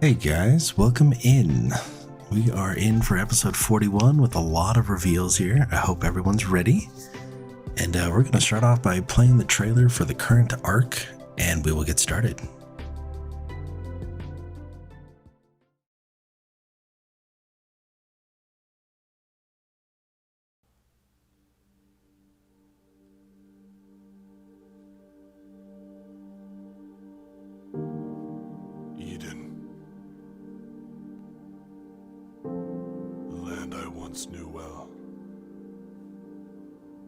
Hey guys, welcome in. We are in for episode 41 with a lot of reveals here. I hope everyone's ready. And we're going to start off by playing the trailer for the current arc, and we will get started. Eden. The land I once knew well.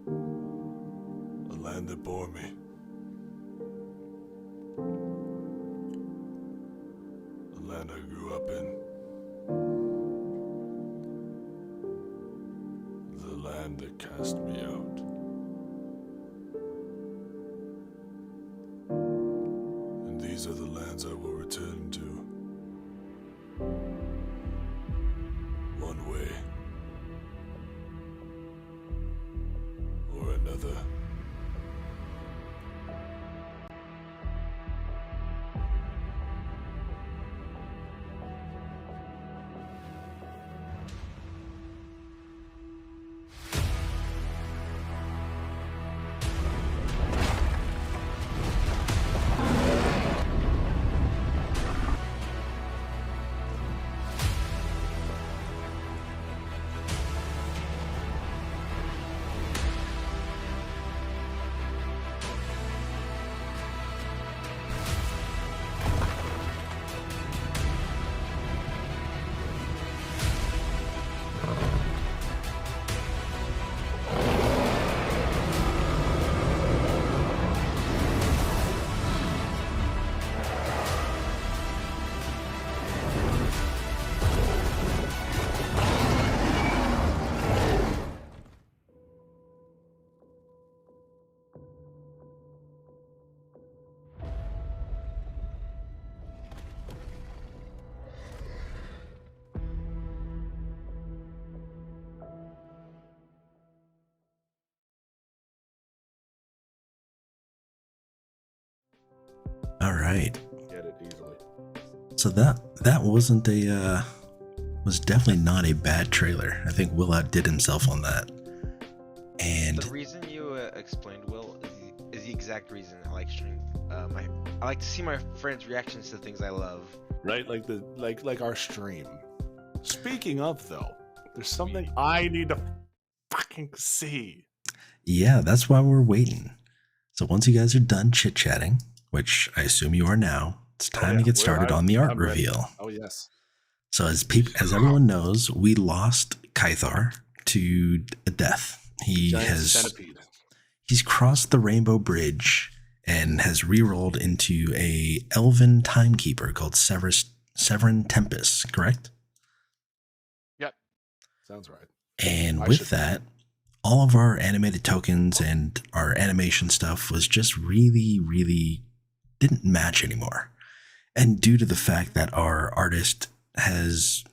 A land that bore me. A land I grew up in. The land that cast me out. And these are the lands I will return to. One way or another. All right. Get it easily. So that wasn't was definitely not a bad trailer. I think Will outdid himself on that. And The reason you explained, Will, is the exact reason I like stream. I like to see my friends' reactions to things I love. Right? Like our stream. Speaking of though, there's something I need to fucking see. yeah, that's why we're waiting. So once you guys are done chit-chatting, which I assume you are now, it's time to get started on the art reveal. Oh yes. So as everyone knows, we lost Kythar to death. He's crossed the Rainbow Bridge and has re-rolled into a elven timekeeper called Severin Tempest, correct? Yep. Sounds right. And with that, all of our animated tokens and our animation stuff was just really, really didn't match anymore. And due to the fact that our artist is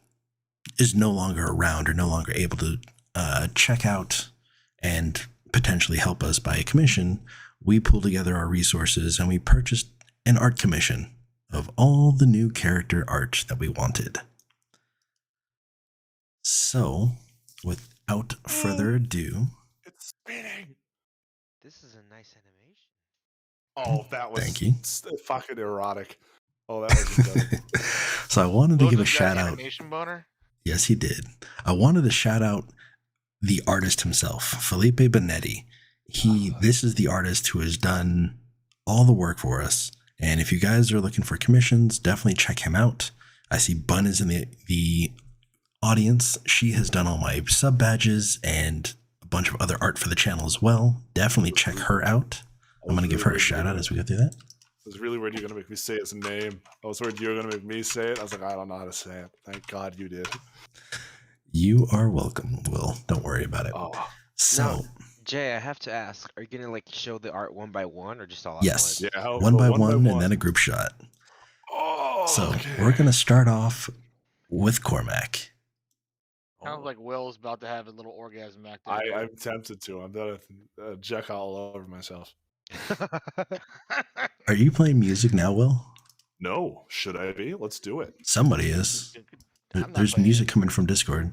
no longer around or no longer able to check out and potentially help us by a commission, we pulled together our resources and we purchased an art commission of all the new character art that we wanted. So, without further ado, It's spinning. This is a nice animation. Oh, that was thank you. Fucking erotic. Oh, that was incredible. So I wanted to give a shout out. Animation boner? Yes, he did. I wanted to shout out the artist himself, Felipe Benetti. This is the artist who has done all the work for us. And if you guys are looking for commissions, definitely check him out. I see Bun is in the audience. She has done all my sub badges and a bunch of other art for the channel as well. Definitely check her out. I'm going to give her a shout out as we go through that. I was really worried you were going to make me say his name. I was worried you were going to make me say it. I was like, I don't know how to say it. Thank God you did. You are welcome, Will. Don't worry about it. Oh. So, Now, Jay, I have to ask, are you gonna like show the art one by one or just all at yes. once? Yeah, one by one and then a group shot. Oh, so okay. We're going to start off with Cormac. Sounds like Will's about to have a little orgasm back there. I'm tempted to. I'm going to jack all over myself. Are you playing music now, Will? No, should I be? Let's do it. Somebody is. I'm not There's playing music it. coming from Discord.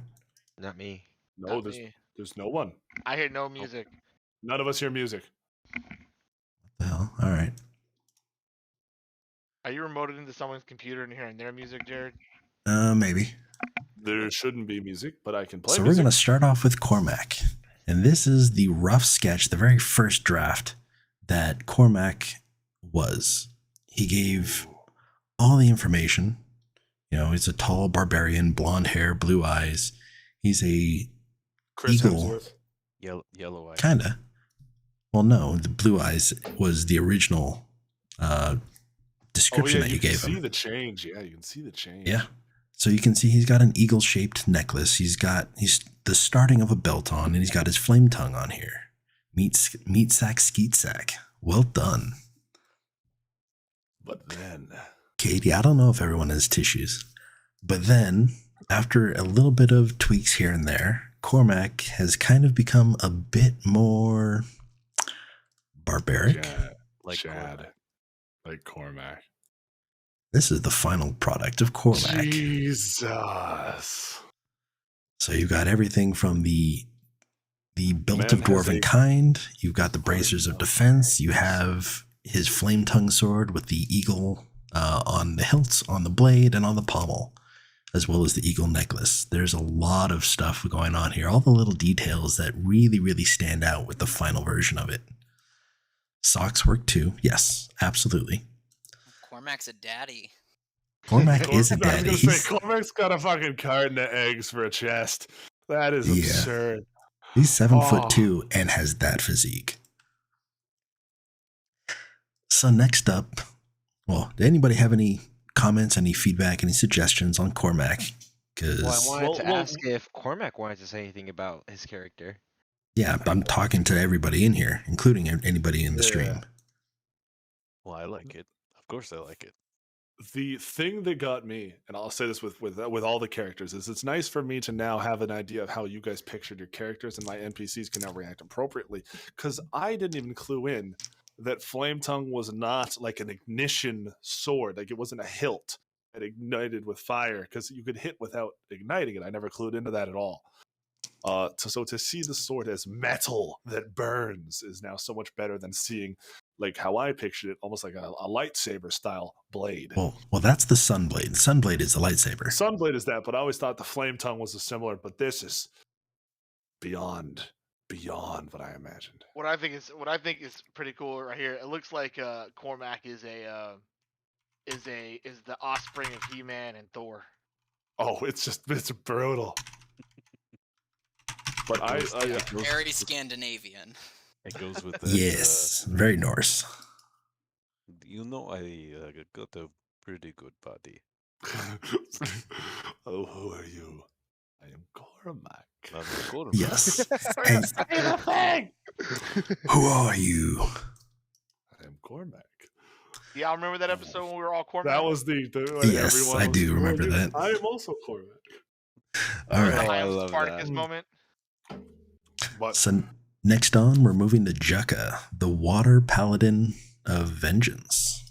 Not me. No, Not there's me. there's no one. I hear no music. None of us hear music. What the hell? All right. Are you remoted into someone's computer and hearing their music, Jared? Maybe. There shouldn't be music, but I can play So we're music. going to start off with Cormac. And this is the rough sketch, the very first draft that Cormac was. He gave all the information. You know, he's a tall barbarian, blonde hair, blue eyes. He's a Chris Eagle. Hemsworth. Yellow eye. kinda. Well, no, the blue eyes was the original description that you gave can see him. the change. Yeah, you can see the change. Yeah. So you can see he's got an eagle-shaped necklace. He's the starting of a belt on, and he's got his flame tongue on here. Meat sack, skeet sack. Well done. But then, Katie, I don't know if everyone has tissues. But then, after a little bit of tweaks here and there, Cormac has kind of become a bit more barbaric. Chad, like Cormac. This is the final product of Cormac. Jesus. So you've got everything from the belt Man of has dwarven a- kind. You've got the bracers of defense. You have his flame tongue sword with the eagle on the hilts, on the blade, and on the pommel, as well as the eagle necklace. There's a lot of stuff going on here. All the little details that really, really stand out with the final version of it. Socks work too. Yes, absolutely. Cormac's a daddy. Cormac is a I was daddy. gonna He's, say, Cormac's got a fucking carton of eggs for a chest. That is Yeah. absurd. he's 7'2" Oh. and has that physique. So next up, well, did anybody have any comments, any feedback, any suggestions on Cormac? Because Well, I wanted to Well, ask if Cormac wanted to say anything about his character. yeah, I'm talking to everybody in here, including anybody in the Yeah. stream. Well, I like it. Of course, I like it. The thing that got me, and I'll say this with all the characters, is it's nice for me to now have an idea of how you guys pictured your characters, and my NPCs can now react appropriately. Because I didn't even clue in that Flame Tongue was not like an ignition sword, like it wasn't a hilt that ignited with fire, because you could hit without igniting it. I never clued into that at all. So to see the sword as metal that burns is now so much better than seeing like how I pictured it, almost like a lightsaber style blade. Well, that's the Sunblade. Sunblade is the lightsaber. Sunblade is that, but I always thought the Flame Tongue was a similar. But this is beyond what I imagined. What I think is pretty cool right here. It looks like Cormac is the offspring of He-Man and Thor. Oh, it's brutal. But I Very Scandinavian. It goes with that. Yes, very Norse. You know, I got a pretty good body. Oh, who are you? I am Cormac. I'm a Cormac. Yes. And who are you? I am Cormac. Yeah, I remember that episode when we were all Cormac. That was the Yes, everyone I was, do "Oh, remember dude, that. I am also Cormac. All the right. I Higham love Spartacus that. moment. But So next on, we're moving to Jukka, the Water Paladin of Vengeance.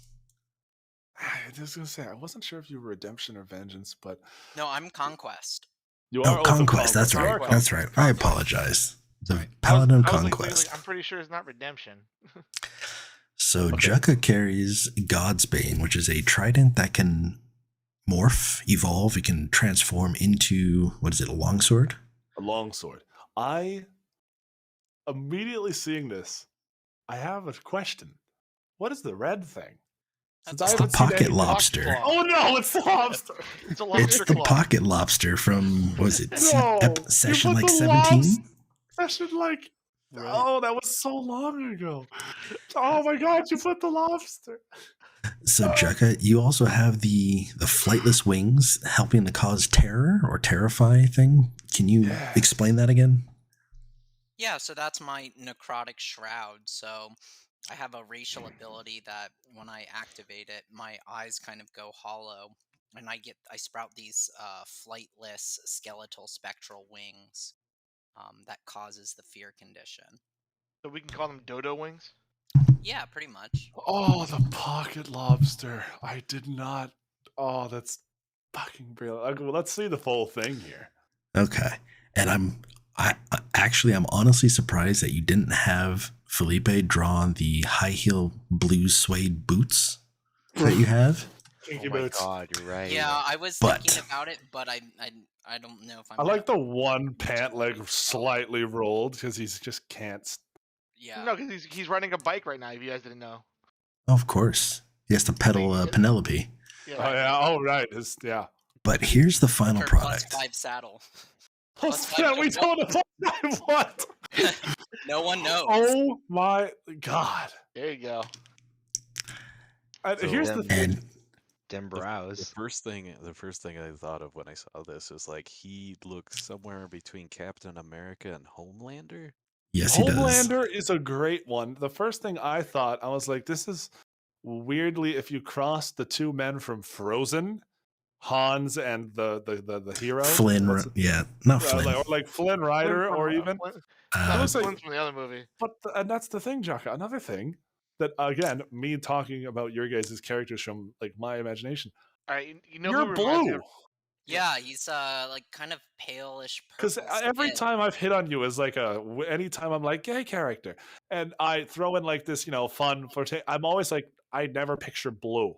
I was gonna say I wasn't sure if you were Redemption or Vengeance, but No, I'm Conquest. you Oh, are also Conquest. That's You are right. Conquest. That's right. I apologize. The Sorry. Paladin I of was like, Conquest. I'm pretty sure it's not Redemption. So Okay. Jukka carries Godsbane, which is a trident that can morph, evolve. It can transform into, what is it, a longsword? A longsword. I immediately seeing this, I have a question. What is the red thing? Since That's I It's the haven't seen pocket any- lobster. claw. Oh no, it's the lobster. It's a lobster It's the claw. pocket lobster from, was it, No, you session put like the 17? Session like Right. oh, that was so long ago. Oh my god, you put the lobster. So Jukka, you also have the flightless wings helping to cause terror or terrify thing. Can you Yes. explain that again? Yeah, so that's my necrotic shroud. So I have a racial ability that when I activate it, my eyes kind of go hollow, and I sprout these flightless skeletal spectral wings that causes the fear condition. So we can call them dodo wings. Yeah, pretty much. Oh, the pocket lobster. I did not. Oh, that's fucking brilliant. Okay, well, let's see the full thing here. Okay. And I'm honestly surprised that you didn't have Felipe draw the high heel blue suede boots that you have. Kinky Oh my boots. god, you're right. Yeah, I was But- thinking about it, but I don't know if I'm. I like gonna- the one pant leg slightly rolled because he's just can't. Yeah. No, because he's riding a bike right now. If you guys didn't know. Of course. He has to pedal Penelope. Yeah. Oh yeah. Oh right. Yeah. But here's the final Her product. +5 saddle. Yeah, we don't know what. No one knows. Oh my god. There you go. And So here's the thing. And Them The brows. first thing I thought of when I saw this is like he looks somewhere between Captain America and Homelander. yes, he does. Homelander is a great one. The first thing I thought, I was like, this is weirdly if you cross the two men from Frozen, Hans and the hero. Flynn, What's it- yeah, not Flynn. like Flynn Rider, or even. Uh, looks like- Flynn's from the other movie. But and that's the thing, Jaka. Another thing that again, me talking about your guys' characters from like my imagination. All right, you know You're who reminds me blue. of- Yeah, he's like kind of palish Because purple. every skin. time I've hit on you is like anytime I'm like gay character, and I throw in like this, fun flirtation. I'm always like, I never picture blue.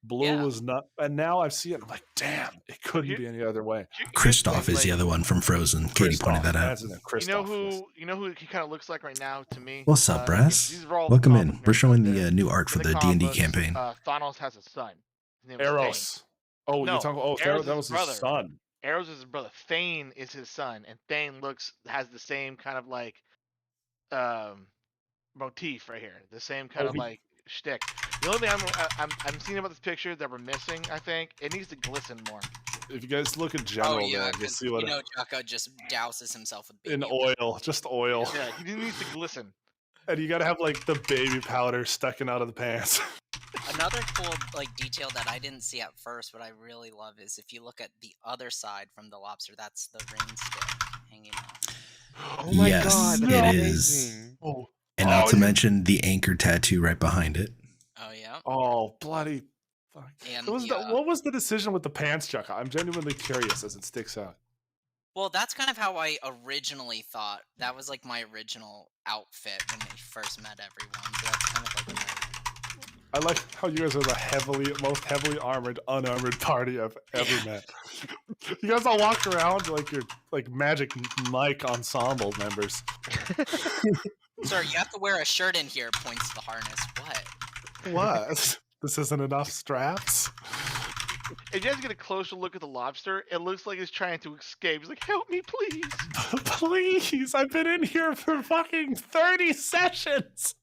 Blue Yeah. was not, and now I see it. I'm like, damn, it couldn't be any other way. Here's the Kristoff thing, is the like, other one from Frozen. Katie pointed that out. You know Kristoff, yes. who he kind of looks like right now to me. What's up, Brass? These are all Welcome comic in. nerds We're showing out the there. new art for In the comic D&D books, campaign. Thanos has a son. His name is Thane. Eros. Oh, No, you're talking. Oh, Eros that is was his his brother. son. Eros is his brother. Thane is his son, and Thane has the same kind of like motif right here. The same kind Oh, of like shtick. The only thing I'm seeing about this picture that we're missing, I think, it needs to glisten more. If you guys look at general, Oh yeah, there, you'll 'cause, see what Chaka just douses himself with baby in oil. oil, just oil, Yeah, he needs to glisten. and you gotta have like the baby powder sticking out of the pants. Another cool like detail that I didn't see at first, but I really love is if you look at the other side from the lobster, that's the ring stick hanging off. Oh my Yes, god, it that's is. amazing. Oh, And not to you- mention the anchor tattoo right behind it. Oh yeah. Oh, bloody fuck. And What was the decision with the pants, Chuck? I'm genuinely curious as it sticks out. Well, that's kind of how I originally thought. That was like my original outfit when we first met everyone. So that's kind of like I like how you guys are the most heavily armored, unarmored party I've ever met. You guys all walk around like you're like Magic Mike ensemble members. Sir, you have to wear a shirt in here, points to the harness. What? What? This isn't enough straps? If you guys get a closer look at the lobster, it looks like it's trying to escape. He's like, "Help me, please!" Please, I've been in here for fucking 30 sessions.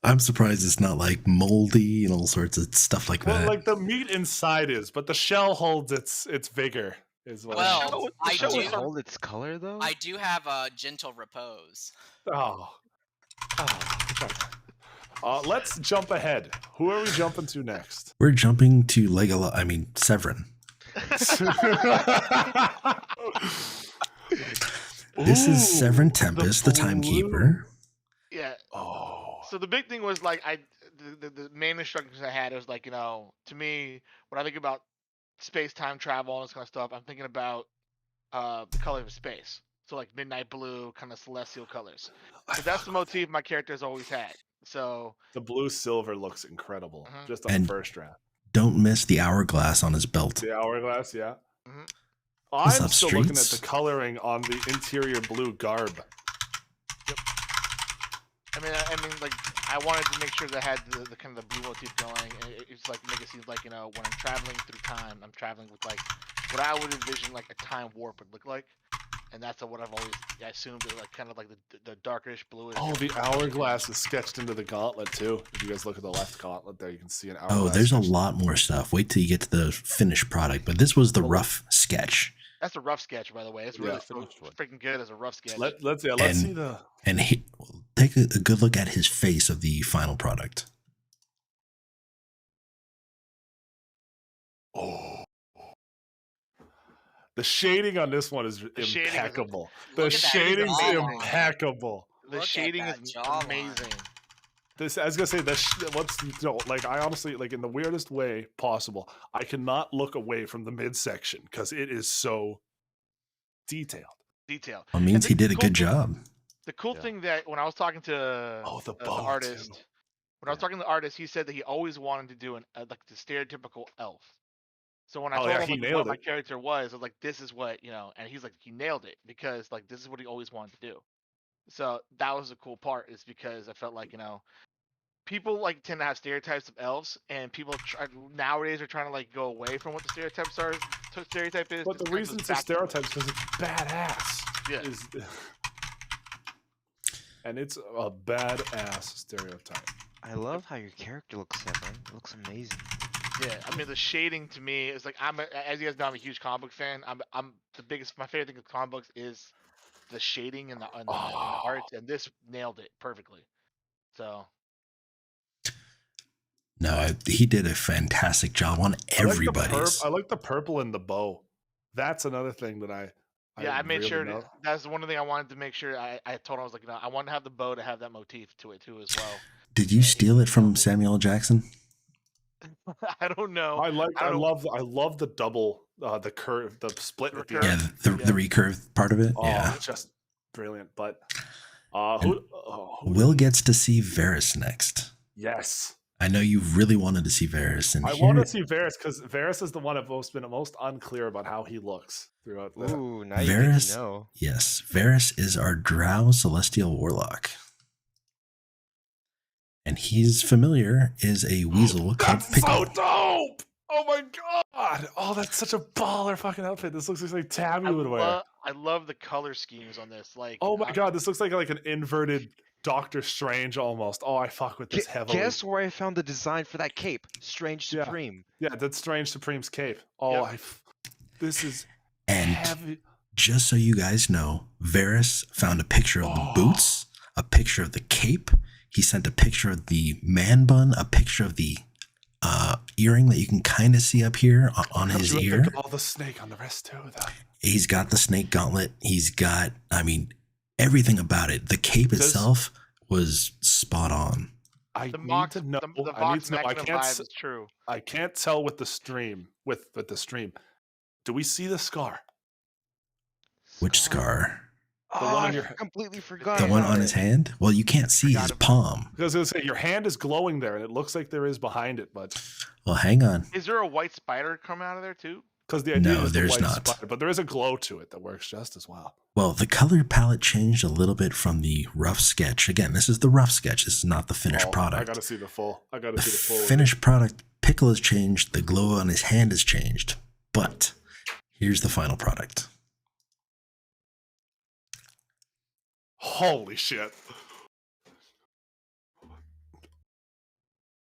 I'm surprised it's not like moldy and all sorts of stuff like Well, that. like the meat inside is, but the shell holds its vigor. Is what Well, I show do. us Hold its color though. I do have a gentle repose. Oh. Let's jump ahead. Who are we jumping to next? We're jumping to Severin. This Ooh, is Severin Tempest, the blue- timekeeper. Yeah. Oh. So the big thing was like the main instructions I had was like, to me when I think about space time travel and this kind of stuff, I'm thinking about the color of space. So like midnight blue, kind of celestial colors. So that's the motif my character has always had. So The blue silver looks incredible. Mhm. Just on And- the first draft. Don't miss the hourglass on his belt. The hourglass, yeah. Mhm. What's I'm up, still looking at streets? the coloring on the interior blue garb. I mean, like I wanted to make sure that I had the kind of the blue motif going. And it's like make it seem like when I'm traveling through time, I'm traveling with like what I would envision like a time warp would look like, and that's what I've always assumed it like kind of like the darkish bluish. Oh, the hourglass is sketched into the gauntlet too. If you guys look at the left gauntlet there, you can see an hourglass. Oh, there's a sketched. lot more stuff. Wait till you get to the finished product. But this was the rough sketch. That's a rough sketch, by the way. It's Yeah. really freaking good as a rough sketch. Let's And- see the. And take a good look at his face of the final product. Oh. The shading on this one is shading is- impeccable. Look The at that shading's jawline. impeccable. The Look at shading that is jawline. amazing. This, I was gonna say this. Like I honestly, like in the weirdest way possible, I cannot look away from the midsection because it is so detailed. Detail. Well, it means the he did a cool good thing- job. The cool Yeah. thing that when I was talking to The the bow, artist, too. when I was talking to the artist, he said that he always wanted to do like the stereotypical elf. So when I Oh, told yeah, him he like, what nailed my it. character was, I was like, this is what, and he's like, he nailed it because like this is what he always wanted to do. So that was the cool part, is because I felt like, people like tend to have stereotypes of elves, and people nowadays are trying to like go away from what the stereotypes are. Stereotype is. But the reason it's a stereotype is because it's badass. Yeah. And it's a badass stereotype. I love how your character looks, Evan. It looks amazing. Yeah, I mean the shading to me is like as you guys know, I'm a huge comic book fan. I'm the biggest. My favorite thing with comic books is the shading and the art, and this nailed it perfectly. So No, he did a fantastic job on everybody's. I like the purple and the bow. That's another thing that I made really sure know. that's one thing I wanted to make sure. I told him, I was like, I want to have the bow to have that motif to it too as well. Did you steal it from Samuel L. Jackson? I don't know. I love the double, the curve, the split at the Recurve. end. Yeah, the recurve part of it. Oh, Yeah. just brilliant. But Will gets to see Varys next. Yes. I know you really wanted to see Varys, and I want to see Varys because Varys is the one I've been most unclear about how he looks throughout the. Ooh, now you get Varys, to know. yes, Varys is our Drow Celestial Warlock. And he's familiar is a weasel called That's Pickle. so dope! Oh my god! Oh, that's such a baller fucking outfit. This looks like Tabby would wear. I love the color schemes on this. Like, Oh my god, this looks like an inverted Doctor Strange almost. Oh, I fuck with this heavily. Guess where I found the design for that cape? Strange Yeah. Supreme. Yeah, that's Strange Supreme's cape. Oh, Yep. this is And heavy. just so you guys know, Varys found a picture of the boots, a picture of the cape. He sent a picture of the man bun, a picture of the earring that you can kind of see up here on his ear. All the snake on the wrist too, though. He's got the snake gauntlet. He's got, everything about it. The cape itself was spot on. I the need Vox, to know. the I need Vox to know. I Machina can't. vibe is true. I can't tell with the stream. With the stream, do we see the scar? Which scar? The Oh, one on I your- completely forgot. The one about on it. his hand? Well, you can't see Forgot his about palm. Because I was gonna say your hand is glowing there, and it looks like there is behind it, but Well, hang on. Is there a white spider come out of there too? because the idea No, is the there's white not. spider, but there is a glow to it that works just as well. Well, the color palette changed a little bit from the rough sketch. Again, this is the rough sketch. This is not the finished Oh, product. I gotta see the full. I gotta The see the full. finished product, Pickle has changed. The glow on his hand has changed. But here's the final product. Holy shit!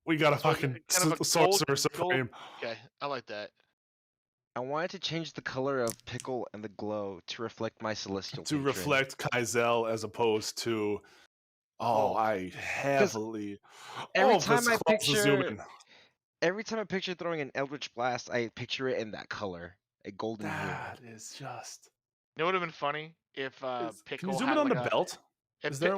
We got a So fucking kind of a Sorcerer gold- Supreme. Okay, I like that. I wanted to change the color of Pickle and the glow to reflect my celestial To patron. reflect Kaizel as opposed to. Oh, I heavily. every oh, time this I close to zoom picture- in. Every time I picture throwing an Eldritch Blast, I picture it in that color, a golden hue. That is just. You know what would have been funny if Can Pickle you zoom had in on like the a, belt? if Is Pi- there?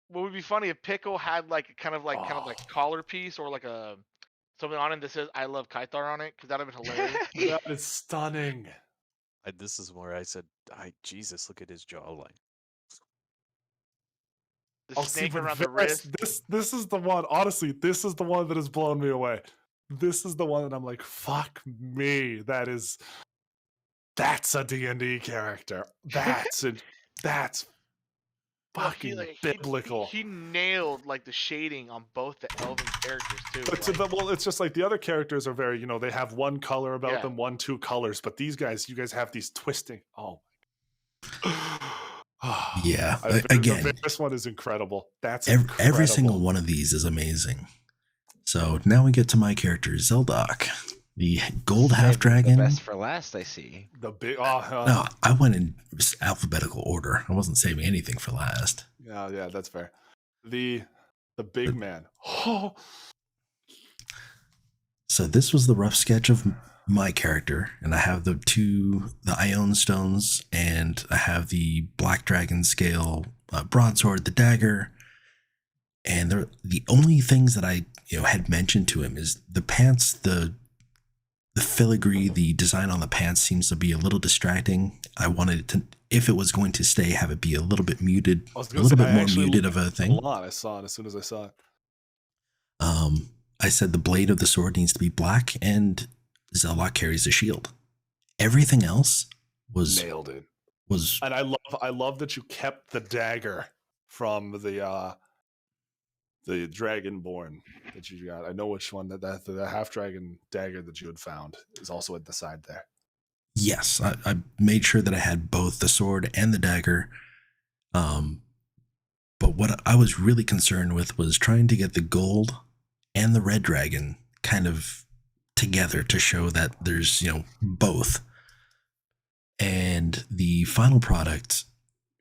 What would be funny if Pickle had like kind of like Oh. collar piece or like a something on it that says "I love Kythar" on it, because that'd have been hilarious. That is stunning. This is where I said, Jesus, look at his jawline. The I'll see, snake but around the Varys, wrist. this is the one. Honestly, this is the one that has blown me away. This is the one that I'm like, fuck me. That's a D&D character. That's Well, fucking like, biblical. He nailed like the shading on both the elven characters too. But well, it's just like the other characters are very, they have one color about Yeah. them, two colors. But these guys, you guys have these twisting. Oh. Yeah, The again, Varys one is incredible. That's every incredible. single one of these is amazing. So now we get to my character, Zeldok, the gold Saved half the dragon. best for last, I see. The big. No, I went in alphabetical order. I wasn't saving anything for last. Yeah, that's fair. The big man. Oh, So this was the rough sketch of my character, and I have the Ion stones, and I have the black dragon scale broadsword, the dagger, And the only things that I had mentioned to him is the pants, the filigree, the design on the pants seems to be a little distracting. I wanted it to, if it was going to stay, have it be a little bit muted, I was a gonna little say, bit I more actually muted of liked a it thing. a lot. I saw it as soon as I saw it. I said the blade of the sword needs to be black, and Zelloc carries a shield. Everything else was Nailed it. was And I love that you kept the dagger from the Dragonborn that you got. I know which one that the half dragon dagger that you had found is also at the side there. yes. I made sure that I had both the sword and the dagger. But what I was really concerned with was trying to get the gold and the red dragon kind of together to show that there's both. And the final product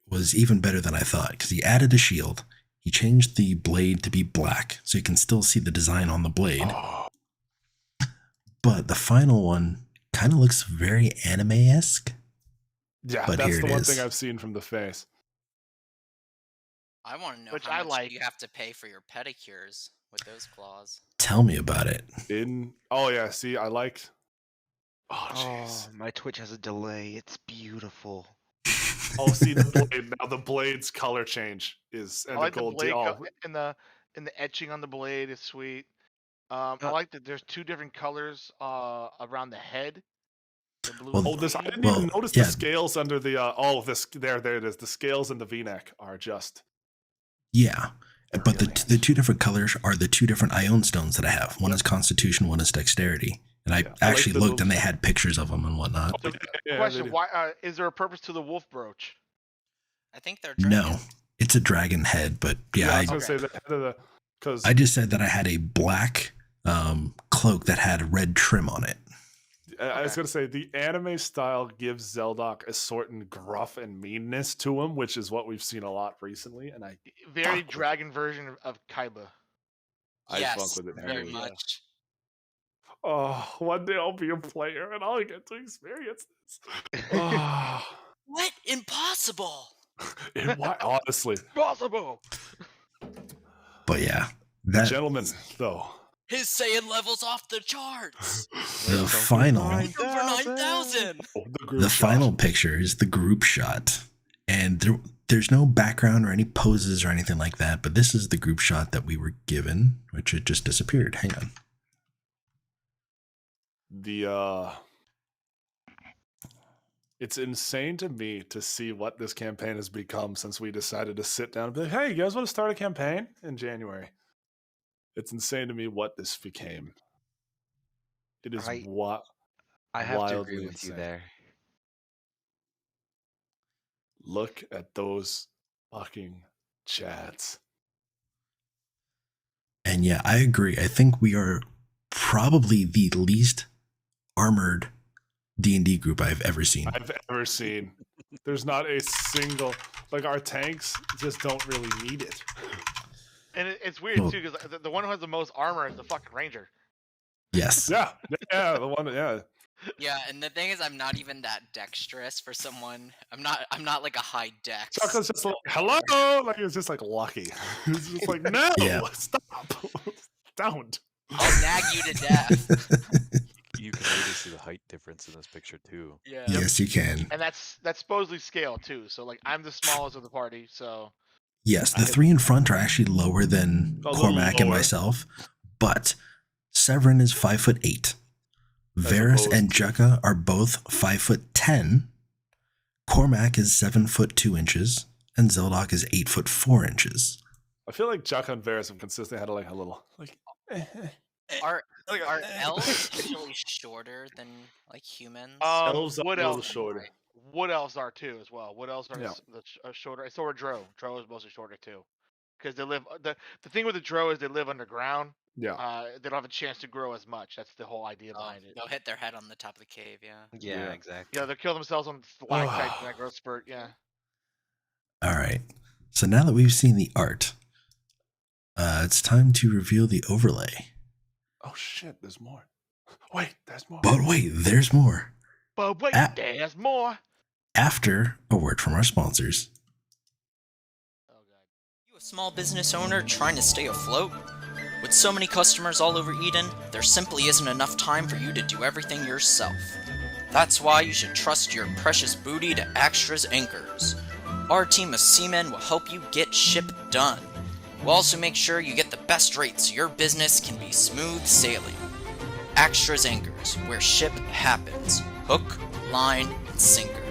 was even better than I thought because he added a shield. He changed the blade to be black so you can still see the design on the blade. Oh, But the final one kind of looks very anime-esque. yeah, But that's here the it one is. thing I've seen from the face. I want to know Which how I much like. you have to pay for your pedicures with those claws. Tell me about it. Oh yeah, see, I liked. Oh Oh, jeez. my Twitch has a delay. It's beautiful. Oh, see the blade now. The blade's color change is I and like the the gold. blade Oh, and the etching on the blade is sweet. I Uh, like that there's two different colors around the head. The blue Well, and oh, this I green. didn't Well, even notice yeah. the scales under the. This there it is. The scales in the V-neck are just. Yeah. But Really? the two different colors are the two different Ion stones that I have. One is Constitution, one is Dexterity. And I Yeah, I like actually the looked little- and they had pictures of them and whatnot. Oh, yeah, Question: they do. Why is there a purpose to the wolf brooch? I think they're No, dragon. it's a dragon head, but yeah, I was gonna Okay. say the head of the because I just said that I had a black cloak that had red trim on it. I was Okay. gonna say the anime style gives Zeldoc a certain gruff and meanness to him, which is what we've seen a lot recently, and I Very fuck with dragon version of Kaiba. I Yes, fuck with it very heavily. much. Oh, one day I'll be a player and I'll get to experience this. Oh, What? Impossible! honestly, Possible. But yeah, that gentlemen, though. His Saiyan level's off the charts! the final Over 9,000! Oh, the group the shot. final picture is the group shot. And there's no background or any poses or anything like that, but this is the group shot that we were given, which it just disappeared. Hang on. It's insane to me to see what this campaign has become since we decided to sit down and be like, hey, you guys want to start a campaign in January? It's insane to me what this became. It is what I have to wildly agree with you insane. there. Look at those fucking chats. And yeah, I agree. I think we are probably the least armored D&D group I've ever seen. There's not a single, like, our tanks just don't really need it. And it's weird Well- too because the one who has the most armor is the fucking ranger. Yes. Yeah, the one, yeah. Yeah, and the thing is, I'm not even that dexterous for someone. I'm not like a high dex. Chuckle's just like, hello, like it's just like lucky. It's just like, no, Yeah. stop, don't. I'll nag you to death. You can really see the height difference in this picture too. Yeah. Yes, you can. And that's supposedly scale too. So like I'm the smallest of the party. So Yes, the three in front are actually lower than A little Cormac and lower. myself, but Severin is 5'8". Varys opposed and to- Jukka are both 5'10". Cormac is 7'2", and Zeldoc is 8'4". I feel like Jaka and Varys have consistently had like a little like. Are elves usually shorter than like humans? Elves are wood a little elves. shorter. Wood elves are too as well. Wood elves are Yeah. shorter. So are Drow. Drow is mostly shorter too, because they live. The thing with the Drow is they live underground. Yeah. They don't have a chance to grow as much. That's the whole idea Oh, behind it. they'll hit their head on the top of the cave. Yeah. Yeah, Yeah. exactly. Yeah, they'll kill themselves on stalactites in that growth spurt. Yeah. All right. So now that we've seen the art, it's time to reveal the overlay. Oh shit! There's more. Wait, there's more. But wait, there's more. But wait, Ah. there's more. After a word from our sponsors. Oh god. You a Small business owner trying to stay afloat? With so many customers all over Eden, there simply isn't enough time for you to do everything yourself. That's why you should trust your precious booty to Axtra's Anchors. Our team of seamen will help you get ship done. We'll also make sure you get the best rates so your business can be smooth sailing. Axtra's Anchors, where ship happens. Hook, line, and sinker.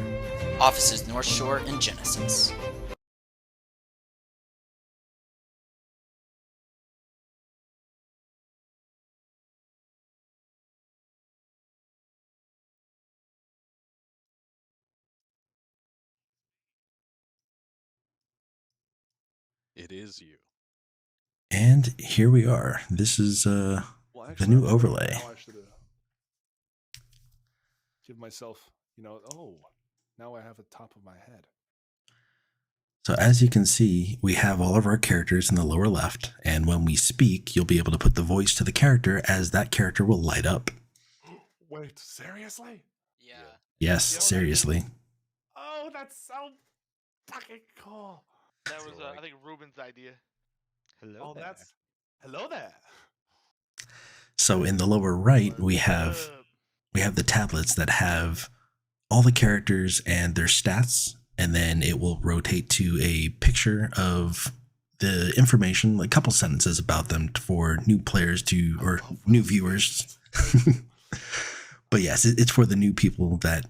Offices North Shore and Genesis. It is you. And here we are. This is Well, the actually, new I feel like overlay. now I should give myself, now I have a top of my head. So as you can see, we have all of our characters in the lower left, and when we speak, you'll be able to put the voice to the character as that character will light up. Wait, seriously? Yeah. Yes, Yo, seriously. Oh, that's so fucking cool. That was, So, like- I think, Ruben's idea. Hello there. Hello there. So in the lower right, we have the tablets that have all the characters and their stats, and then it will rotate to a picture of the information, like a couple sentences about them for new players to, or new viewers. But yes, it's for the new people that,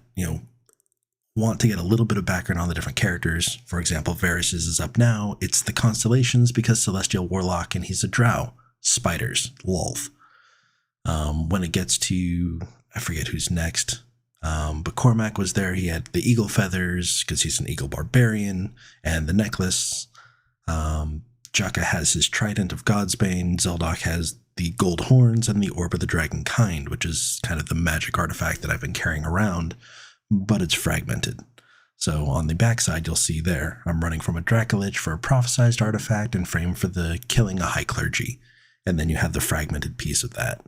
want to get a little bit of background on the different characters. For example, Varys is up now. It's the constellations because Celestial Warlock and he's a drow. Spiders, Lolth. When it gets to, I forget who's next, but Cormac was there. He had the eagle feathers because he's an eagle barbarian, and the necklace. Jaka has his trident of Godsbane. Zeldok has the gold horns and the orb of the dragon kind, which is kind of the magic artifact that I've been carrying around, but it's fragmented. So on the backside, you'll see there, I'm running from a Dracolich for a prophesized artifact and frame for the killing a high clergy. And then you have the fragmented piece of that.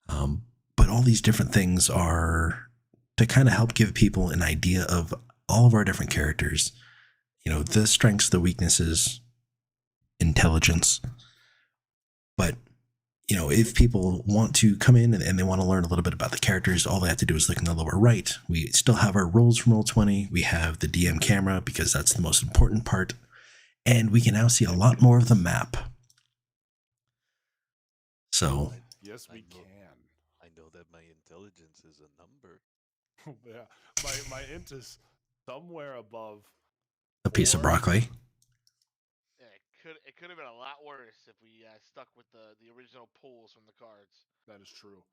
But all these different things are to kind of help give people an idea of all of our different characters, the strengths, the weaknesses, intelligence. But, if people want to come in and they want to learn a little bit about the characters, all they have to do is look in the lower right. We still have our roles from Roll20. We have the DM camera because that's the most important part. And we can now see a lot more of the map. So, Yes, we I know. can. I know that my intelligence is a number. Yeah, my int is somewhere above. a piece of 4. broccoli. Yeah, it could have been a lot worse if we stuck with the original pulls from the cards. That is true.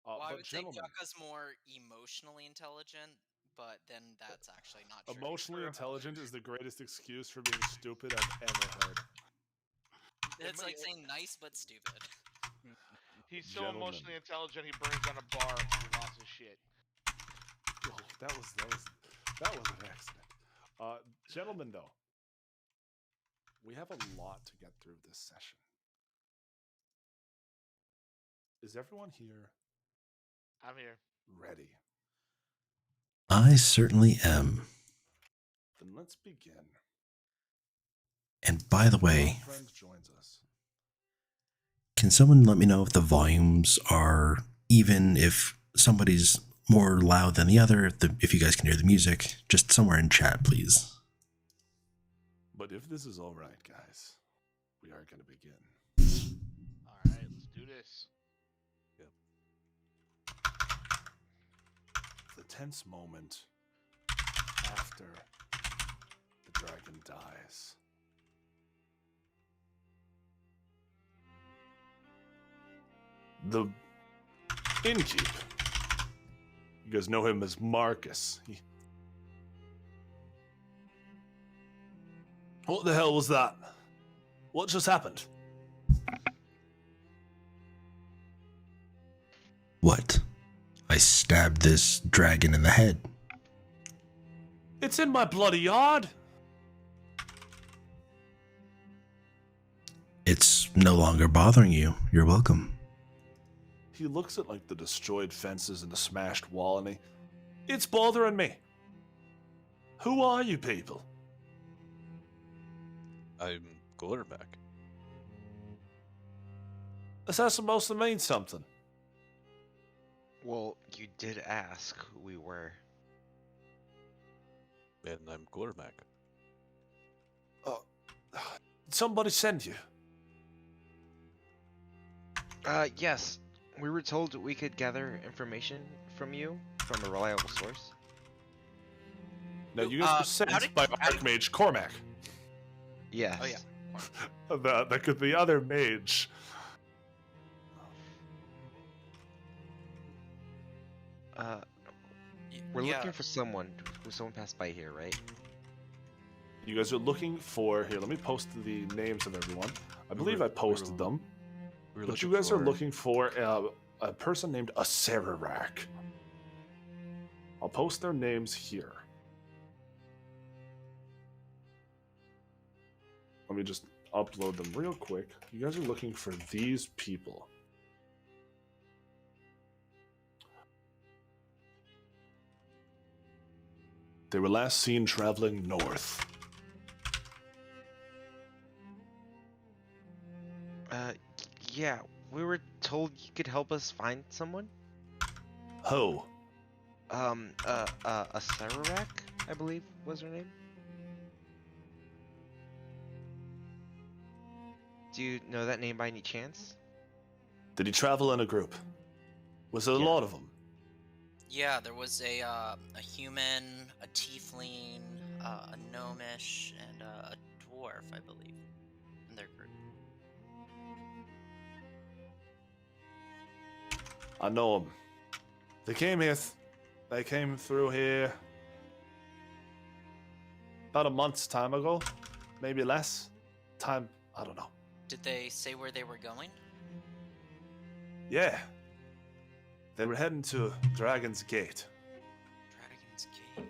Well, I But would say gentlemen, Jaka's more emotionally intelligent, but then that's actually not true. emotionally intelligent is the greatest excuse for being stupid I've ever heard. It's like saying nice but stupid. He's so Gentlemen. emotionally intelligent, he burns down a bar because he lost his shit. Oh, that was an accident. Gentlemen, though, we have a lot to get through this session. Is everyone here I'm here. ready? I certainly am. Then let's begin. And by the way, Our friend joins us. can someone let me know if the volumes are even, if somebody's more loud than the other, if you guys can hear the music, just somewhere in chat, please. But if this is all right, guys, we are going to begin. All right, let's do this. The tense moment after the dragon dies. The innkeep. You guys know him as Marcus. What the hell was that? What just happened? What? I stabbed this dragon in the head. It's in my bloody yard. It's no longer bothering you. You're welcome. He looks at like the destroyed fences and the smashed wall and it's bothering me. Who are you people? I'm quarterback. Is that supposed to mean something? Well, you did ask who we were. And I'm quarterback. Somebody send you. Yes. We were told we could gather information from you from a reliable source. No, you guys were sent by Archmage Cormac. Yes. Oh yeah. The other mage. We're Yeah. looking for someone. Someone passed by here, right? You guys are looking for... Here, let me post the names of everyone. I believe I posted them. But you guys are looking for a person named Acerarak. I'll post their names here. Let me just upload them real quick. You guys are looking for these people. They were last seen traveling north. Yeah. We were told you could help us find someone. Ho. Acerarak, I believe was her name. Do you know that name by any chance? Did he travel in a group? Was there a lot of them? Yeah, there was a human, a tiefling, a gnomish, and a dwarf, I believe, in their group. I know them. They came here. They came through here about a month's time ago, maybe less. Time, I don't know. Did they say where they were going? Yeah. They were heading to Dragon's Gate. Dragon's Gate.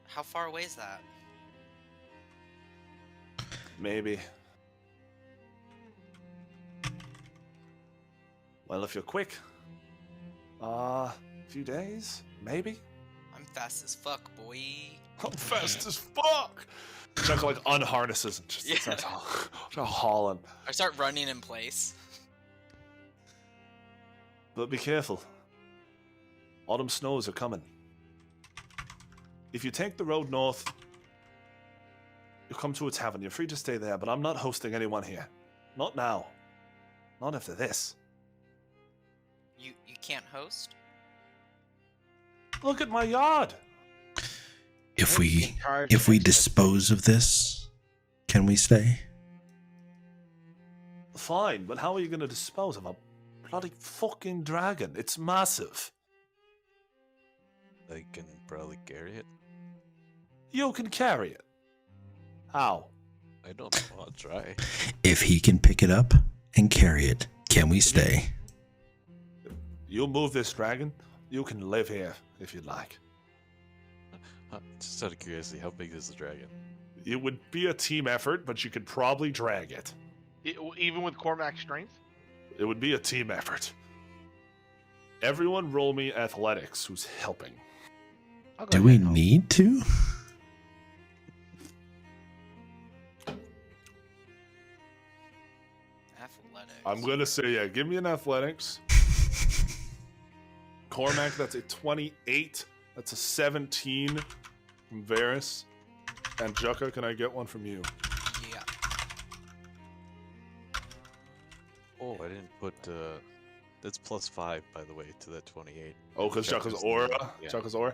How far away is that? Maybe. Well, if you're quick, a few days, maybe? I'm fast as fuck, boy. I'm fast as fuck! Chuck like unharnesses and just starts hauling. I start running in place. But be careful. Autumn snows are coming. If you take the road north, you come to a tavern. You're free to stay there, but I'm not hosting anyone here. Not now. Not after this. You can't host? Look at my yard! If we dispose of this, can we stay? Fine, but how are you going to dispose of a bloody fucking dragon? It's massive. I can probably carry it. You can carry it. How? I don't know. I'll try. If he can pick it up and carry it, can we stay? You move this dragon, you can live here if you'd like. Just out of curiosity, how big is the dragon? It would be a team effort, but you could probably drag it. Even with Cormac's strength? It would be a team effort. Everyone roll me athletics who's helping. Do we need to? Athletics. I'm going to say, yeah, give me an athletics. Cormac, that's a 28. That's a 17 from Varys. And Jukka, can I get one from you? Yeah. Oh, I didn't put. That's +5, by the way, to that 28. Oh, because Jukka's aura? Yeah. Jukka's aura?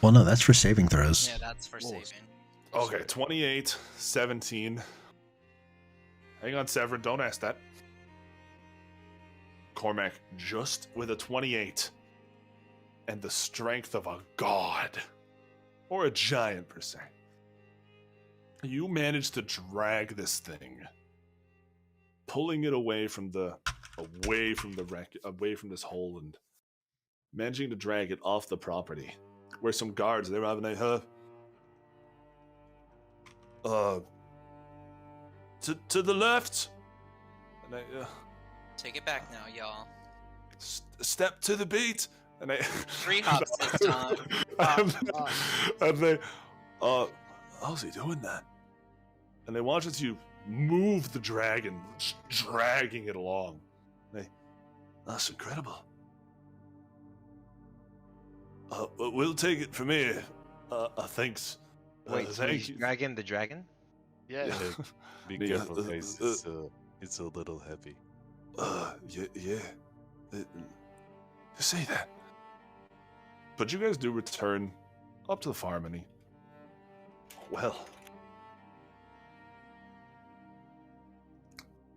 Well, no, that's for saving throws. Yeah, that's for saving. Okay, 28, 17. Hang on, Severin, don't ask that. Cormac, just with a 28 and the strength of a god, or a giant per se, you managed to drag this thing, pulling it away from the wreck, away from this hole, and managing to drag it off the property, where some guards, they were having a to the left, and I Take it back now, y'all. step to the beat, and I 3 hops this time. and they how's he doing that? And they wanted you move the dragon, just dragging it along. That's incredible. We'll take it from here. Thanks. Wait, so thank he's you. dragging the dragon? Yeah. Yeah, be Yeah, careful, guys. It's a little heavy. Yeah. You say that. But you guys do return up to the farm, and well,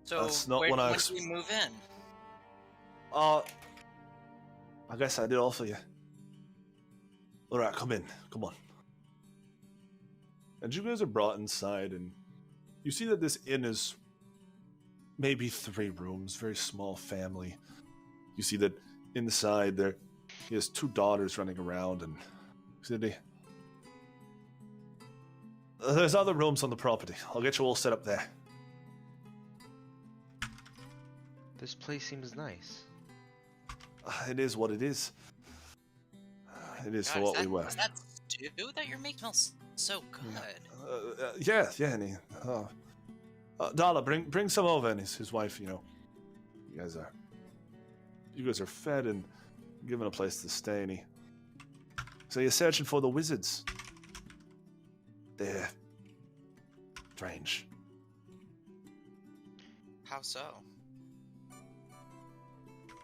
So That's not where, what I when ex- do we move in? I guess I did all for you. All right, come in. Come on. And you guys are brought inside, and you see that this inn is maybe 3 rooms, very small family. You see that inside there, he has 2 daughters running around, and there's other rooms on the property. I'll get you all set up there. This place seems nice. It is what it is. It is for God, what we were. is that stew that you're making smells so good? Yeah, and he, Dala, bring some over, and his wife, you guys are fed and given a place to stay, and so you're searching for the wizards. They're strange. How so?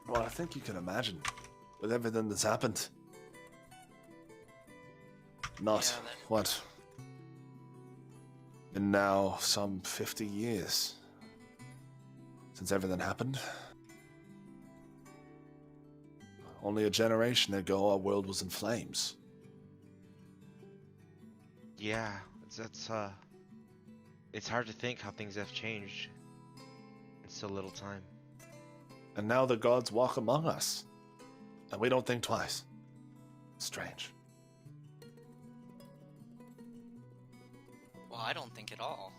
Well, I think you can imagine with everything that's happened. Not Yeah, that- what? And now some 50 years since everything happened. Only a generation ago, our world was in flames. Yeah, that's it's hard to think how things have changed in so little time. And now the gods walk among us. And we don't think twice. Strange. Well, I don't think at all.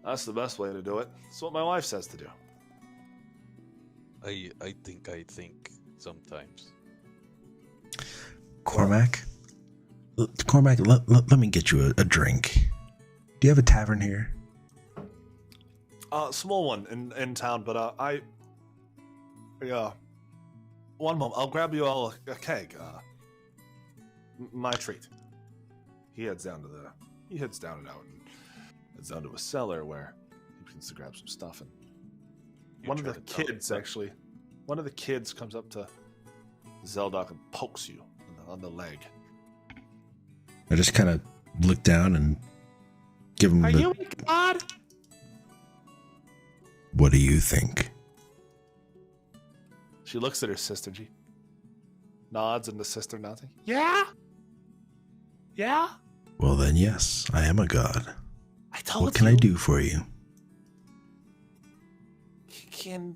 That's the best way to do it. That's what my wife says to do. I think sometimes. Cormac, let me get you a drink. Do you have a tavern here? Small one in town, but one moment. I'll grab you all a keg. My treat. He heads down and out and heads down to a cellar where he begins to grab some stuff. And one of the kids comes up to Zeldok and pokes you on the leg. I just kind of look down and give him You a god? What do you think? She looks at her sister. She nods, and the sister nods. Yeah. Yeah. Well then, yes, I am a god. I told What can I do for you? Can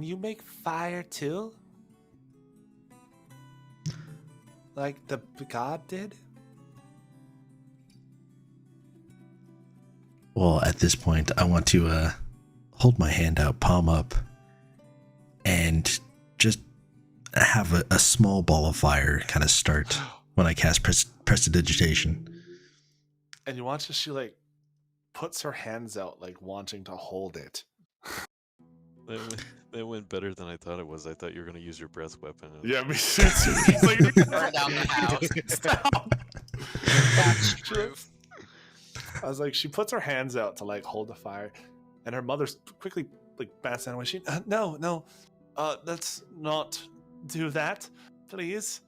you make fire too? Like the god did? Well, at this point, I want to hold my hand out, palm up, and just have a small ball of fire kind of start when I cast prestidigitation. And you watch as she puts her hands out, wanting to hold it. That went better than I thought it was. I thought you were going to use your breath weapon. Yeah, me too. Burn down the house. That's true. I was like, she puts her hands out to hold the fire, and her mother quickly bats that away. She, no, let's not do that, please.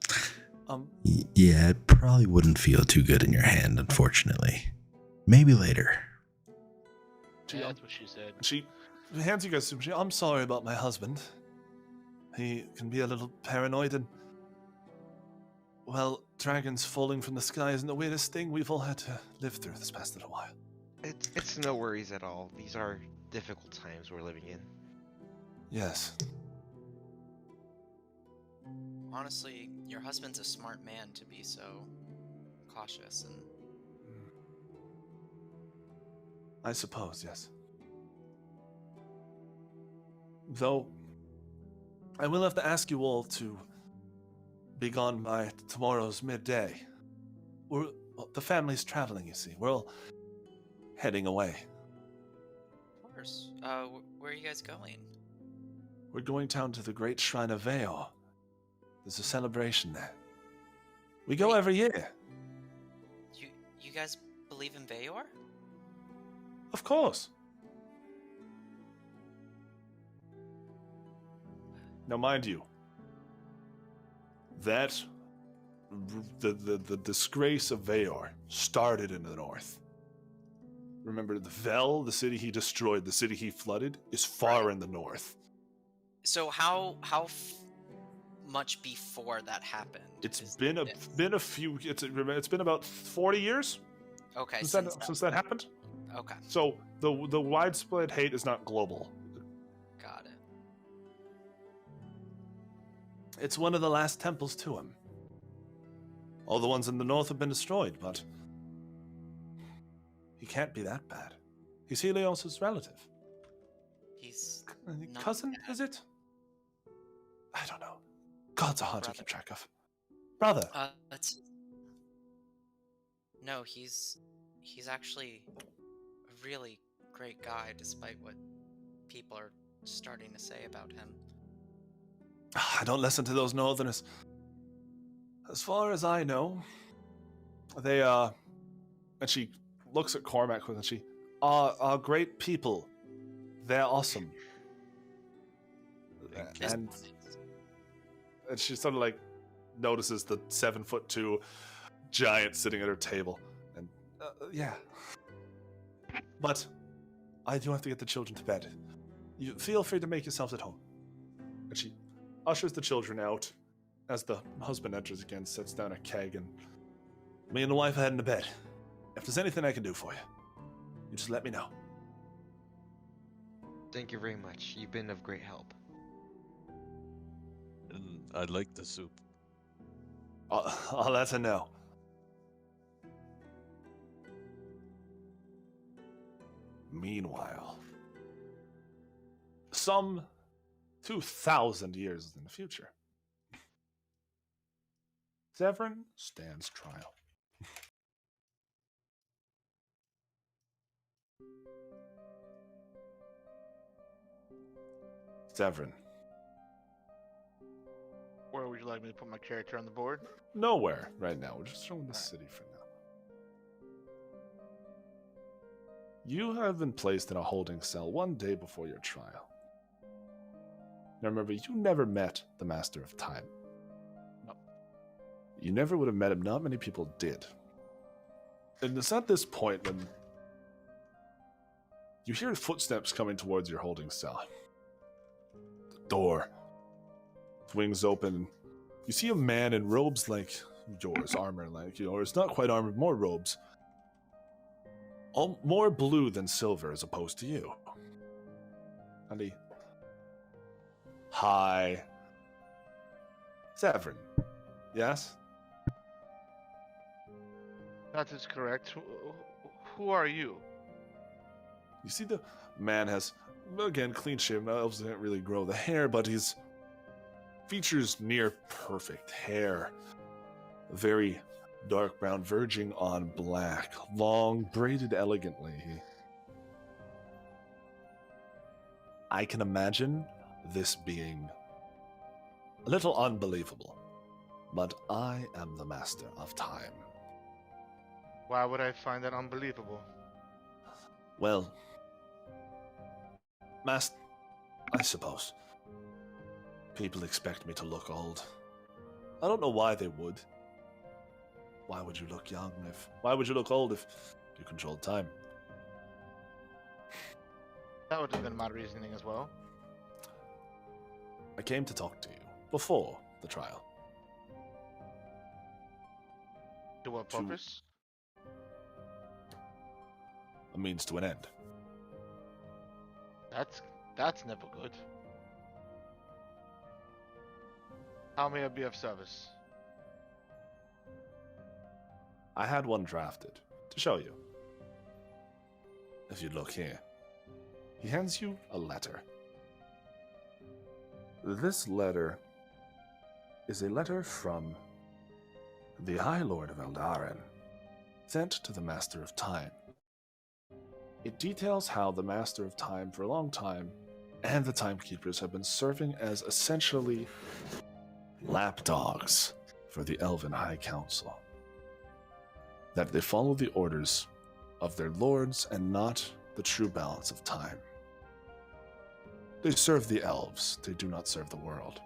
Yeah, it probably wouldn't feel too good in your hand, unfortunately. Maybe later. Yeah, that's what she said. She hands you guys some. I'm sorry about my husband. He can be a little paranoid, and well, dragons falling from the sky isn't the weirdest thing we've all had to live through this past little while. It's no worries at all. These are difficult times we're living in. Yes. Honestly, your husband's a smart man to be so cautious and I suppose, yes. Though, I will have to ask you all to be gone by tomorrow's midday. Well, the family's traveling, you see. We're all heading away. Of course. Where are you guys going? We're going down to the Great Shrine of Veor. There's a celebration there. We go Wait. every year. You guys believe in Veyor? Of course. Now, mind you, that the disgrace of Veor started in the north. Remember, the Vel, the city he destroyed, the city he flooded, is far in the north. So much before that happened? It's been a few. It's been about 40 years. Okay. Since that happened. Okay. So the widespread hate is not global. Got it. It's one of the last temples to him. All the ones in the north have been destroyed, but he can't be that bad. He's Helios' relative. He's not Cousin, bad. is it? I don't know. Gods are hard to keep track of. Brother. No, he's actually a really great guy, despite what people are starting to say about him. I don't listen to those northerners. As far as I know, they and she looks at Cormac and she are great people. They're awesome. And she sort of like notices the 7'2" giant sitting at her table, and yeah. But I do have to get the children to bed. You feel free to make yourselves at home. And she ushers the children out as the husband enters again, sets down a keg, and me and the wife are heading to bed. If there's anything I can do for you, you just let me know. Thank you very much. You've been of great help. And I like the soup. I'll let her know. Meanwhile, some 2,000 years in the future, Severin stands trial. Severin. Where would you like me to put my character on the board? Nowhere right now. We're just showing the city for now. You have been placed in a holding cell one day before your trial. Now remember, you never met the Master of Time. No. You never would have met him. Not many people did. And it's at this point when you hear footsteps coming towards your holding cell. The door swings open. You see a man in robes like yours, armor like yours. Not quite armor, more robes. All more blue than silver as opposed to you. And he... Hi. Severin. Yes? That is correct. Who are you? You see the man has, again, clean shaven. Elves didn't really grow the hair, but his features near perfect. Hair very dark brown, verging on black. Long, braided elegantly. I can imagine this being a little unbelievable, but I am the Master of Time. Why would I find that unbelievable? Well, I suppose. People expect me to look old. I don't know why they would. Why would you look young why would you look old if you controlled time? That would have been my reasoning as well. I came to talk to you before the trial. To what purpose? A means to an end. That's never good. How may I be of service? I had one drafted to show you. If you'd look here. He hands you a letter. This letter is a letter from the High Lord of Eldaren. sent to the Master of Time. It details how the Master of Time for a long time and the Timekeepers have been serving as essentially lapdogs for the Elven High Council. That they follow the orders of their lords and not the true balance of time. They serve the elves, they do not serve the world.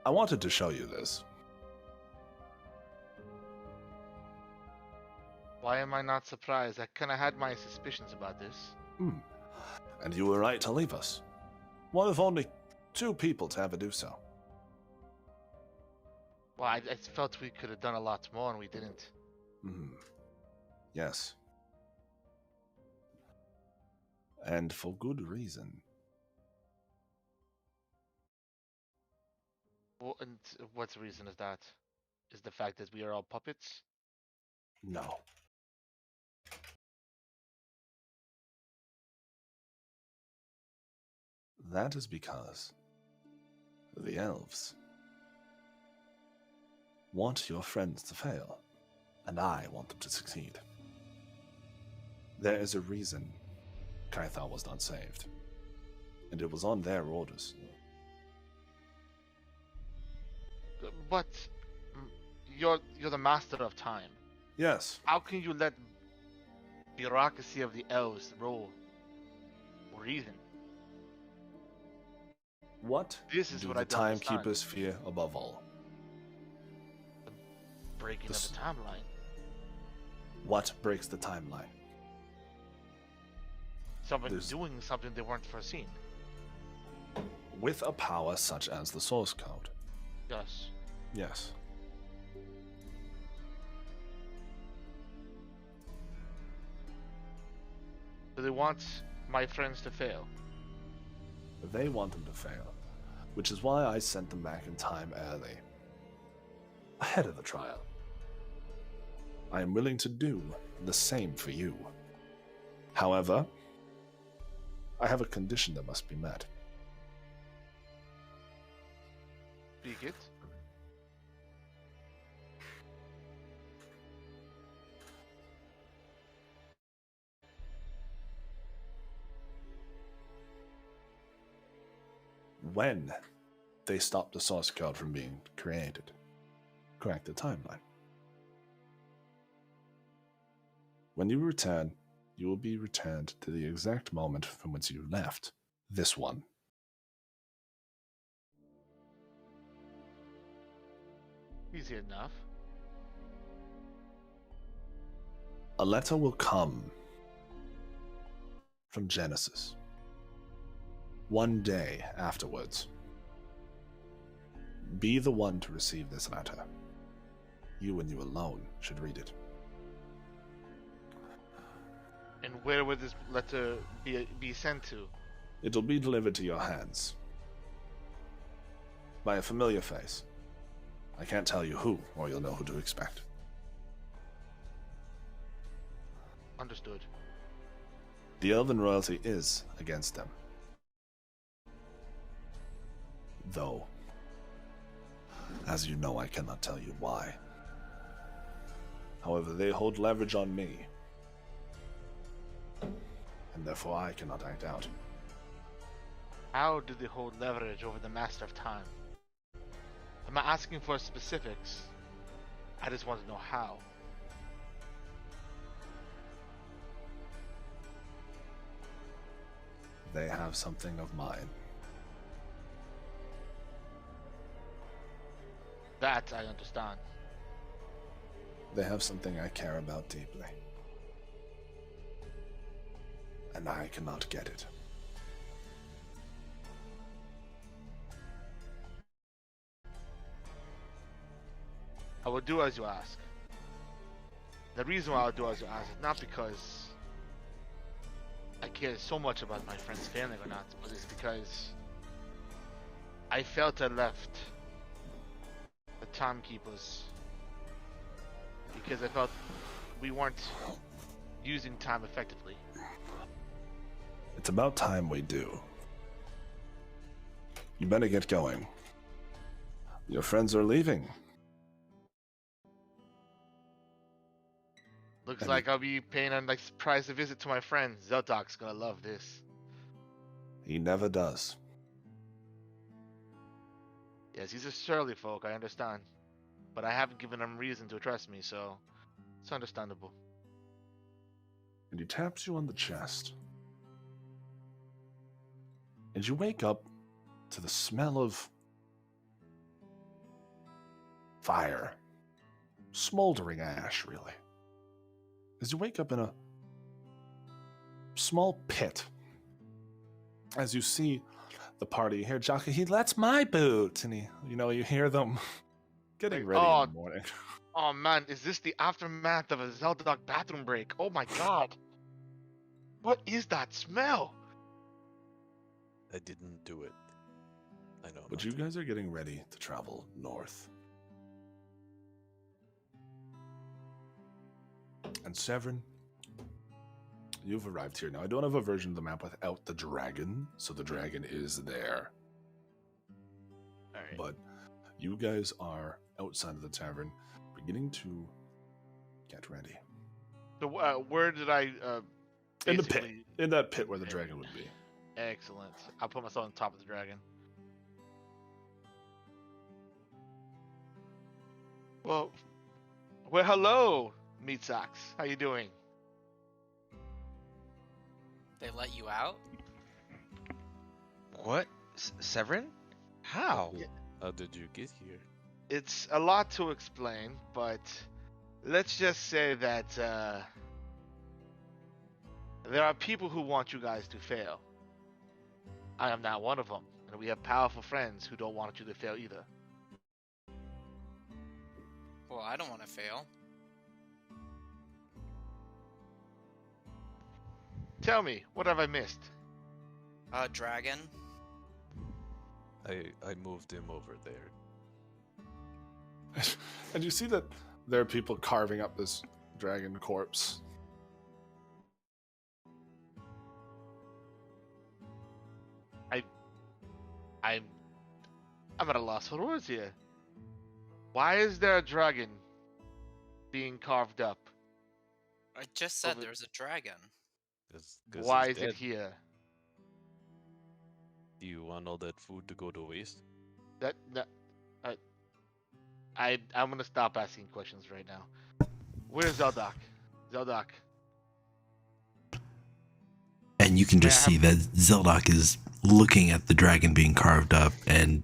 I wanted to show you this. Why am I not surprised? I kind of had my suspicions about this. And you were right to leave us. One of only 2 people to ever do so. Well, I felt we could have done a lot more and we didn't. Yes. And for good reason. Well, and what reason is that? Is the fact that we are all puppets? No. That is because the elves want your friends to fail, and I want them to succeed. There is a reason Kaithar was not saved, and it was on their orders. But you're the master of time. Yes, How can you let bureaucracy of the elves rule reason? what This is do what the I don't understand. Timekeepers fear above all? Breaking This- of the timeline. What breaks the timeline? Someone There's- doing something they weren't foreseen. With a power such as the source code. Yes. Yes. Do they want my friends to fail? They want them to fail, which is why I sent them back in time early, ahead of the trial. I am willing to do the same for you. However, I have a condition that must be met. Speak it. When they stop the source code from being created, correct the timeline. When you return, you will be returned to the exact moment from which you left. This one. Easy enough. A letter will come from Genesis. One day afterwards. Be the one to receive this letter. You and you alone should read it. And where would this letter be sent to? It'll be delivered to your hands. By a familiar face. I can't tell you who, or you'll know who to expect. Understood. The Elven royalty is against them. Though, as you know, I cannot tell you why. However, they hold leverage on me. And therefore I cannot act out. How do they hold leverage over the Master of Time? I'm not asking for specifics. I just want to know how. They have something of mine. That I understand. They have something I care about deeply. And I cannot get it. I will do as you ask. The reason why I'll do as you ask is not because I care so much about my friend's family or not, but it's because I felt I left the timekeepers because I felt we weren't using time effectively. It's about time we do. You better get going. Your friends are leaving. Looks I like I'll be paying a nice surprise visit to my friend. Zeldok's gonna love this. He never does. Yes, he's a surly folk, I understand. But I haven't given him reason to trust me, so it's understandable. And he taps you on the chest. And you wake up to the smell of fire. Smoldering ash, really. As you wake up in a small pit, as you see the party, you hear Jockey, that's my boot! And you hear them getting ready in the morning. Oh man, is this the aftermath of a Zeldok bathroom break? Oh my god. What is that smell? I didn't do it. I know. But you guys are getting ready to travel north. And Severin, you've arrived here. Now, I don't have a version of the map without the dragon, so the dragon is there. Alright. But you guys are outside of the tavern, beginning to get ready. So where did I In the pit. basically- In that pit where the dragon would be. Excellent. I'll put myself on top of the dragon. Well, hello, meat sacks. How you doing? They let you out? What? Severin? How? Yeah. How did you get here? It's a lot to explain, but let's just say that there are people who want you guys to fail. I am not one of them, and we have powerful friends who don't want you to fail either. Well, I don't want to fail. Tell me, what have I missed? Dragon. I moved him over there. And you see that there are people carving up this dragon corpse. I'm at a loss for words here. Why is there a dragon being carved up? I just said Well, there's a dragon. 'Cause Why he's is it dead. here? Do you want all that food to go to waste? I'm gonna stop asking questions right now. Where's Zeldok? Zeldok. And you can just see that Zeldok is looking at the dragon being carved up, and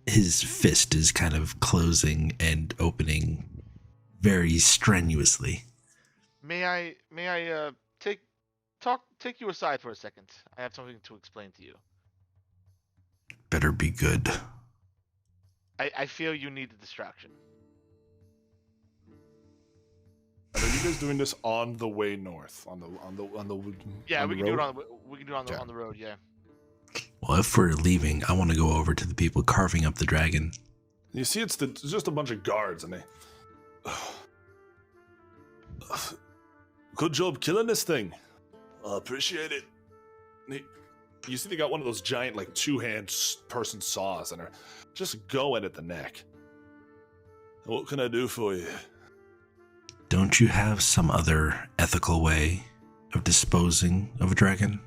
his fist is kind of closing and opening very strenuously. May I take you aside for a second? I have something to explain to you. Better be good. I feel you need a distraction. And are you guys doing this on the way north? On the Yeah, on we the can do it road? on Yeah. the road. Yeah. Well, if we're leaving, I want to go over to the people carving up the dragon. You see, it's just a bunch of guards, and they. Good job killing this thing. I appreciate it. You see, they got one of those giant, like, two-hand person saws, and are just going at the neck. What can I do for you? Don't you have some other ethical way of disposing of a dragon?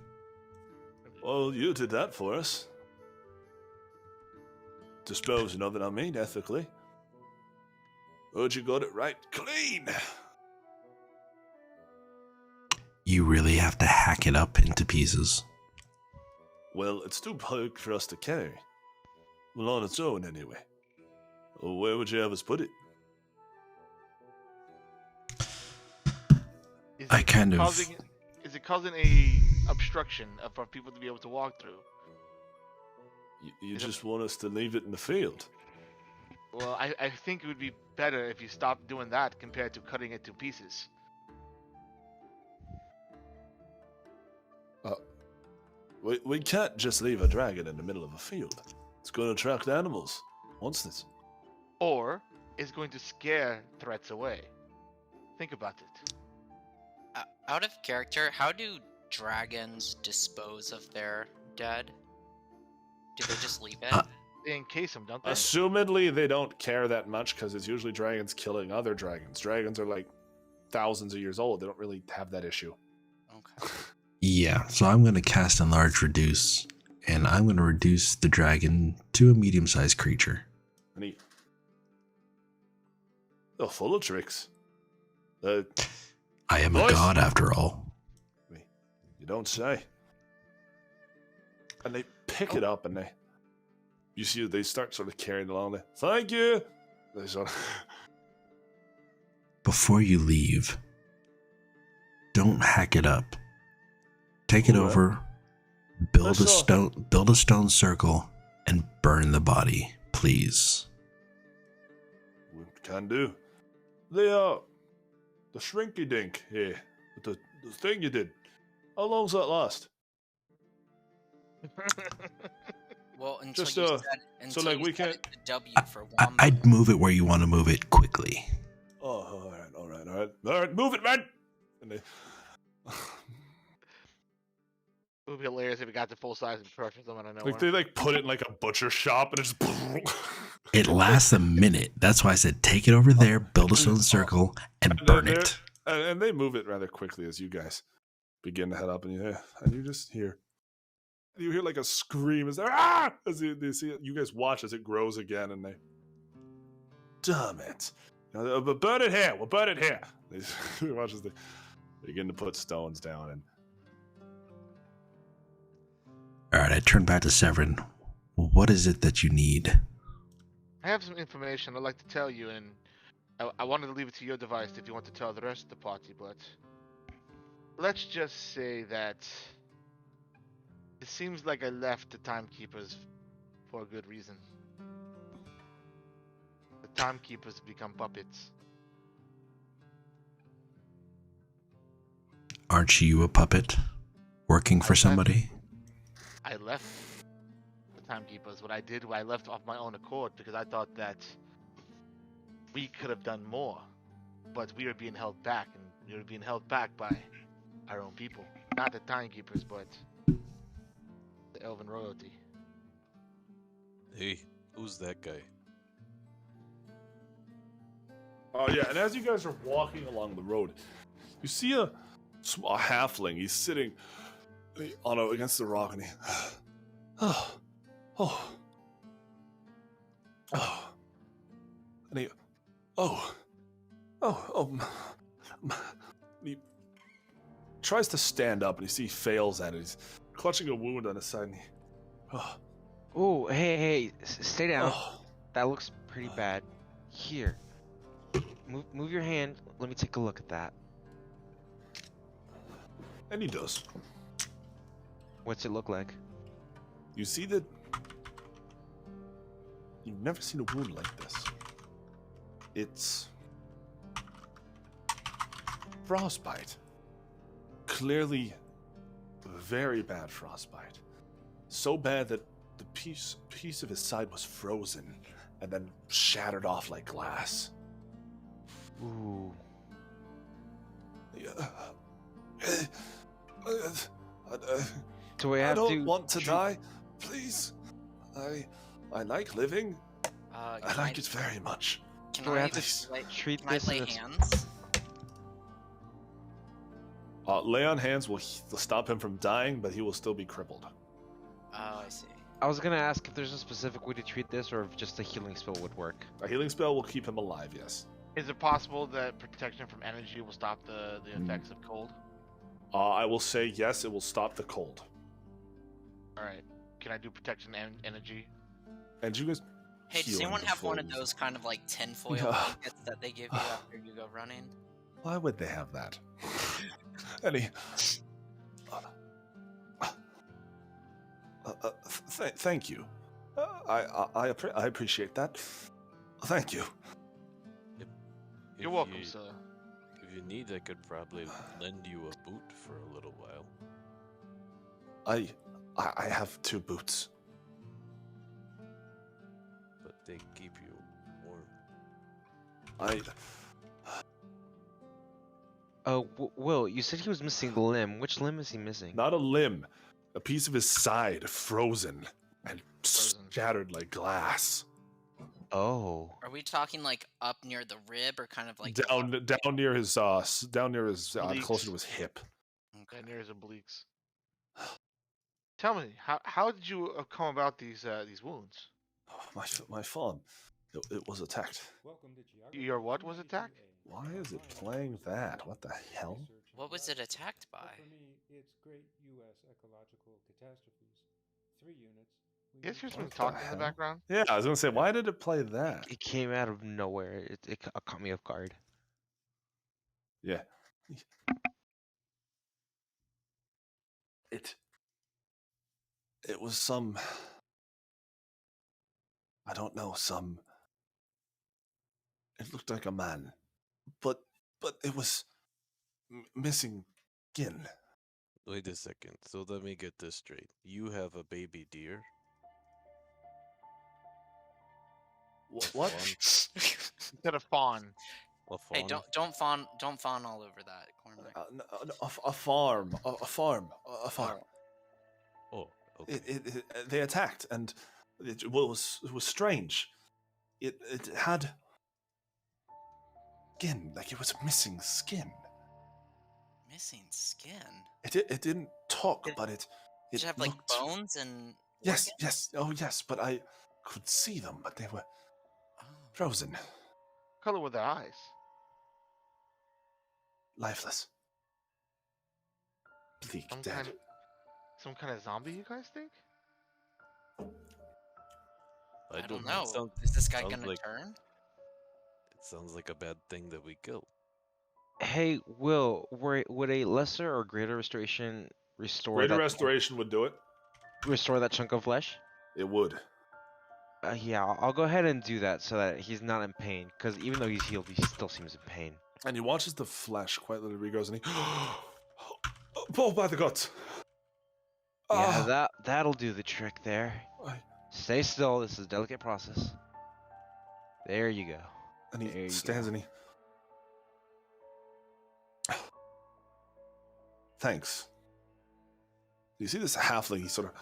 Well, you did that for us. Disposing of it, I mean, ethically. Heard you got it right clean. You really have to hack it up into pieces. Well, it's too big for us to carry. Well, on its own, anyway. Well, where would you have us put it? Is I it kind of- causing, Is it causing a obstruction for people to be able to walk through? You Is it- just want us to leave it in the field? Well, I think it would be better if you stopped doing that compared to cutting it to pieces. We can't just leave a dragon in the middle of a field. It's going to attract animals. What's this? Or is going to scare threats away. Think about it. Out of character, how do dragons dispose of their dead? Do they just leave it? They encase them, don't they? Assumedly, they don't care that much because it's usually dragons killing other dragons. Dragons are like thousands of years old. They don't really have that issue. Okay. Yeah, so I'm going to cast Enlarge Reduce, and I'm going to reduce the dragon to a medium-sized creature. And he, they're full of tricks. I am a Boys. god after all. You don't say. And they pick it up, and you see they start sort of carrying it along. Thank you. They sort of. Before you leave, don't hack it up. Take it What? over, build That's all. build a stone circle, and burn the body, please. Can do. The shrinky dink here, the thing you did. How long's that last? Well, until Just, you so, said, until like, you we said can't- it to W for Wombo. I'd move it where you want to move it quickly. Oh, all right, move it, man. And they. It would be hilarious if it got to full size and crushes them out of nowhere. Like they put it in like a butcher shop and it's It lasts a minute. That's why I said take it over there, build a stone circle, and burn it. And they move it rather quickly as you guys begin to head up, and you just hear like a scream as they see it. You guys watch as it grows again, and they, damn it, but burn it here. We'll burn it here. They watch as they begin to put stones down, and All right, I turn back to Severin. What is it that you need? I have some information I'd like to tell you, and I wanted to leave it to your device if you want to tell the rest of the party, but let's just say that it seems like I left the timekeepers for a good reason. The timekeepers have become puppets. Aren't you a puppet working for somebody? I left the timekeepers. What I did, I left off my own accord because I thought that we could have done more, but we were being held back, and we were being held back by our own people. Not the timekeepers, but the elven royalty. Hey, who's that guy? oh yeah, and as you guys are walking along the road, you see a halfling. He's sitting against the rock, and he, and he, he tries to stand up, and you see he fails at it. He's clutching a wound on his side, and he, Oh, hey, stay down. oh. That looks pretty bad. Here. Move your hand. Let me take a look at that. And he does. What's it look like? You see that you've never seen a wound like this. It's frostbite. Clearly very bad frostbite. So bad that the piece of his side was frozen and then shattered off like glass. Ooh. Do I I have don't to want to treat- die. Please. I like living. I Can like it very much. Can Do I have to treat can I this lay as a- hands? Lay on hands will stop him from dying, but he will still be crippled. Oh, I see. I was gonna ask if there's a specific way to treat this, or if just a healing spell would work. A healing spell will keep him alive, yes. Is it possible that protection from energy will stop the effects of cold? I will say yes, it will stop the cold. Alright. Can I do protection and energy? And you guys Hey, does heal anyone him have one before of you- those kind of like tinfoil No. blankets that they give you after you go running? Why would they have that? And he... thank you. I appreciate that. Thank you. If You're welcome, you- sir. If you need, I could probably lend you a boot for a little while. I have 2 boots. But they keep you warm. Oh, Will, you said he was missing the limb. Which limb is he missing? Not a limb. A piece of his side frozen and Frozen. shattered like glass. Oh. Are we talking like up near the rib or kind of like down near his Obliques. closer to his hip. Yeah, near his obliques. Tell me, how did you come about these wounds? My farm, it was attacked. Your what was attacked? Why is it playing that? What the hell? What was it attacked by? Yes, here's What someone the talking in the hell? background. Yeah, I was gonna say, why did it play that? It came out of nowhere. It caught me off guard. Yeah. It was some, I don't know, it looked like a man, but it was missing skin. Wait a second. So let me get this straight. You have a baby deer. What? Instead of fawn. A Hey, fawn? don't fawn all over that, Cormac. A farm. Oh, okay. They attacked, and it was strange. It had skin, like it was missing skin. Missing skin. It didn't talk, but it Did it have like looked... bones and Yes, organs? yes, oh yes, but I could see them, but they were Oh. frozen, What color were their eyes? lifeless, bleak, dead. Some kind of zombie, you guys think? I don't know. know. Is this guy sounds gonna like- turn? It sounds like a bad thing that we killed. Hey, Will, would a lesser or greater restoration restore Greater that restoration would do it. restore that chunk of flesh? It would. Yeah, I'll go ahead and do that so that he's not in pain. Because even though he's healed, he still seems in pain. And he watches the flesh quite literally goes, and he pull by the guts. Yeah, that'll do the trick there. I- Stay still. This is a delicate process. There you go. And There he you stands go. and he... Thanks. You see this halfling? He sort of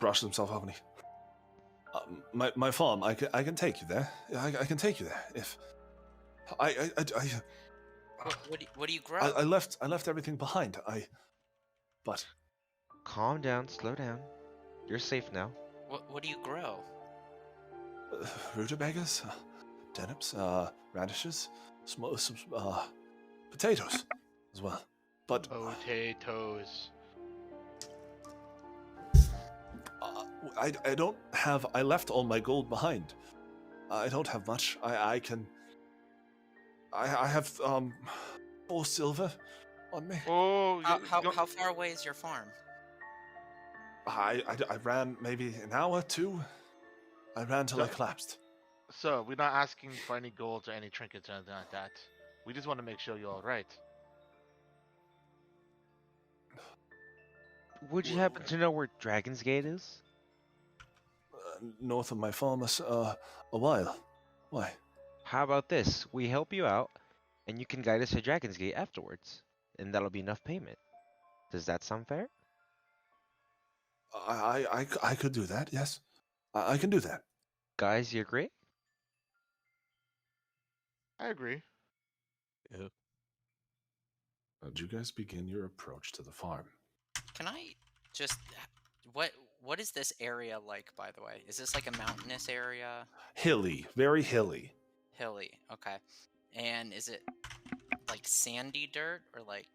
brushes himself up and he... my farm, I can take you there. I can take you there. If... What do you grow? I left everything behind. But... Calm down. Slow down. You're safe now. What do you grow? Rutabagas, turnips, radishes, some potatoes as well. But Potatoes. I don't have. I left all my gold behind. I don't have much. I have 4 silver on me. Oh, How far away is your farm? I ran maybe an hour, 2. I ran till I collapsed. So we're not asking for any golds or any trinkets or anything like that. We just want to make sure you're all right. Would you happen to know where Dragon's Gate is? North of my farm, a while. Why? How about this? We help you out, and you can guide us to Dragon's Gate afterwards, and that'll be enough payment. Does that sound fair? I could do that. Yes, I can do that. Guys, you agree? I agree. Yeah. Did you guys begin your approach to the farm? Can I just what is this area like, by the way? Is this like a mountainous area? Hilly, very hilly. Hilly, okay. And is it like sandy dirt or like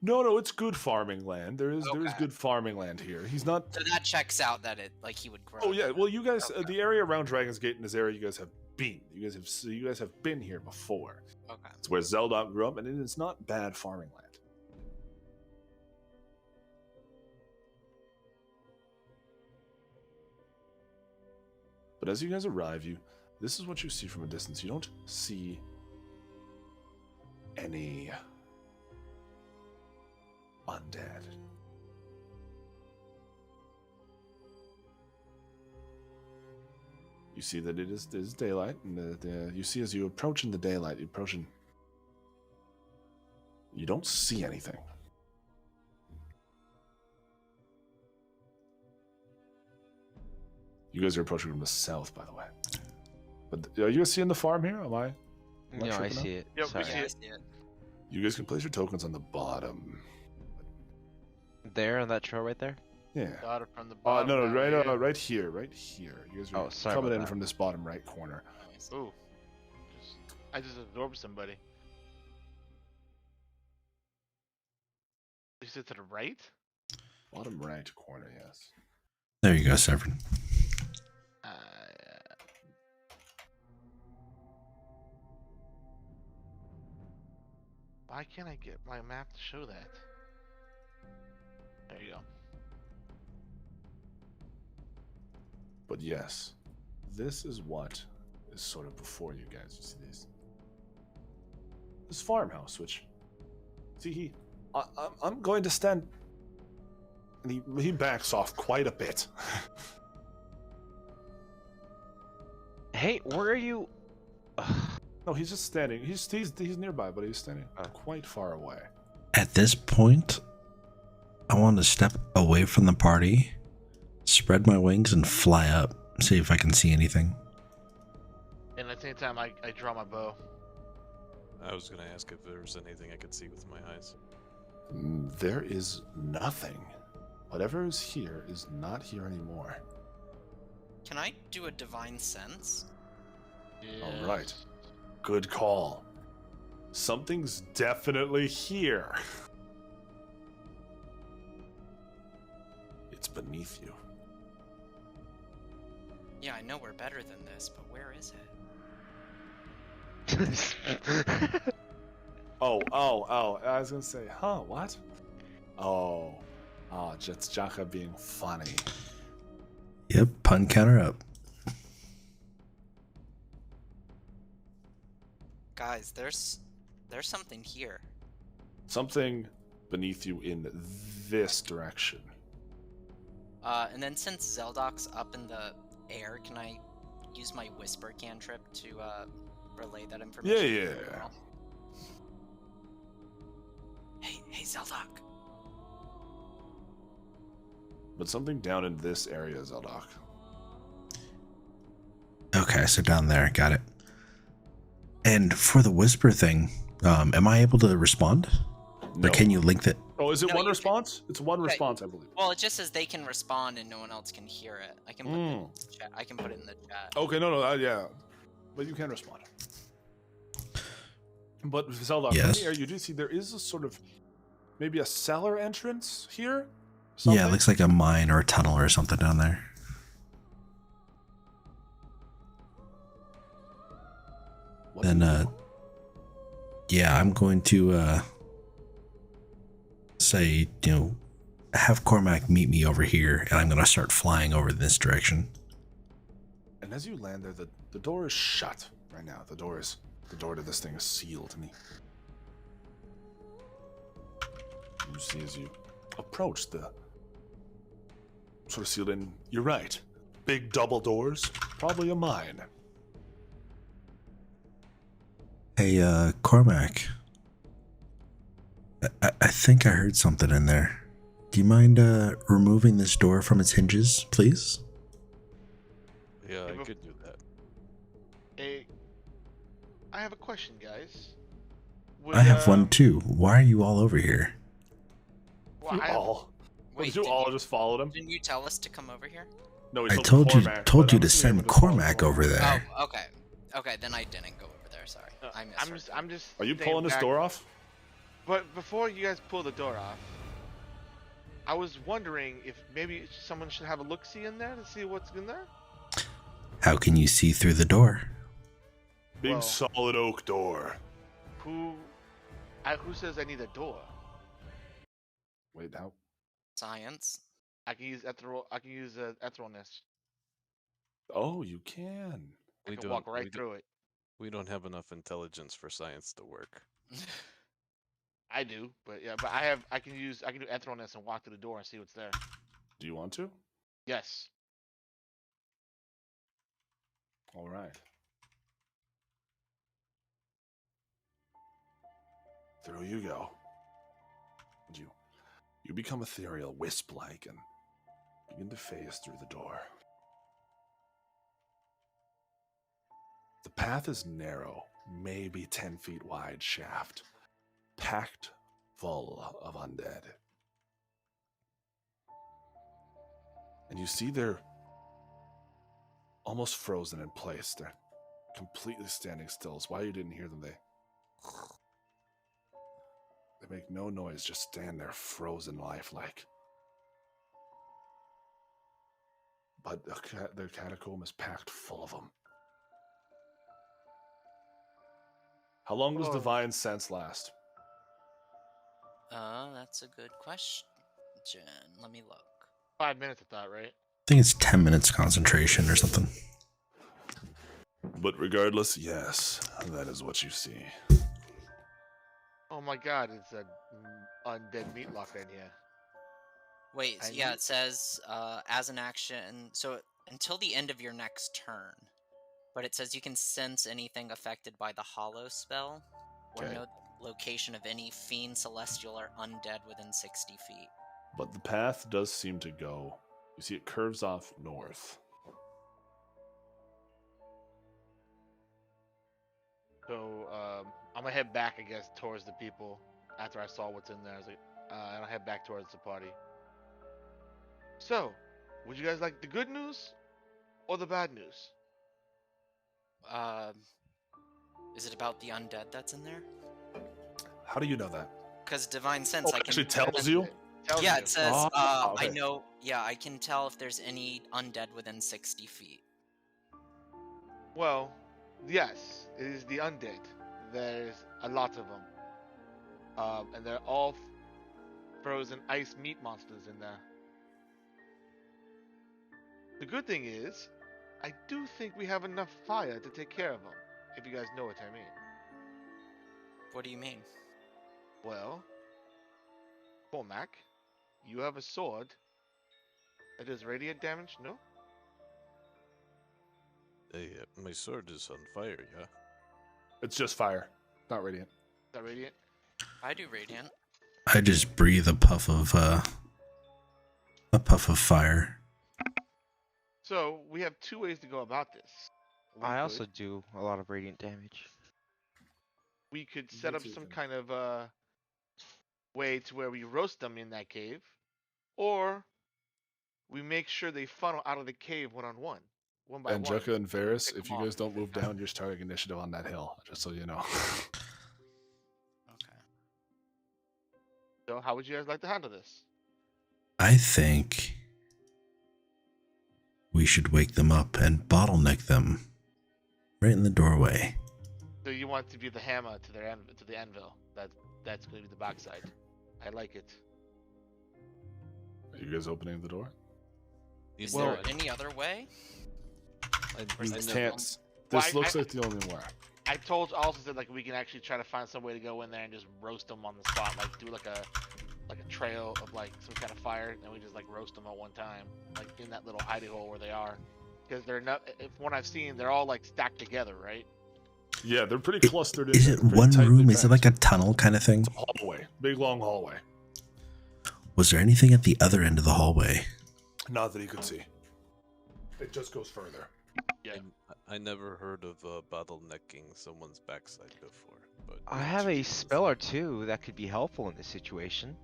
No, it's good farming land. There is Okay. good farming land here. He's not. so that checks out that it like he would grow. Oh yeah. there. Well, you guys, the area around Dragon's Gate in this area, you guys have been. You guys have been here before. Okay. It's where Zeldok grew up, and it is not bad farming land. But as you guys arrive, this is what you see from a distance. You don't see any undead. You see that it is daylight, and you see as you approach in the daylight, you don't see anything. You guys are approaching from the south, by the way. But are you guys seeing the farm here? Am I? No, I tripping see it. Yep, we Sorry. see Yeah, I it. see it. You guys can place your tokens on the bottom. There on that trail right there. Yeah. Got it from the bottom. No, down right, here. right here, right here. You guys are Oh, sorry coming about in that. from this bottom right corner. Nice. Ooh. I just absorbed somebody. You said to the right? Bottom right corner, yes. There you go, Severin. Why can't I get my map to show that? There you go. But yes, this is what is sort of before you guys. You see this farmhouse, which see I'm going to stand, and he backs off quite a bit. Hey, where are you? No, he's just standing. He's nearby, but he's standing quite far away. At this point, I want to step away from the party, spread my wings, and fly up. See if I can see anything. And at the same time, I draw my bow. I was gonna ask if there was anything I could see with my eyes. There is nothing. Whatever is here is not here anymore. Can I do a divine sense? All right. Good call. Something's definitely here. It's beneath you. Yeah, I know we're better than this, but where is it? Oh. I was gonna say, what? Oh, it's Jaka being funny. Yep, pun counter up. Guys, there's something here. Something beneath you in this direction. And then since Zeldok's up in the air, can I use my whisper cantrip to relay that information? Yeah. Hey, Zeldok. But something down in this area, Zeldok. Okay, so down there, got it. And for the whisper thing, am I able to respond? No. Or can you link that? Oh, is it No, one you response? It's one Yeah, response, I believe. Well, it just says they can respond and no one else can hear it. I can put it in the chat. I can put it in the chat. Okay, no, yeah. But you can respond. But Zeldok, Yes. from the air, you do see there is a sort of, maybe a cellar entrance here? Yeah, it Something? looks like a mine or a tunnel or something down there. What do Then, you do? yeah, I'm going to say, have Cormac meet me over here, and I'm going to start flying over this direction. And as you land there, the door is shut right now. The door to this thing is sealed. And you see as you approach the sort of sealed in. You're right. Big double doors. Probably a mine. Hey, Cormac. I think I heard something in there. Do you mind removing this door from its hinges, please? Yeah, I but- could do that. I have a question, guys. I have one too. Why are you all over here? Well, You I- all. Wait, you didn't all you- just followed him? Didn't you tell us to come over here? No, he I told told you Cormac, told but you I'm to assuming send it was followed Cormac over there. Oh, okay. Okay, then I didn't go over there. Sorry. I misheard. I'm just. Are you staying pulling this back. door off? But before you guys pull the door off, I was wondering if maybe someone should have a look-see in there to see what's in there. How can you see through the door? Big Well- solid oak door. Who says I need a door? Wait, how? Science. I can use etherealness. Oh, you can. I We can don't. walk right we, through it. we don't have enough intelligence for science to work. I do, but yeah, but I can do etherealness and walk to the door and see what's there. Do you want to? Yes. All right. Through you go. And you become ethereal, wisp-like, and begin to phase through the door. The path is narrow, maybe 10 feet wide shaft, packed full of undead. And you see they're almost frozen in place. They're completely standing still. It's why you didn't hear them. They make no noise, just stand there frozen lifelike. But their catacomb is packed full of them. How long does Divine Sense last? That's a good question. Let me look. 5 minutes, I thought, right? I think it's 10 minutes concentration or something. But regardless, yes, that is what you see. Oh my god, it's an undead meat locker in here. Wait, I yeah, knew- it says as an action, so until the end of your next turn. But it says you can sense anything affected by the Hollow spell, or Okay. know the location of any fiend, celestial, or undead within 60 feet. But the path does seem to go. You see, it curves off north. So I'm gonna head back, I guess, towards the people after I saw what's in there. I was like, and I'll head back towards the party. So, would you guys like the good news or the bad news? Is it about the undead that's in there? How do you know that? Because Divine Sense, Oh, I it can. actually tells you? Tells Yeah, you. it says. Oh, I okay. know. Yeah, I can tell if there's any undead within 60 feet. Well, yes, it is the undead. There's a lot of them. And they're all frozen ice meat monsters in there. The good thing is, I do think we have enough fire to take care of them, if you guys know what I mean. What do you mean? Well, Cormac, you have a sword that does radiant damage, no? Hey, my sword is on fire, yeah? It's just fire, not radiant. Is that radiant? I do radiant. I just breathe a puff of fire. So, we have two ways to go about this. I also do a lot of radiant damage. We could set up some kind of way to where we roast them in that cave, or we make sure they funnel out of the cave one on one by one. Angelica and Varys, Pick if them you off guys don't at the move same time. down, you're starting initiative on that hill, just so you know. Okay. So, how would you guys like to handle this? I think we should wake them up and bottleneck them right in the doorway. So you want to be the hammer to their to the anvil. That's going to be the backside. I like it. Are you guys opening the door? Is Well, there any other way? I is We this never- the can't. This Well, looks like the only way. I also said like we can actually try to find some way to go in there and just roast them on the spot, like do like a trail of like some kind of fire, and we just like roast them at one time, like in that little hidey hole where they are, because they're not. If one I've seen, they're all like stacked together, right? Yeah, they're pretty clustered in Is there, it pretty one tightly room? Is it packed. like a tunnel kind of thing? It's a hallway, big long hallway. Was there anything at the other end of the hallway? Not that you could see. It just goes further. Yeah. I never heard of bottlenecking someone's backside before, but I have a spell or two that could be helpful in this situation.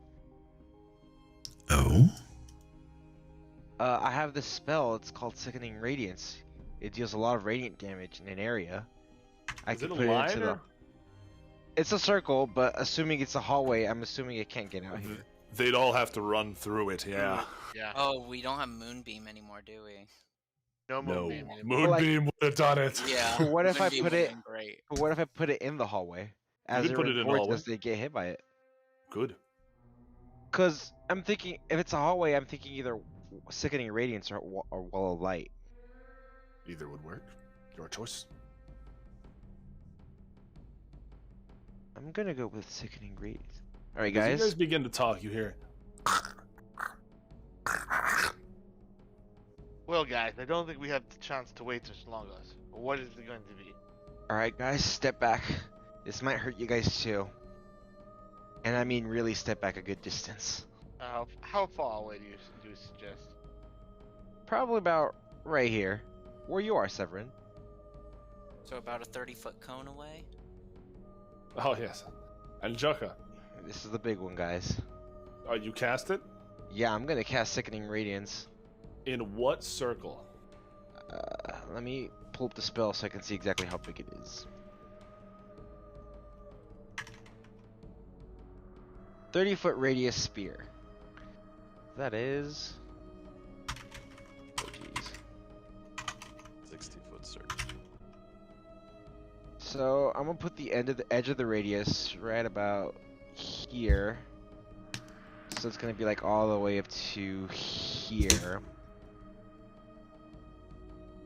Oh? I have this spell, it's called Sickening Radiance. It deals a lot of radiant damage in an area. I Is can it a put it line into the... or? It's a circle, but assuming it's a hallway, I'm assuming it can't get out here. They'd all have to run through it, yeah. Yeah. Oh, we don't have Moonbeam anymore, do we? No No. moonbeam anymore. Moonbeam would have done it. Yeah. But what if I Moonbeam put would've it- been great? But what if I put it in the hallway? As could it put it in the records hallway. as they get hit by it. Good. Because I'm thinking, if it's a hallway, I'm thinking either Sickening Radiance or Wall of Light. Either would work. Your choice. I'm gonna go with Sickening Radiance. Alright, As you guys. guys begin to talk, you hear. Well, guys, I don't think we have the chance to wait much longer. What is it going to be? Alright, guys, step back. This might hurt you guys too. And I mean really step back a good distance. How far away do you suggest? Probably about right here. Where you are, Severin. So about a 30-foot cone away. Oh yes. And Jucka, This is the big one, guys. you cast it? Yeah, I'm gonna cast Sickening Radiance. In what circle? Let me pull up the spell so I can see exactly how big it is. 30-foot radius spear. That is. Oh jeez. 60-foot circle. So I'm gonna put the edge of the radius right about here. So it's gonna be like all the way up to here.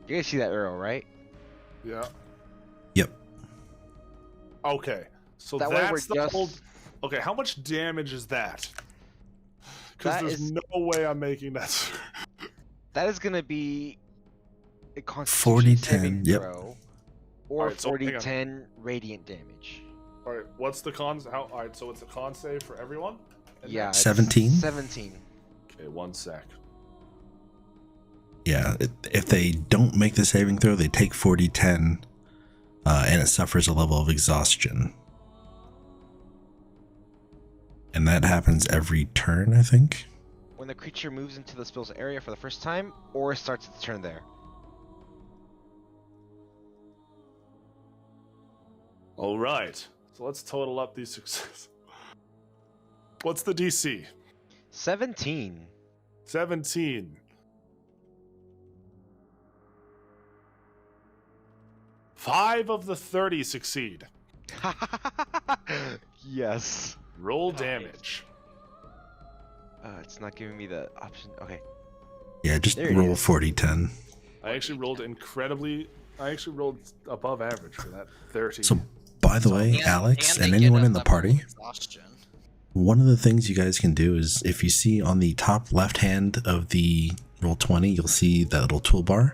You guys see that arrow, right? Yeah. Yep. Okay. So That way we're that's the just- whole. Okay, how much damage is that? Because That there's is- no way I'm making that. That is gonna be a Constitution 40, saving 10, yep. throw, or Alright, so hang 40, on. 10 radiant damage. All right. What's the con? All right. So it's a con save for everyone. And Yeah, then- it's 17? 17. Okay. 1 sec. Yeah, if they don't make the saving throw, they take 40-10, and it suffers a level of exhaustion. And that happens every turn, I think. When the creature moves into the spell's area for the first time, or starts its turn there. All right. So let's total up these successes. What's the DC? 17. 17. 5 of the 30 succeed. Yes. Roll Nice. damage. It's not giving me the option. Okay. Yeah, just There it roll is. 40-10. I actually rolled above average for that 30. So, by the way, Alex they and get anyone a in the level of party, exhaustion. one of the things you guys can do is if you see on the top left hand of the roll 20, you'll see that little toolbar.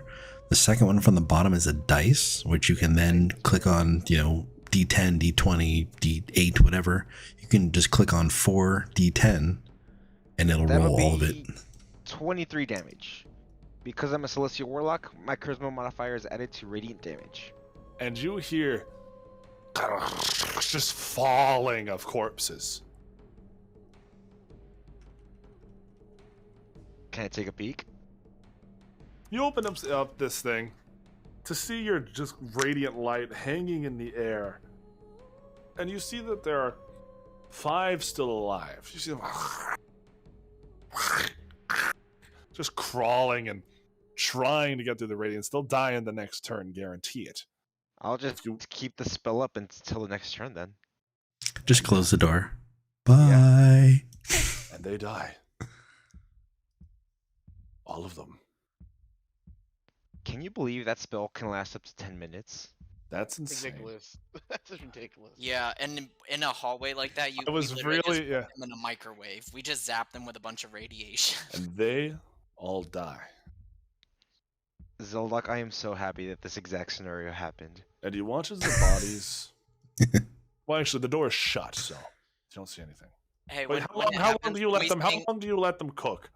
The second one from the bottom is a dice, which you can then click on, D10, D20, D8, whatever. You can just click on 4 D10 and it'll That'll roll all of it. be 23 damage. Because I'm a Celestial Warlock, my Charisma modifier is added to Radiant damage. And you hear just falling of corpses. Can I take a peek? You open up this thing to see your just radiant light hanging in the air. And you see that there are 5 still alive. You see them just crawling and trying to get through the radiance. They'll die in the next turn, guarantee it. I'll just keep the spell up until the next turn then. Just close the door. Bye. And they die. All of them. Can you believe that spell can last up to 10 minutes? That's insane. Ridiculous. That's just ridiculous. Yeah, and in a hallway like that, I was we literally just really, yeah. put them in a microwave. We just zap them with a bunch of radiation. And they all die. Zeldock, I am so happy that this exact scenario happened. And he watches the bodies. Well, actually, the door is shut, so you don't see anything. Hey, Wait, when it how long happens, do you can let we them? How sing- long do you let them cook?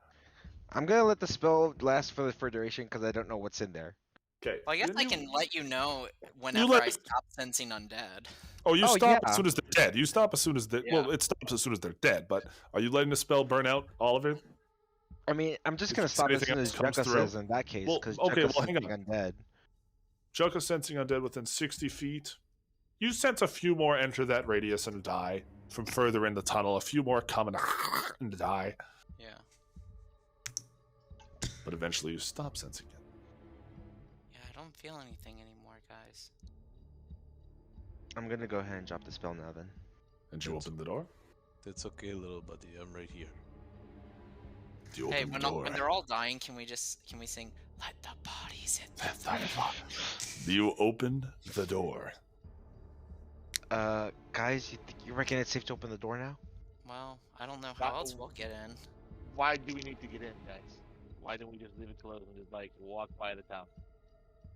I'm gonna let the spell last for duration because I don't know what's in there. Okay. Well, I guess I you- can let you know whenever let I it- stop sensing undead. Oh, you Oh, stop yeah. as soon as they're dead. You stop as soon as they. Well, Yeah. it stops as soon as they're dead. But are you letting the spell burn out all of it? I mean, I'm just If gonna it's stop as anything soon as else comes Jekka through. says in that case, Well, because okay, Jekka's well, hang on. undead. Jokka sensing undead within 60 feet. You sense a few more enter that radius and die from further in the tunnel. A few more come and die. Yeah. But eventually you stop sensing it. Yeah, I don't feel anything anymore, guys. I'm gonna go ahead and drop the spell now then. And you open the door. It's okay, little buddy. I'm right here. You Hey, open the door. when they're all dying, can we sing "Let the bodies hit the floor"? You open the door. Guys, you reckon it's safe to open the door now? Well, I don't know how else we'll get in. Why do we need to get in, guys? Why don't we just leave it closed and just like walk by the town?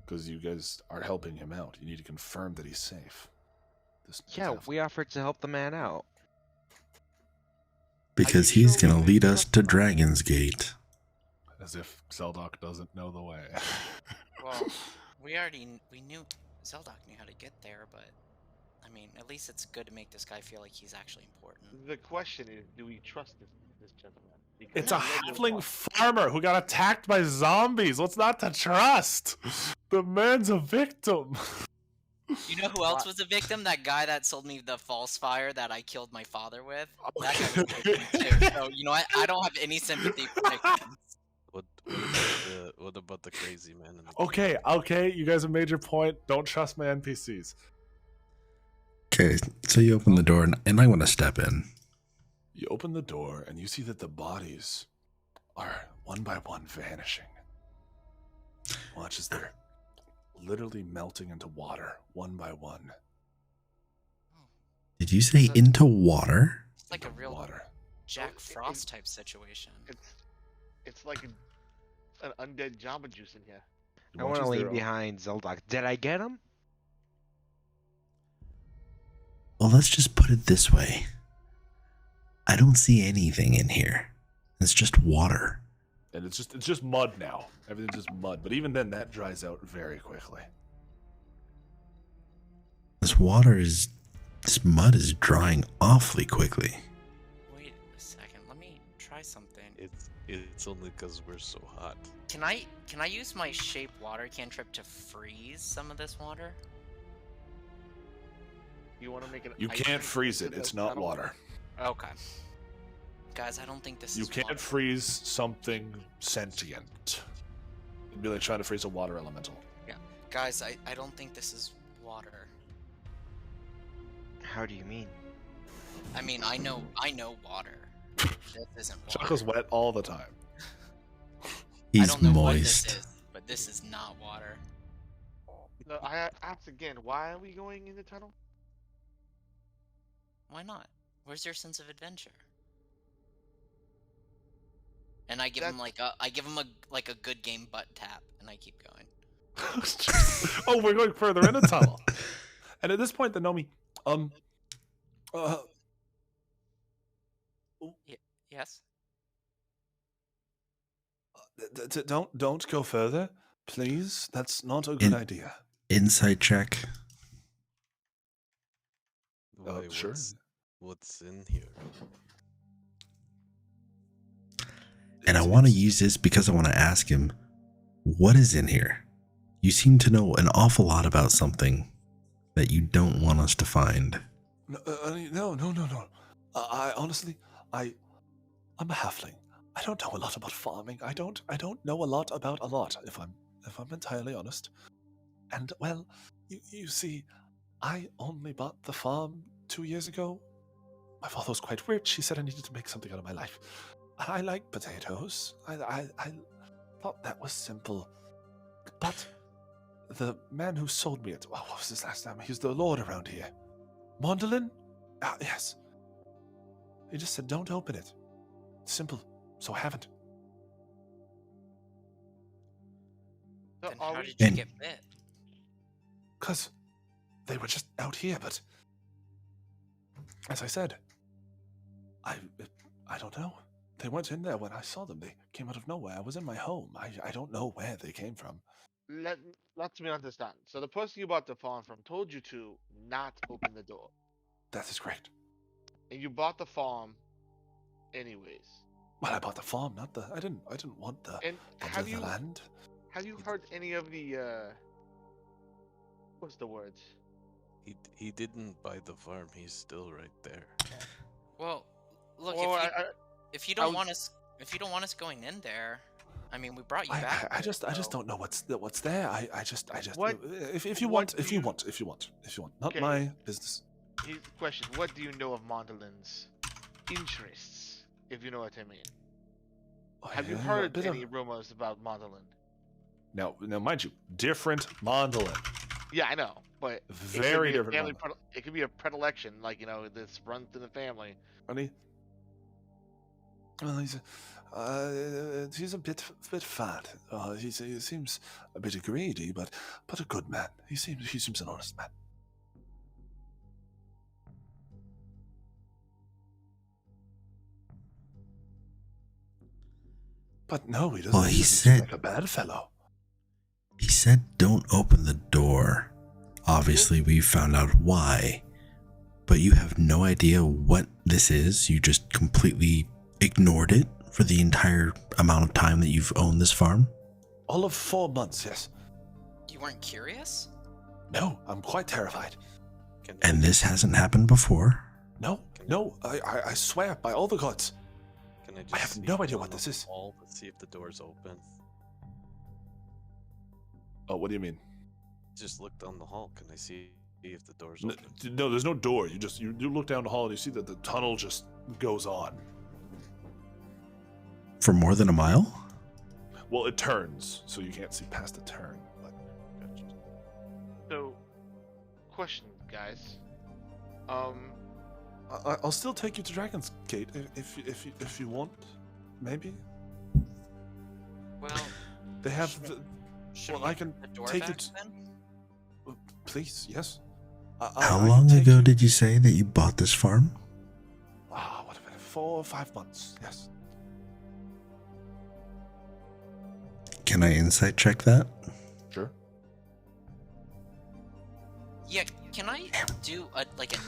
Because you guys are helping him out. You need to confirm that he's safe. This Yeah, definitely- we offered to help the man out. Because Are you he's sure going to we lead can us trust to him? Dragon's Gate. As if Zeldock doesn't know the way. Well, we knew Zeldoc knew how to get there, but I mean, at least it's good to make this guy feel like he's actually important. The question is, do we trust this gentleman? Because It's a he led you halfling along. farmer who got attacked by zombies. What's not to trust? The man's a victim. You know who else was a victim? That guy that sold me the false fire that I killed my father with. That guy was a victim too. So you know what? I don't have any sympathy for victims. What about the crazy man? In the Okay, you guys have made your point. Don't trust my NPCs. Okay, so you open the door, and I want to step in. You open the door and you see that the bodies are one by one vanishing. Watch as they're literally melting into water, one by one. Did you say into water? It's like a real Water. Jack Frost type situation. It's like an undead Jamba Juice in here. I Watch want to as lean they're- behind Zeldoc. Did I get him? Well, let's just put it this way. I don't see anything in here. It's just water. And it's just mud now. Everything's just mud. But even then, that dries out very quickly. This mud is drying awfully quickly. Wait a second. Let me try something. It's only because we're so hot. Can I use my shape water cantrip to freeze some of this water? You want to make an You ice can't cream freeze into it. the It's not tunnel? water. Okay. Guys, I don't think this You is can't water. freeze something sentient. It'd be like trying to freeze a water elemental. Guys, I don't think this is water. How do you mean? I mean, I know water. This isn't water. Choco's wet all the time. I He's don't know moist. what this is, but this is not water. No, I asked again. Why are we going in the tunnel? Why not? Where's your sense of adventure? And I give him like a good game butt tap, and I keep going. Oh, we're going further in the tunnel. And at this point, the Nomi, Yes. don't go further, please. That's not a good idea. Insight check. Why, Sure. What's in here? And I want to use this because I want to ask him, what is in here? You seem to know an awful lot about something that you don't want us to find. No. I honestly, I'm a halfling. I don't know a lot about farming. I don't know a lot about a lot, if I'm entirely honest. And well, you see, I only bought the farm 2 years ago. My father was quite rich. He said I needed to make something out of my life. I like potatoes. I thought that was simple. But the man who sold me it, what was his last name? He's the lord around here. Mondolin? Ah, yes. He just said, don't open it. It's simple. So I haven't. So Then are how we- did you And- get bit? Because they were just out here, but as I said, I don't know. They weren't in there when I saw them. They came out of nowhere. I was in my home. I don't know where they came from. let me understand. So the person you bought the farm from told you to not open the door, That is correct. and you bought the farm anyways. Well, I bought the farm, not the. I didn't want the And have you land. have you heard any of the what's the words? He didn't buy the farm. He's still right there. Well, look, Well, if you I don't was- want us going in there, I mean, we brought you back. I just so- don't know what's there. I just What- if you what want, if do you you- want, not Okay. my business. Question: what do you know of Mondolin's interests? If you know what I mean. Have you Yeah, a heard bit of- any rumors about Mondolin? Now, mind you, different Mondolin. Yeah, I know, but it could Very be a different family Mondolin. it could be a predilection, like this runs in the family. Funny. Well, he's a bit fat. He seems a bit greedy, but a good man. He seems an honest man. But no, he doesn't. Well, he doesn't seem said- like a bad fellow. He said, don't open the door. Obviously, we found out why, but you have no idea what this is. You just completely ignored it for the entire amount of time that you've owned this farm? All of 4 months, yes. You weren't curious? No, I'm quite terrified. And this hasn't happened before? No, I swear by all the gods. Can I just I have sneak no idea on what the this is. wall to see if the door's open? Oh, what do you mean? Just look down the hall. Can I see if the door's No, open? there's no door. You look down the hall and you see that the tunnel just goes on. For more than a mile? Well, it turns, so you can't see past the turn. But So, question, guys. I'll still take you to Dragon's Gate if you want, maybe. Well, They have Should- the. should Well, we I can put the door take back it. then? Please, yes. How I can long take ago you- did you say that you bought this farm? What have it? 4 or 5 months. Yes. Can I insight check that? Sure. Yeah, can I do a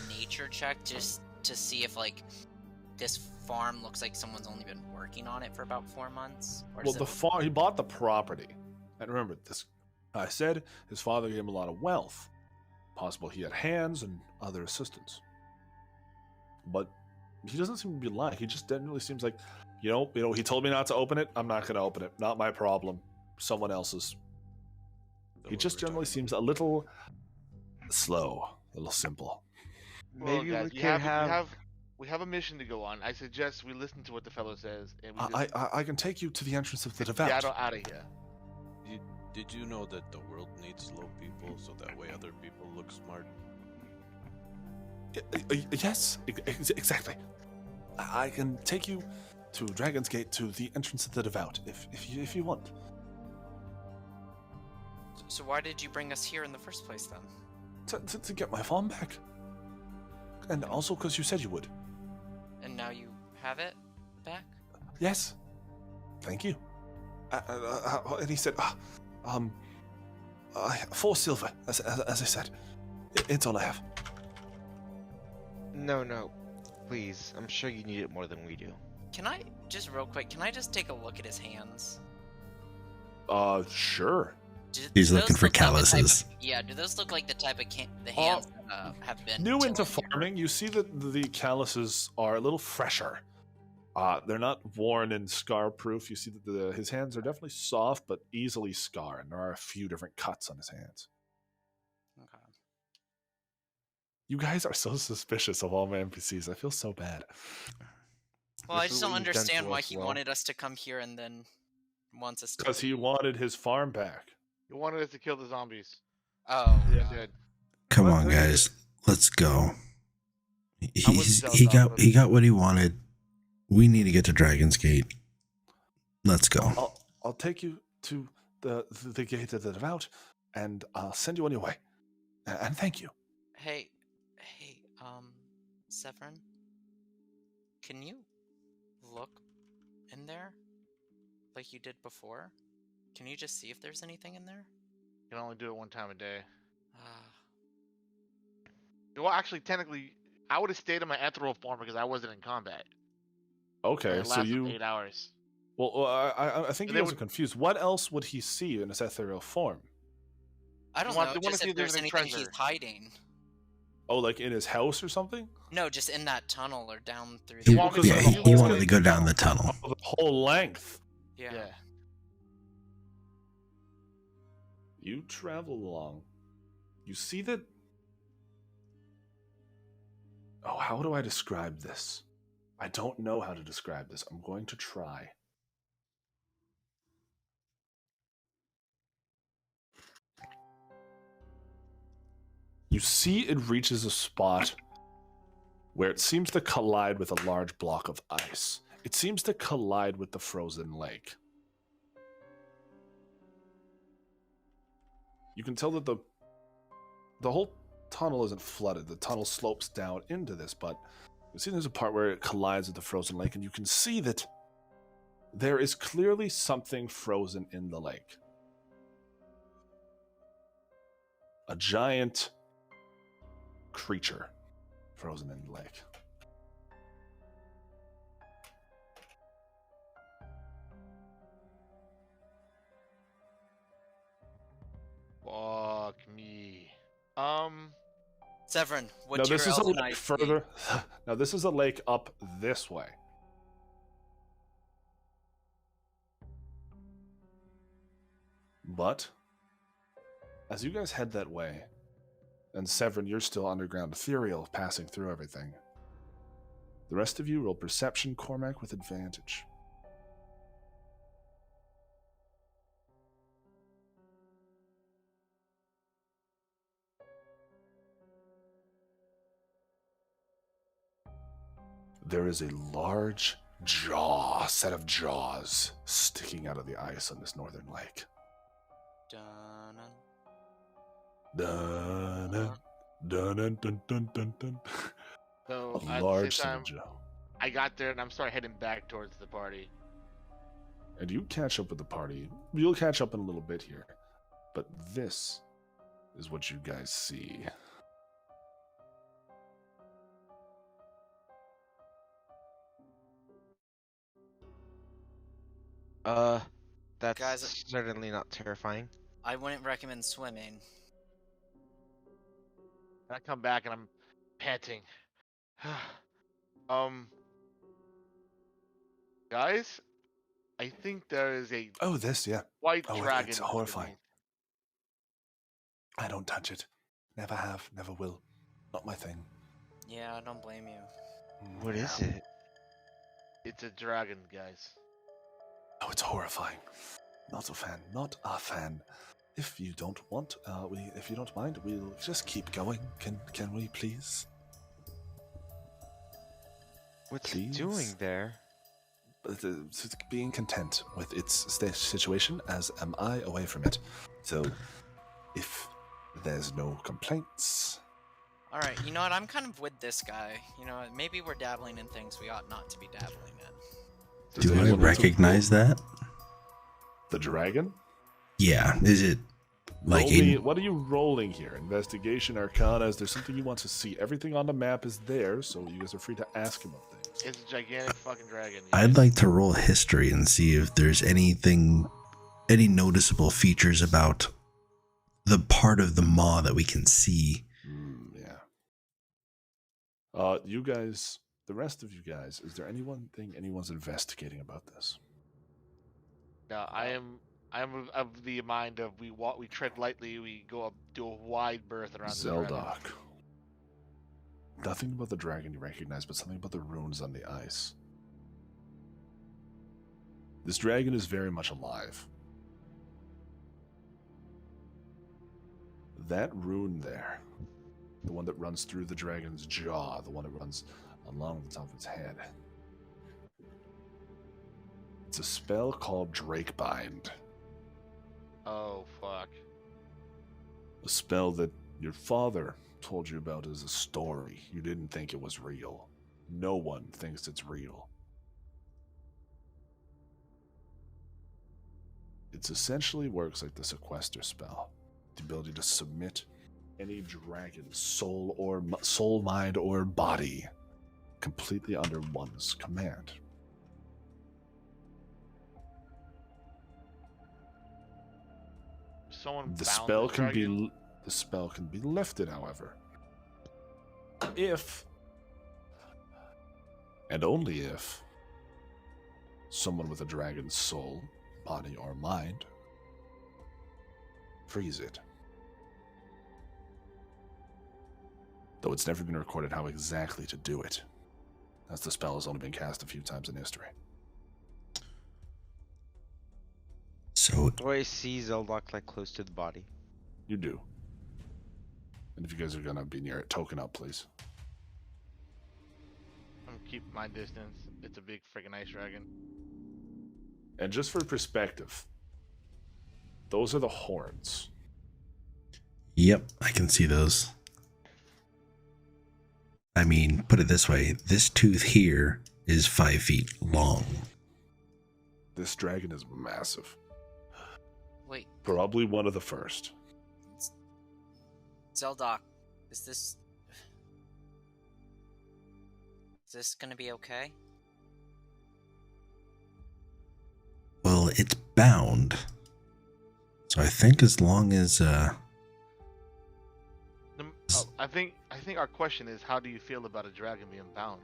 nature check just to see if like this farm looks like someone's only been working on it for about 4 months? Or Well, does it the look- farm. He bought the property, and remember this. I said his father gave him a lot of wealth. Possible he had hands and other assistants, but he doesn't seem to be lying. He just generally seems like, you know. He told me not to open it. I'm not going to open it. Not my problem. Someone else's. The He one just we're generally talking seems a little slow, a little simple. Well, Maybe guys, we could have. we have a mission to go on. I suggest we listen to what the fellow says and we just I can take you to the entrance of the get devout. out of here. Did you know that the world needs slow people so that way other people look smart? Yes, exactly. I can take you to Dragon's Gate to the entrance of the devout if you want. So why did you bring us here in the first place then? To get my farm back. And also because you said you would. And now you have it back? Yes. Thank you. And he said, 4 silver, as I said. It's all I have. No. Please. I'm sure you need it more than we do. Can I just real quick? Can I just take a look at his hands? Sure. He's Do looking those for look like the type of- calluses. yeah, do those look like the type of the hands that have been New into tilling your- farming, you see that the calluses are a little fresher. They're not worn and scar-proof. You see that his hands are definitely soft, but easily scarred, and there are a few different cuts on his hands. Okay. You guys are so suspicious of all my NPCs. I feel so bad. Well, I This just is don't what you've done to understand why us, he Will. wanted us to come here and then wants us to. Because he wanted his farm back. You wanted us to kill the zombies. Oh, Yeah, God. did. Come Well, on, look at guys. Let's go. wouldn't sell He got Domino's. he got what he wanted. We need to get to Dragon's Gate. Let's go. I'll take you to the gate of the devout, and I'll send you on your way. And thank you. Hey, Severin, can you look in there like you did before? Can you just see if there's anything in there? You can only do it one time a day. Ah, Well, actually, technically, I would have stayed in my ethereal form because I wasn't in combat. Okay, It so lasted you. 8 hours. Well, I think And you they guys are would- confused. What else would he see in his ethereal form? I don't want- know. they wanna Just see if if there's there's any anything he's treasure. hiding. Oh, like in his house or something? No, just in that tunnel or down through He, the. want me because yeah, to- he wanted to go down the tunnel. Oh, the whole length. Yeah. You travel along. You see that. Oh, how do I describe this? I don't know how to describe this. I'm going to try. You see it reaches a spot where it seems to collide with a large block of ice. It seems to collide with the frozen lake. You can tell that the whole tunnel isn't flooded. The tunnel slopes down into this, but you see there's a part where it collides with the frozen lake, and you can see that there is clearly something frozen in the lake. a giant creature frozen in the lake. Fuck me. Severin, Now what's your this is a elven lake IC? further. Now this is a lake up this way. But as you guys head that way, and Severin, you're still underground, ethereal, passing through everything. The rest of you roll perception, Cormac, with advantage. There is a large set of jaws sticking out of the ice on this northern lake. Dun-dun. Dun, dun, dun, dun, dun, dun, dun, dun. So A at large the set same of time, jaw. I got there and I'm starting heading back towards the party. And you catch up with the party. You'll catch up in a little bit here. But this is what you guys see. That's Guys- certainly not terrifying. I wouldn't recommend swimming. And I come back and I'm panting. Guys, I think there is a Oh, this, yeah. white Oh, dragon. it's horrifying. underneath. I don't touch it. Never have, never will. Not my thing. Yeah, I don't blame you. What is it? It's a dragon, guys. Oh, it's horrifying. Not a fan. Not a fan. If you don't want, if you don't mind, we'll just keep going. Can we please? What's Please? it doing there? It's being content with its situation, as am I away from it. So, if there's no complaints, All right, you know what? I'm kind of with this guy. You know what? Maybe we're dabbling in things we ought not to be dabbling in. does Do I anyone want to recognize that? the dragon? Yeah. Is it like Roll me- in? what are you rolling here? Investigation, Arcana? Is there something you want to see? Everything on the map is there, so you guys are free to ask about things. It's a gigantic fucking dragon. I'd like to roll history and see if there's any noticeable features about the part of the maw that we can see. Yeah. You guys, the rest of you guys, is there anything anyone's investigating about this? Now I am of the mind of we tread lightly, we go up, do a wide berth around the dragon. Zeldoc. Nothing about the dragon you recognize, but something about the runes on the ice. This dragon is very much alive. That rune there, the one that runs through the dragon's jaw, the one that runs along the top of its head, it's a spell called Drakebind. Oh fuck. A spell that your father told you about as a story. You didn't think it was real. No one thinks it's real. It essentially works like the sequester spell. The ability to submit any dragon's soul, mind, or body completely under one's command. Someone The bound spell this can dragon? be the spell can be lifted, however, if and only if someone with a dragon's soul, body, or mind frees it. Though it's never been recorded how exactly to do it, as the spell has only been cast a few times in history. So Do I see Zeldoc like close to the body? You do. And if you guys are gonna be near it, token up, please. I'm gonna keep my distance. It's a big freaking ice dragon. And just for perspective, those are the horns. yep, I can see those. I mean, put it this way: this tooth here is 5 feet long. This dragon is massive. Wait, Probably one of the first. Zeldoc, is this gonna be okay? Well, it's bound. So I think as long as I think our question is, how do you feel about a dragon being bound?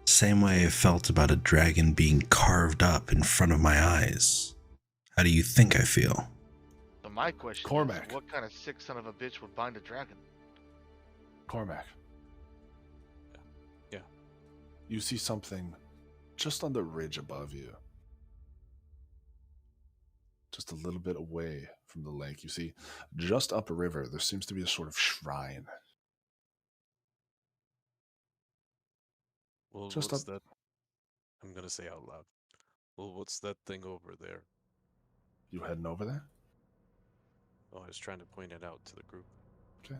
same way I felt about a dragon being carved up in front of my eyes. How do you think I feel? So my question Cormac. is, what kind of sick son of a bitch would bind a dragon? Cormac. Yeah. You see something just on the ridge above you. Just a little bit away from the lake. You see, just up a river, there seems to be a sort of shrine. Well, Just what's up- that? I'm gonna say out loud. Well, what's that thing over there? You heading over there? Oh, I was trying to point it out to the group. Okay.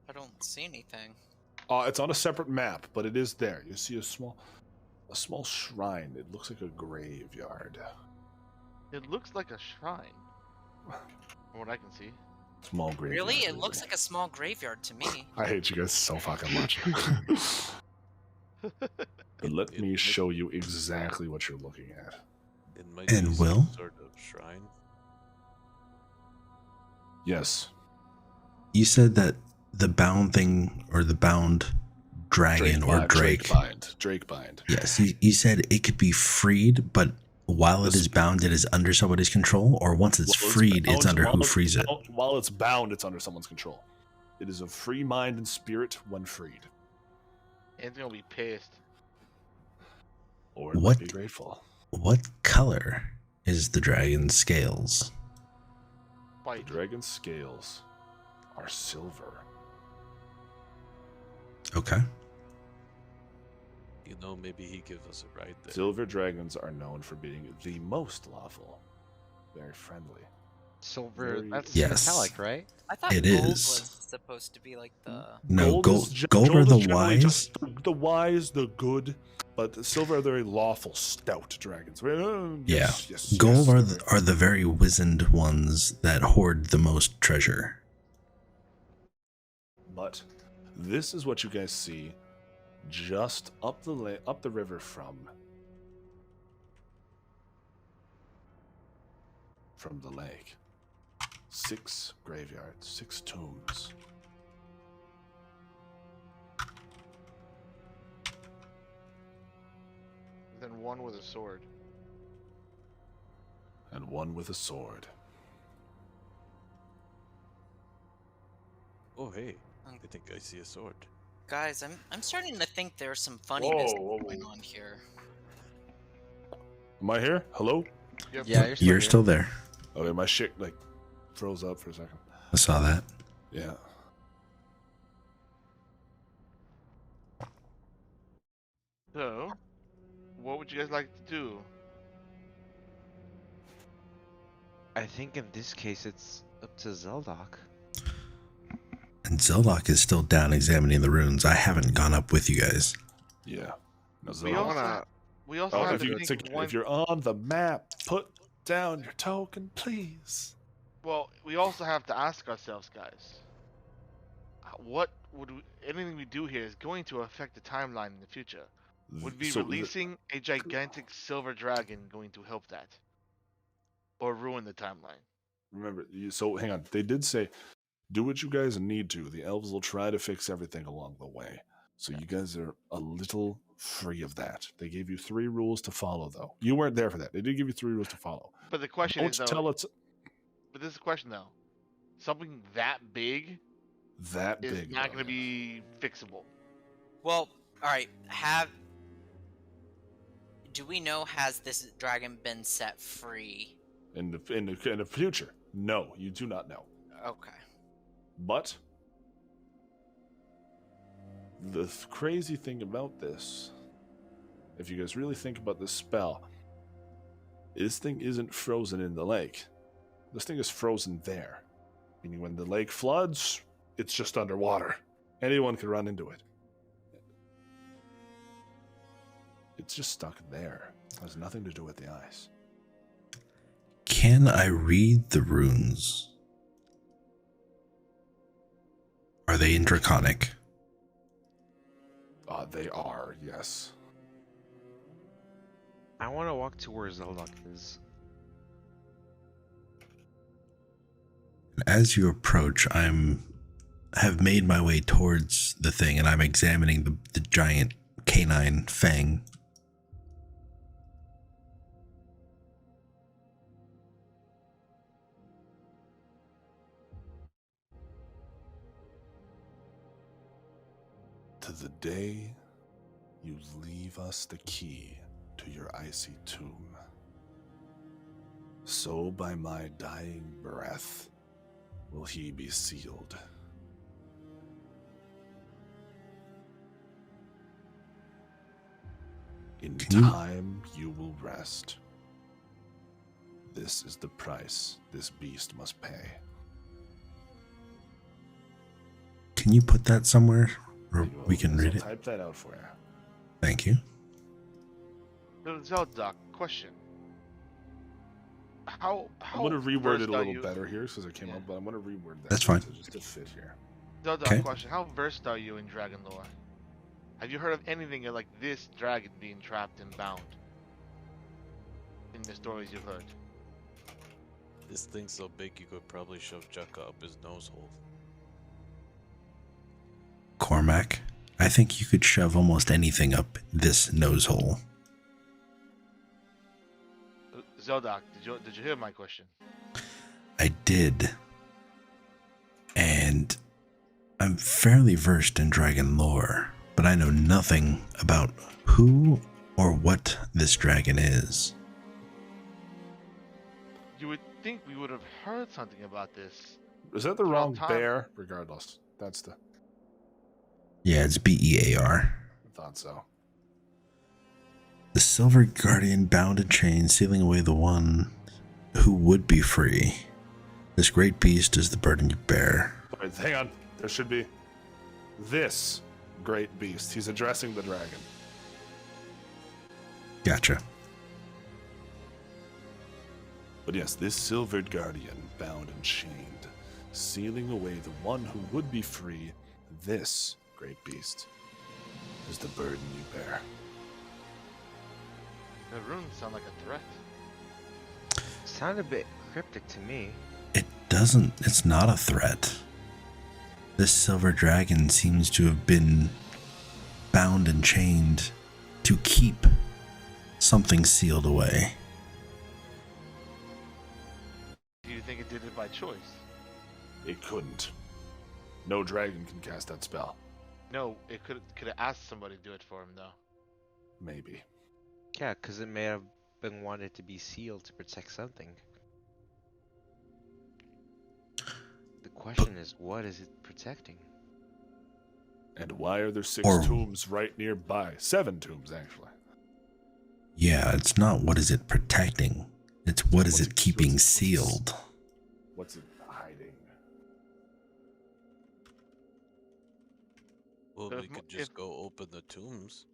I don't see anything. It's on a separate map, but it is there. You see a small shrine. It looks like a graveyard. It looks like a shrine, from what I can see. Small graveyard. Really? It looks like a small graveyard to me. I hate you guys so fucking much. But let It me might- show you exactly what you're looking at. It might And be some Will? sort of shrine. Yes. You said that the bound thing, or the bound dragon or Drake. Drake bind. Yes, you said it could be freed, but while it is bound, it is under somebody's control, or once it's While freed, it's bound- under who while frees it. While it's bound, it's under someone's control. It is a free mind and spirit when freed. Anthony will be pissed. Or it What? might be grateful. What color is the dragon's scales? The White. dragon's scales are silver. Okay. You know, maybe he give us a ride there. Silver dragons are known for being the most lawful. Very friendly. Silver, Very- that's Yes. metallic, right? I thought It gold is. was supposed to be like the. No, is ge- gold are is the generally wise. just the wise, the good, but the silver are very lawful, stout dragons. Yes, Gold yes. are the very wizened ones that hoard the most treasure. But this is what you guys see just up the river from the lake. 6 graveyards, 6 tombs. Then one with a sword. And one with a sword. Oh, hey. I think I see a sword. Guys, I'm starting to think there's some funniness Whoa. going on here. Am I here? Hello? Yep. Yeah, You're here. still there. Okay, my shit froze up for a second. I saw that. Yeah. So, what would you guys like to do? I think in this case it's up to Zeldoc. And Zeldoc is still down examining the runes. I haven't gone up with you guys. Yeah. No, We Zelda. also, we also have to think one. If you're on the map, put down your token, please. Well, we also have to ask ourselves, guys. What would anything we do here is going to affect the timeline in the future? Would be So releasing a gigantic silver dragon going to help that, or ruin the timeline? remember, so hang on. They did say, do what you guys need to. The elves will try to fix everything along the way. So you guys are a little free of that. They gave you 3 rules to follow, though. You weren't there for that. They did give you 3 rules to follow. But the question Don't is, though. tell it's But this is a question though. Something that big that is big. not though. going to be fixable. Well, all right. Do we know, has this dragon been set free? in the future. No, you do not know. Okay. But the crazy thing about this, if you guys really think about this spell, this thing isn't frozen in the lake. This thing is frozen there. Meaning when the lake floods, it's just underwater. Anyone can run into it. It's just stuck there. It has nothing to do with the ice. Can I read the runes? Are they in Draconic? They are, yes. I want to walk to where Zeldok is. As you approach, have made my way towards the thing, and I'm examining the giant canine fang. To the day you leave us the key to your icy tomb, so by my dying breath will he be sealed. In time you will rest. This is the price this beast must pay. Can you put that somewhere, or You we can will- read I'll it? Type that out for you. Thank you. Zeldoc, question. How I'm going to reword versed it a are little you- better here because it came Yeah. up, but I'm going to reword that That's fine. just to fit here. Zeldoc, Okay. question. How versed are you in dragon lore? Have you heard of anything like this dragon being trapped and bound? In the stories you've heard. This thing's so big you could probably shove Jukka up his nose hole. Cormac, I think you could shove almost anything up this nose hole. Zeldoc, did you hear my question? I did. And I'm fairly versed in dragon lore, but I know nothing about who or what this dragon is. You would think we would have heard something about this. Is that the Throughout wrong time. bear? Regardless, that's the. Yeah, it's BEAR. I thought so. The Silver Guardian bound in chains, sealing away the one who would be free. This great beast is the burden you bear. Wait, hang on. There should be this great beast. He's addressing the dragon. Gotcha. But yes, this silvered guardian, bound and chained, sealing away the one who would be free, this great beast is the burden you bear. The runes sound like a threat. Sound a bit cryptic to me. It's not a threat. This silver dragon seems to have been bound and chained to keep something sealed away. Do you think it did it by choice? It couldn't. No dragon can cast that spell. No, it could have asked somebody to do it for him though. Maybe. Yeah, because it may have been wanted to be sealed to protect something. The question is, what is it protecting? And why are there 6 Or- tombs right nearby? 7 tombs, actually. Yeah, it's not what is it protecting. It's what is What's it keeping what's- sealed. What's it hiding? Well, If we mo- could just if- go open the tombs.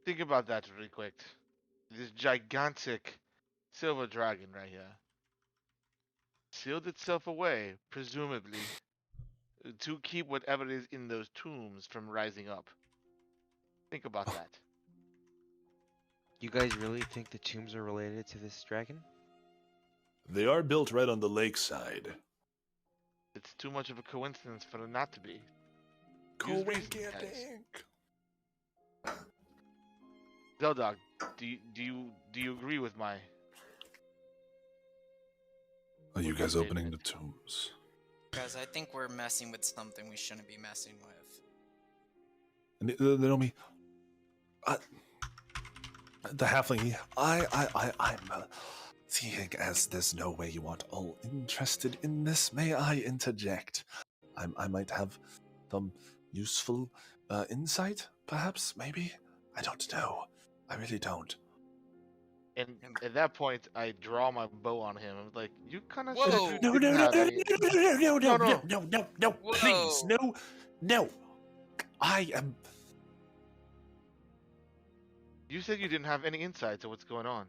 Think about that really quick. This gigantic silver dragon right here sealed itself away, presumably, to keep whatever is in those tombs from rising up. Think about that. You guys really think the tombs are related to this dragon? They are built right on the lakeside. It's too much of a coincidence for them not to be. Use reason, guys. Zeldog, do you agree with my? Are you What's my guys opening the statement? tombs? Guys, I think we're messing with something we shouldn't be messing with. And they know me. The halfling. I'm seeing as there's no way you aren't all interested in this. May I interject? I might have some useful insight, perhaps, maybe. I don't know. I really don't. And at that point, I draw my bow on him. I'm like, you kind of Whoa. said you No, no, didn't no, have no, any. no, no, no, No, no, no, no, please, Whoa. no. I am. You said you didn't have any insight to what's going on.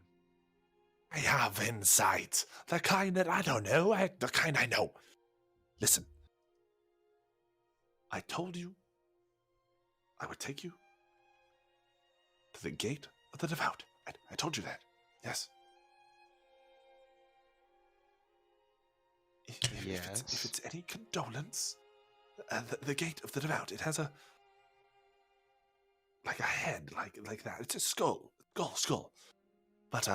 I have insight. The kind that I don't know, the kind I know. Listen, I told you I would take you to the gate of the devout. I told you that. Yes. If it's any condolence, the gate of the devout, it has a head, like that. It's a skull. But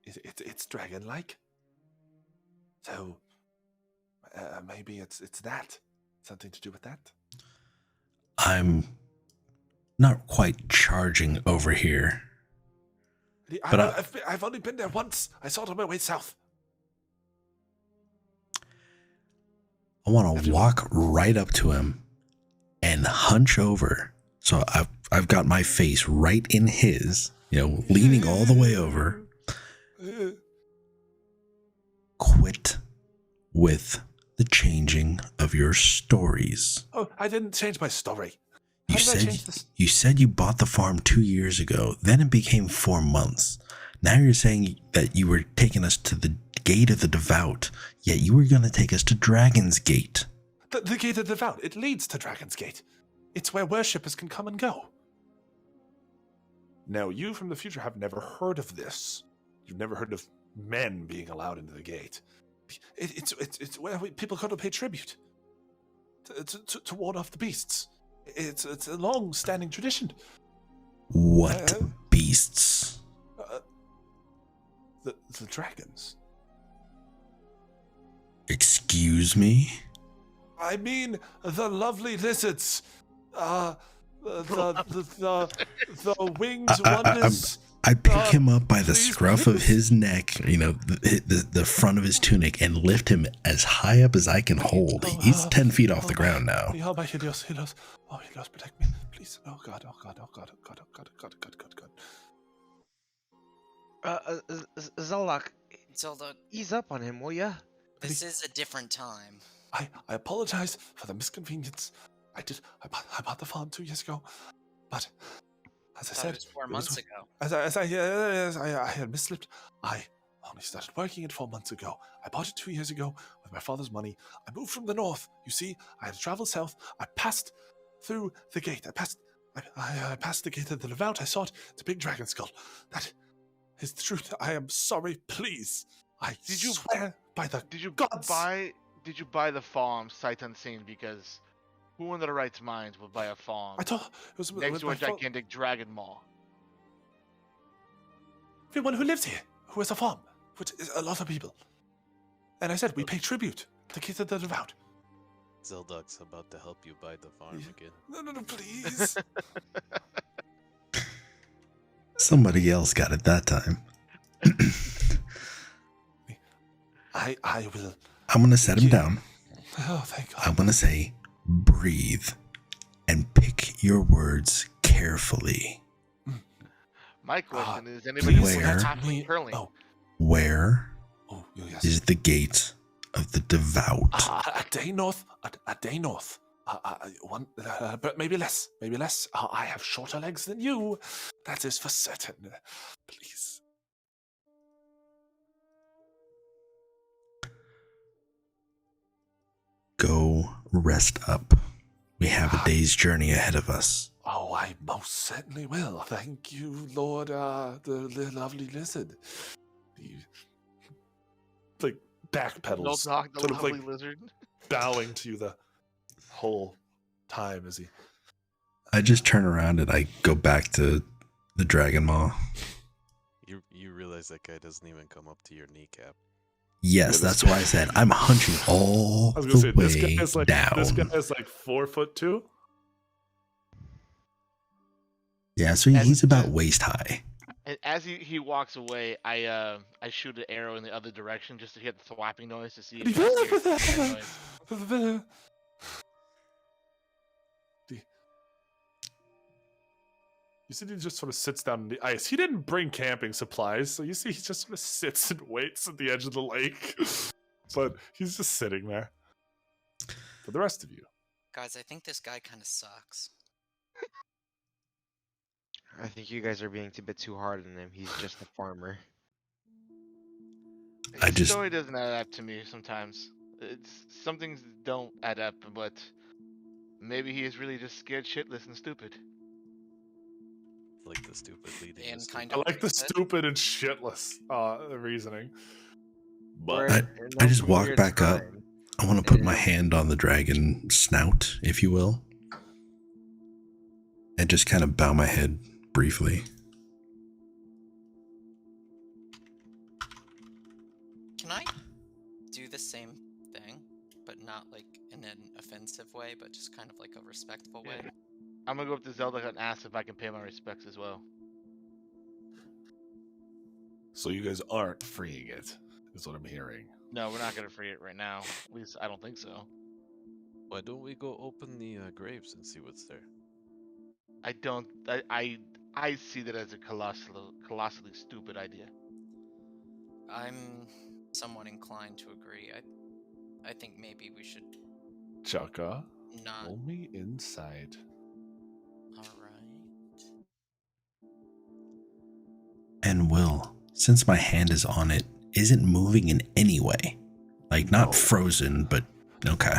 it's dragon-like. So maybe it's that. Something to do with that. I'm not quite charging over here. But I've only been there once. I saw it on my way south. I want to walk right up to him and hunch over. So I've got my face right in his, leaning all the way over. Quit with the changing of your stories. Oh, I didn't change my story. You said you bought the farm 2 years ago. Then it became 4 months. Now you're saying that you were taking us to the gate of the devout, yet you were going to take us to Dragon's Gate. The gate of the devout, it leads to Dragon's Gate. It's where worshippers can come and go. Now, you from the future have never heard of this. You've never heard of men being allowed into the gate. It's where people come to pay tribute to ward off the beasts. It's a long-standing tradition. What beasts? The dragons. Excuse me? I mean, the lovely lizards. The winged wonders. I pick him up by the scruff of his neck, the front of his tunic, and lift him as high up as I can hold. He's 10 feet off the ground now. Oh, my Helios, oh, Helios, protect me, please. Oh, God. Zolok, Zelda, ease up on him, will ya? this is a different time. I apologize for the misconvenience. I bought the farm 2 years ago, but as I said, it was 4 months ago. As I had misslipped. I only started working it 4 months ago. I bought it 2 years ago with my father's money. I moved from the north. You see, I had to travel south. I passed through the gate. I passed the gate of the devout. I saw it. It's a big dragon skull. That is the truth. I am sorry. Please. I swear by the gods. Did you buy the farm sight unseen? Because who in their right minds would buy a farm I thought it was next to a gigantic dragon maw? Everyone who lives here, who has a farm, which is a lot of people. And I said we pay tribute to kids of the devout. Zeldok's about to help you buy the farm again. No, please. Somebody else got it that time. I will. I'm going to set him down. Oh, thank God. I'm going to say, breathe and pick your words carefully. My question is, anybody where- halfling curling? Oh, Where yes. is the gate of the devout? A day north. A day north. One, but maybe less. I have shorter legs than you. That is for certain. Please. Go rest up. We have a day's journey ahead of us. Oh, I most certainly will. Thank you, Lord, the lovely lizard. Like backpedals, Dog, the sort of lovely like lizard. bowing to you the whole time as he. I just turn around and I go back to the dragon maw. You realize that guy doesn't even come up to your kneecap. Yes, that's why I said I'm hunching all I was gonna say the this guy way is like down. this guy is like 4'2". Yeah, so he's about waist high. And as he walks away, I shoot an arrow in the other direction just to hear the thwapping noise to see if he hears that noise. You see, he just sort of sits down in the ice. He didn't bring camping supplies, so you see, he just sort of sits and waits at the edge of the lake. But he's just sitting there. For the rest of you, Guys, I think this guy kind of sucks. I think you guys are being a bit too hard on him. He's just a farmer. I His just- story doesn't add up to me sometimes. It's some things don't add up, but maybe he is really just scared shitless and stupid. Like the stupid leading And the kind I of like the stupid. stupid and shitless reasoning. We're But in I no just walk weird back up. time. I want to put my And hand on the dragon snout, if you will, and just kind of bow my head briefly. Can I do the same thing, but not like in an offensive way, but just kind of like a respectful way? I'm gonna go up to Zelda and ask if I can pay my respects as well. so you guys aren't freeing it, is what I'm hearing. No, we're not gonna free it right now. At least I don't think so. Why don't we go open the graves and see what's there? I don't. I see that as a colossally stupid idea. I'm somewhat inclined to agree. I think maybe we should Chaka, not. roll me inside. All right. And Will, since my hand is on it, isn't moving in any way. Like, not No. frozen, but okay.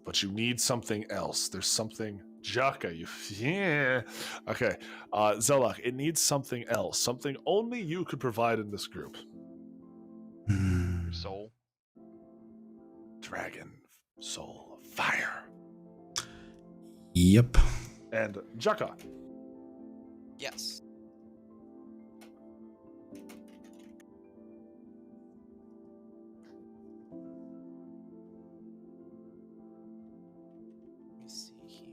But you need something else. There's something. Chaka, you. Yeah. Okay. Zelak, it needs something else. Something only you could provide in this group. Hmm. Your soul. Dragon, soul, fire. Yep. And Chaka. Yes. Let me see here.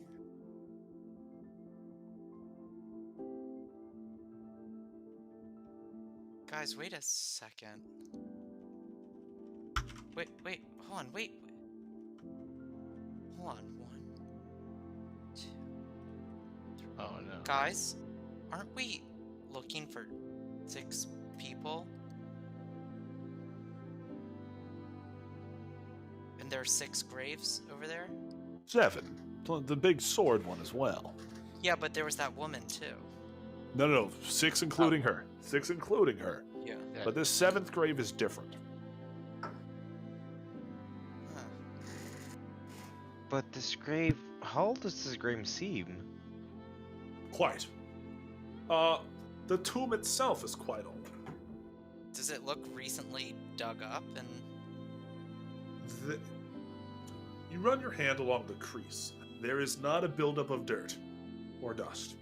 Guys, wait a second. Wait, hold on, wait. Hold on, 1, 2, 3. Oh no. Guys, aren't we looking for 6 people? And there are 6 graves over there? 7. The big sword one as well. Yeah, but there was that woman too. No. 6 including her. 6 including her. Yeah. Yeah. But this 7th grave is different. Huh. but this grave, how old does this grave seem? Quite. The tomb itself is quite old. Does it look recently dug up and You run your hand along the crease. There is not a buildup of dirt or dust.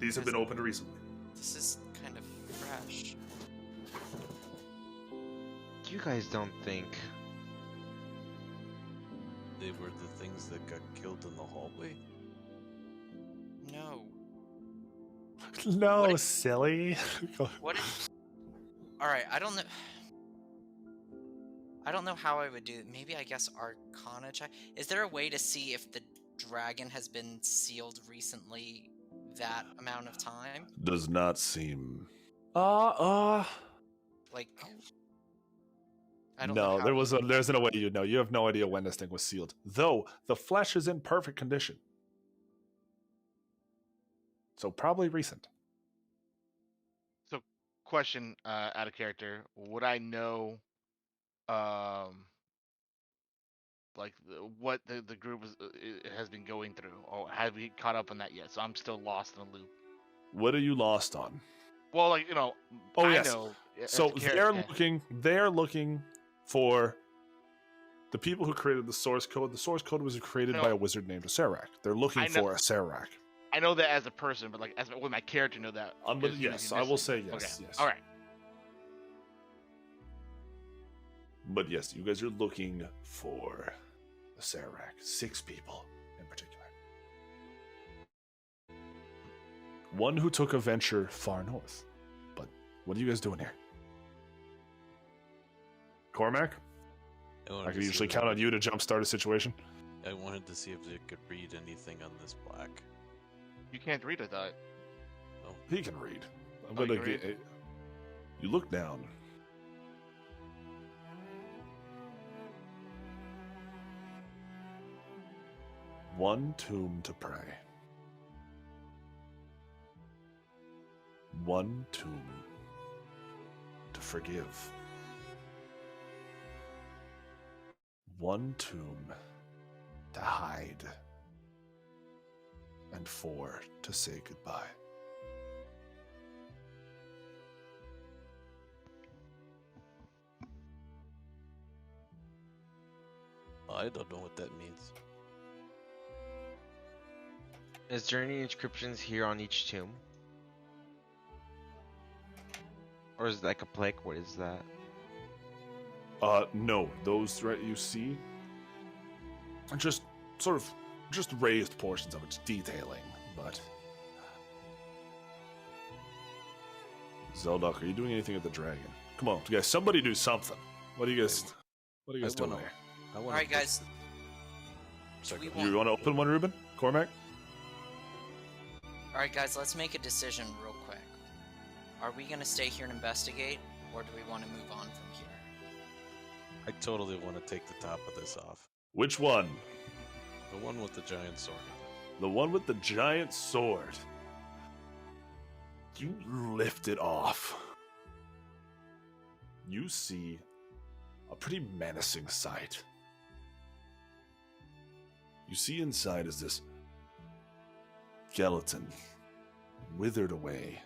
These have been opened recently. this is kind of fresh? You guys don't think They were the things that got killed in the hallway? No. No, What if- silly. What if... Alright, I don't know. I don't know how I would do it. Maybe I guess Arcana check. Is there a way to see if the dragon has been sealed recently that amount of time? Does not seem. Like I don't know No, how there's no way you know. You have no idea when this thing was sealed. Though the flesh is in perfect condition. So probably recent. So, question out of character: would I know, like what the group has been going through, or have we caught up on that yet? So I'm still lost in the loop. What are you lost on? Well, like Oh, I yes. know. as So a character- they're looking for the people who created the source code. The source code was created No. by a wizard named Asarak. They're looking I know- for Asarak. I know that as a person, but like would my character know that? Because he Yes, was I will missing. say yes. Okay. Yes. All right. But yes, you guys are looking for Asarak. 6 people in particular. One who took a venture far north. But what are you guys doing here? Cormac? I can usually count on you to jumpstart a situation. I wanted to see if they could read anything on this plaque. You can't read it, though. He can read. I'm Oh, you gonna can get. read? You look down. One tomb to pray. One tomb to forgive. 1 tomb to hide, and 4 to say goodbye. I don't know what that means. Is there any inscriptions here on each tomb? Or is it like a plaque? What is that? No, those right you see are just sort of just raised portions of it, detailing, but Zeldoc, are you doing anything with the dragon? Come on, guys, somebody do something. What are you guys doing wanna- here? I All right, guys. Sorry, we go want- You want to open one, Ruben? Cormac? All right, guys, let's make a decision real quick. Are we gonna stay here and investigate, or do we want to move on from here? I totally want to take the top of this off. Which one? The one with the giant sword. The one with the giant sword. You lift it off. You see a pretty menacing sight. You see inside is this skeleton, withered away,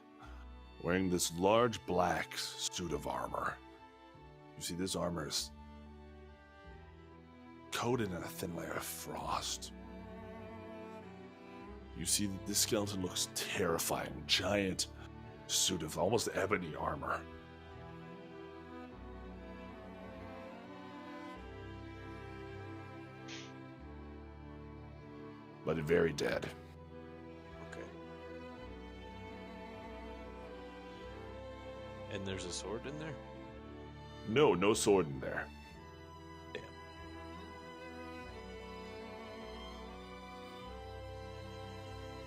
wearing this large black suit of armor. You see this armor is coated in a thin layer of frost. You see that this skeleton looks terrifying, giant suit of almost ebony armor. But very dead. Okay. And there's a sword in there? No sword in there. Damn.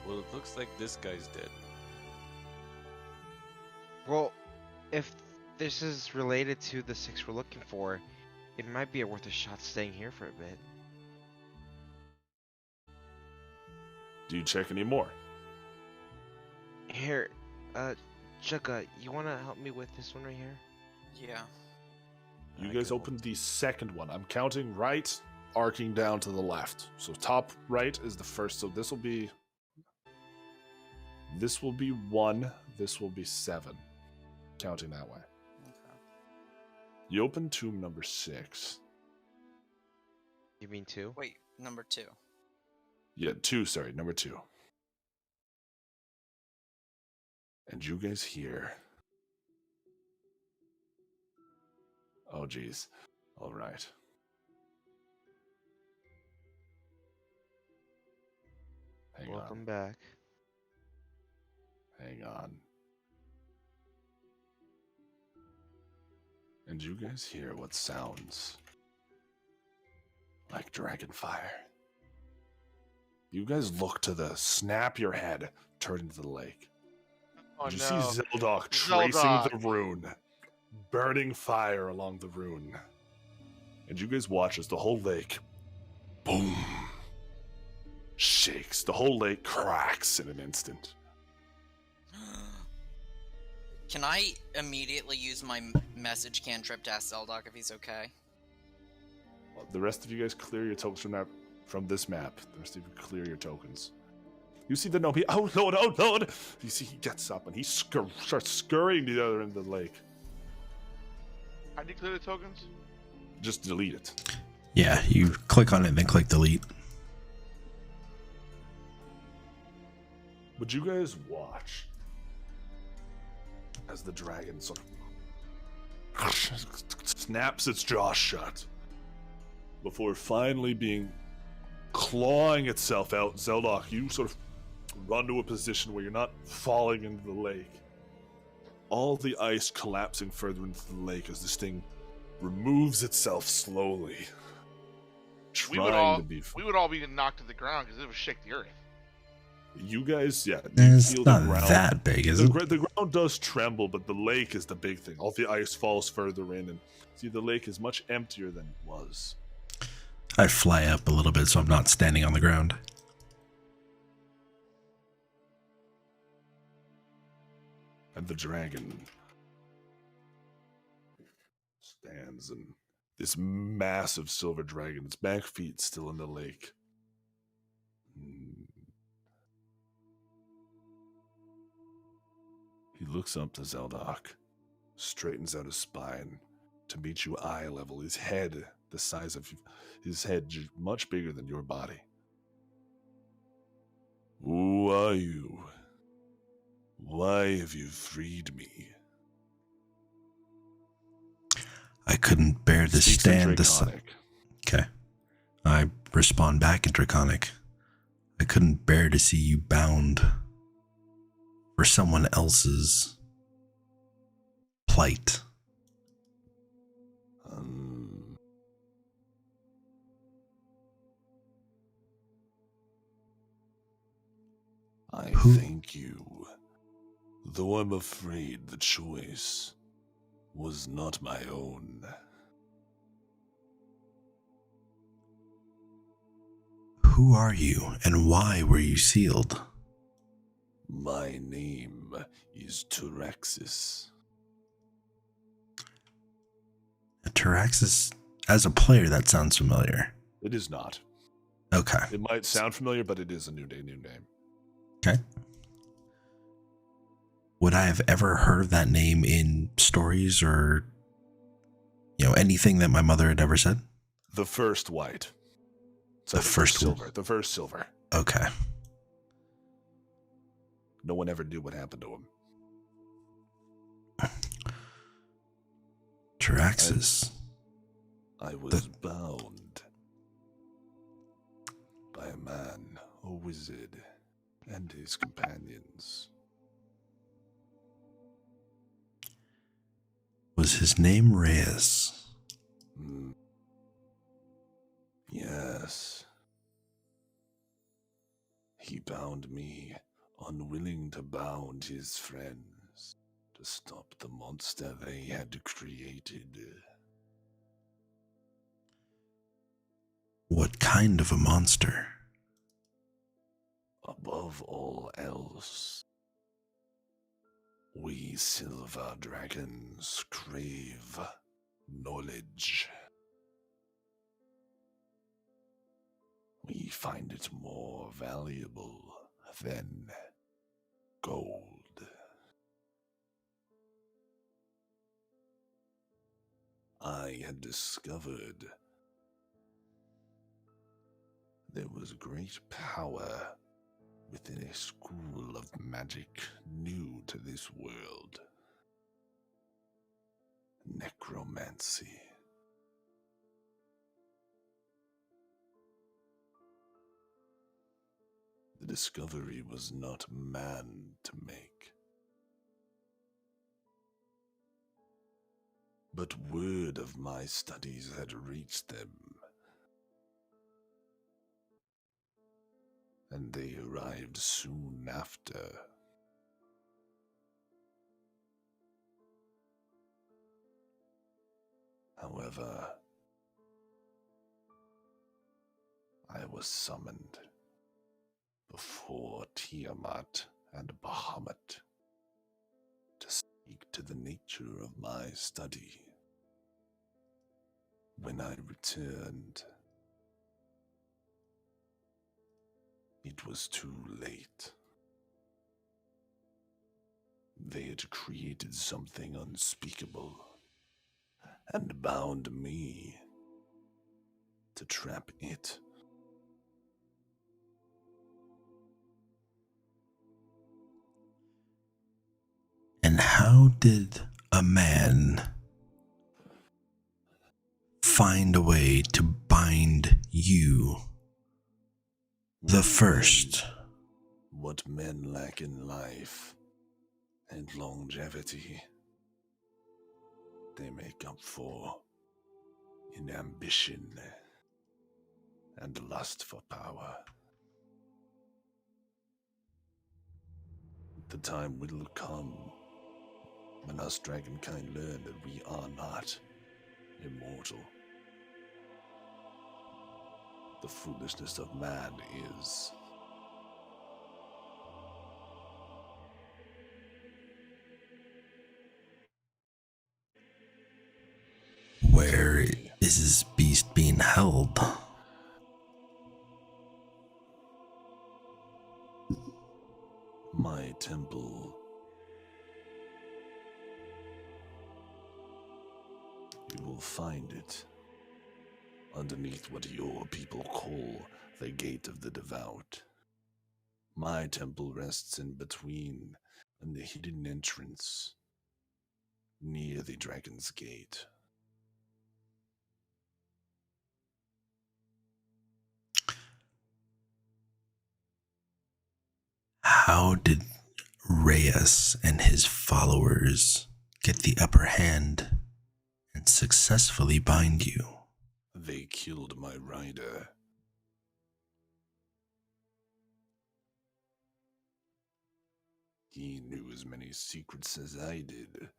Well, it looks like this guy's dead. Well, if this is related to the 6 we're looking for, it might be worth a shot staying here for a bit. Do you check any more? Here, Jugga, you wanna help me with this one right here? Yeah. You I guys can opened the second one. I'm counting right, arcing down to the left. So top right is the first. So this will be 1. This will be 7. Counting that way. Okay. You open tomb number 6. You mean 2? Wait, number 2. Yeah, 2. Sorry, number 2. And you guys hear. Oh, geez. All right. Hang Welcome on. back. Hang on. And you guys hear what sounds like dragon fire. You guys look to the snap your head, turn into the lake. Oh You no. see Zeldoc tracing the rune, burning fire along the rune. And you guys watch as the whole lake, boom, shakes. The whole lake cracks in an instant. Can I immediately use my message cantrip to ask Zeldoc if he's okay? The rest of you guys clear your tokens from this map. The rest of you clear your tokens. You see the gnome. Oh Lord! You see he gets up and he starts scurrying to the other end of the lake. How do you clear the tokens? Just delete it. Yeah, you click on it and then click delete. But you guys watch as the dragon sort of snaps its jaw shut before finally clawing itself out. Zeldoc, you sort of run to a position where you're not falling into the lake. All the ice collapsing further into the lake as this thing removes itself slowly, We would trying to be. we would all be knocked to the ground because it would shake the earth. You guys, yeah, you It's feel not the ground. that big, is The, it? the ground does tremble, but the lake is the big thing. All the ice falls further in, and see, the lake is much emptier than it was. I fly up a little bit so I'm not standing on the ground. And the dragon stands and this massive silver dragon, its back feet still in the lake. He looks up to Zeldok, straightens out his spine to meet you eye level, his head the size of his head, much bigger than your body. Who are you? Why have you freed me? I couldn't bear to Speaks in stand the Draconic. Okay. I respond back in Draconic. I couldn't bear to see you bound for someone else's plight. I Who- thank you, though I'm afraid the choice was not my own. Who are you and why were you sealed? My name is Tyraxis. Tyraxis, as a player, that sounds familiar. It is not. Okay. It might sound familiar, but it is a new name. Okay. Would I have ever heard of that name in stories or, anything that my mother had ever said? The first white. So The first silver. The first silver. Okay. No one ever knew what happened to him. Tyraxis. I was bound by a man, a wizard, and his companions. Was his name Reyes? Yes. He bound me, unwilling to bound his friends, to stop the monster they had created. What kind of a monster? Above all else, we silver dragons crave knowledge. We find it more valuable than gold. I had discovered there was great power within a school of magic new to this world. Necromancy. The discovery was not man to make, but word of my studies had reached them, and they arrived soon after. However, I was summoned before Tiamat and Bahamut to speak to the nature of my study. When I returned, it was too late. They had created something unspeakable and bound me to trap it. And how did a man find a way to bind you, the first? What men lack in life and longevity, they make up for in ambition and lust for power. The time will come when us dragonkind learn that we are not immortal. The foolishness of man is. Where is this beast being held? My temple. You will find it underneath what your people call the Gate of the Devout. My temple rests in between and the hidden entrance near the Dragon's Gate. How did Reyes and his followers get the upper hand and successfully bind you? They killed my rider. He knew as many secrets as I did,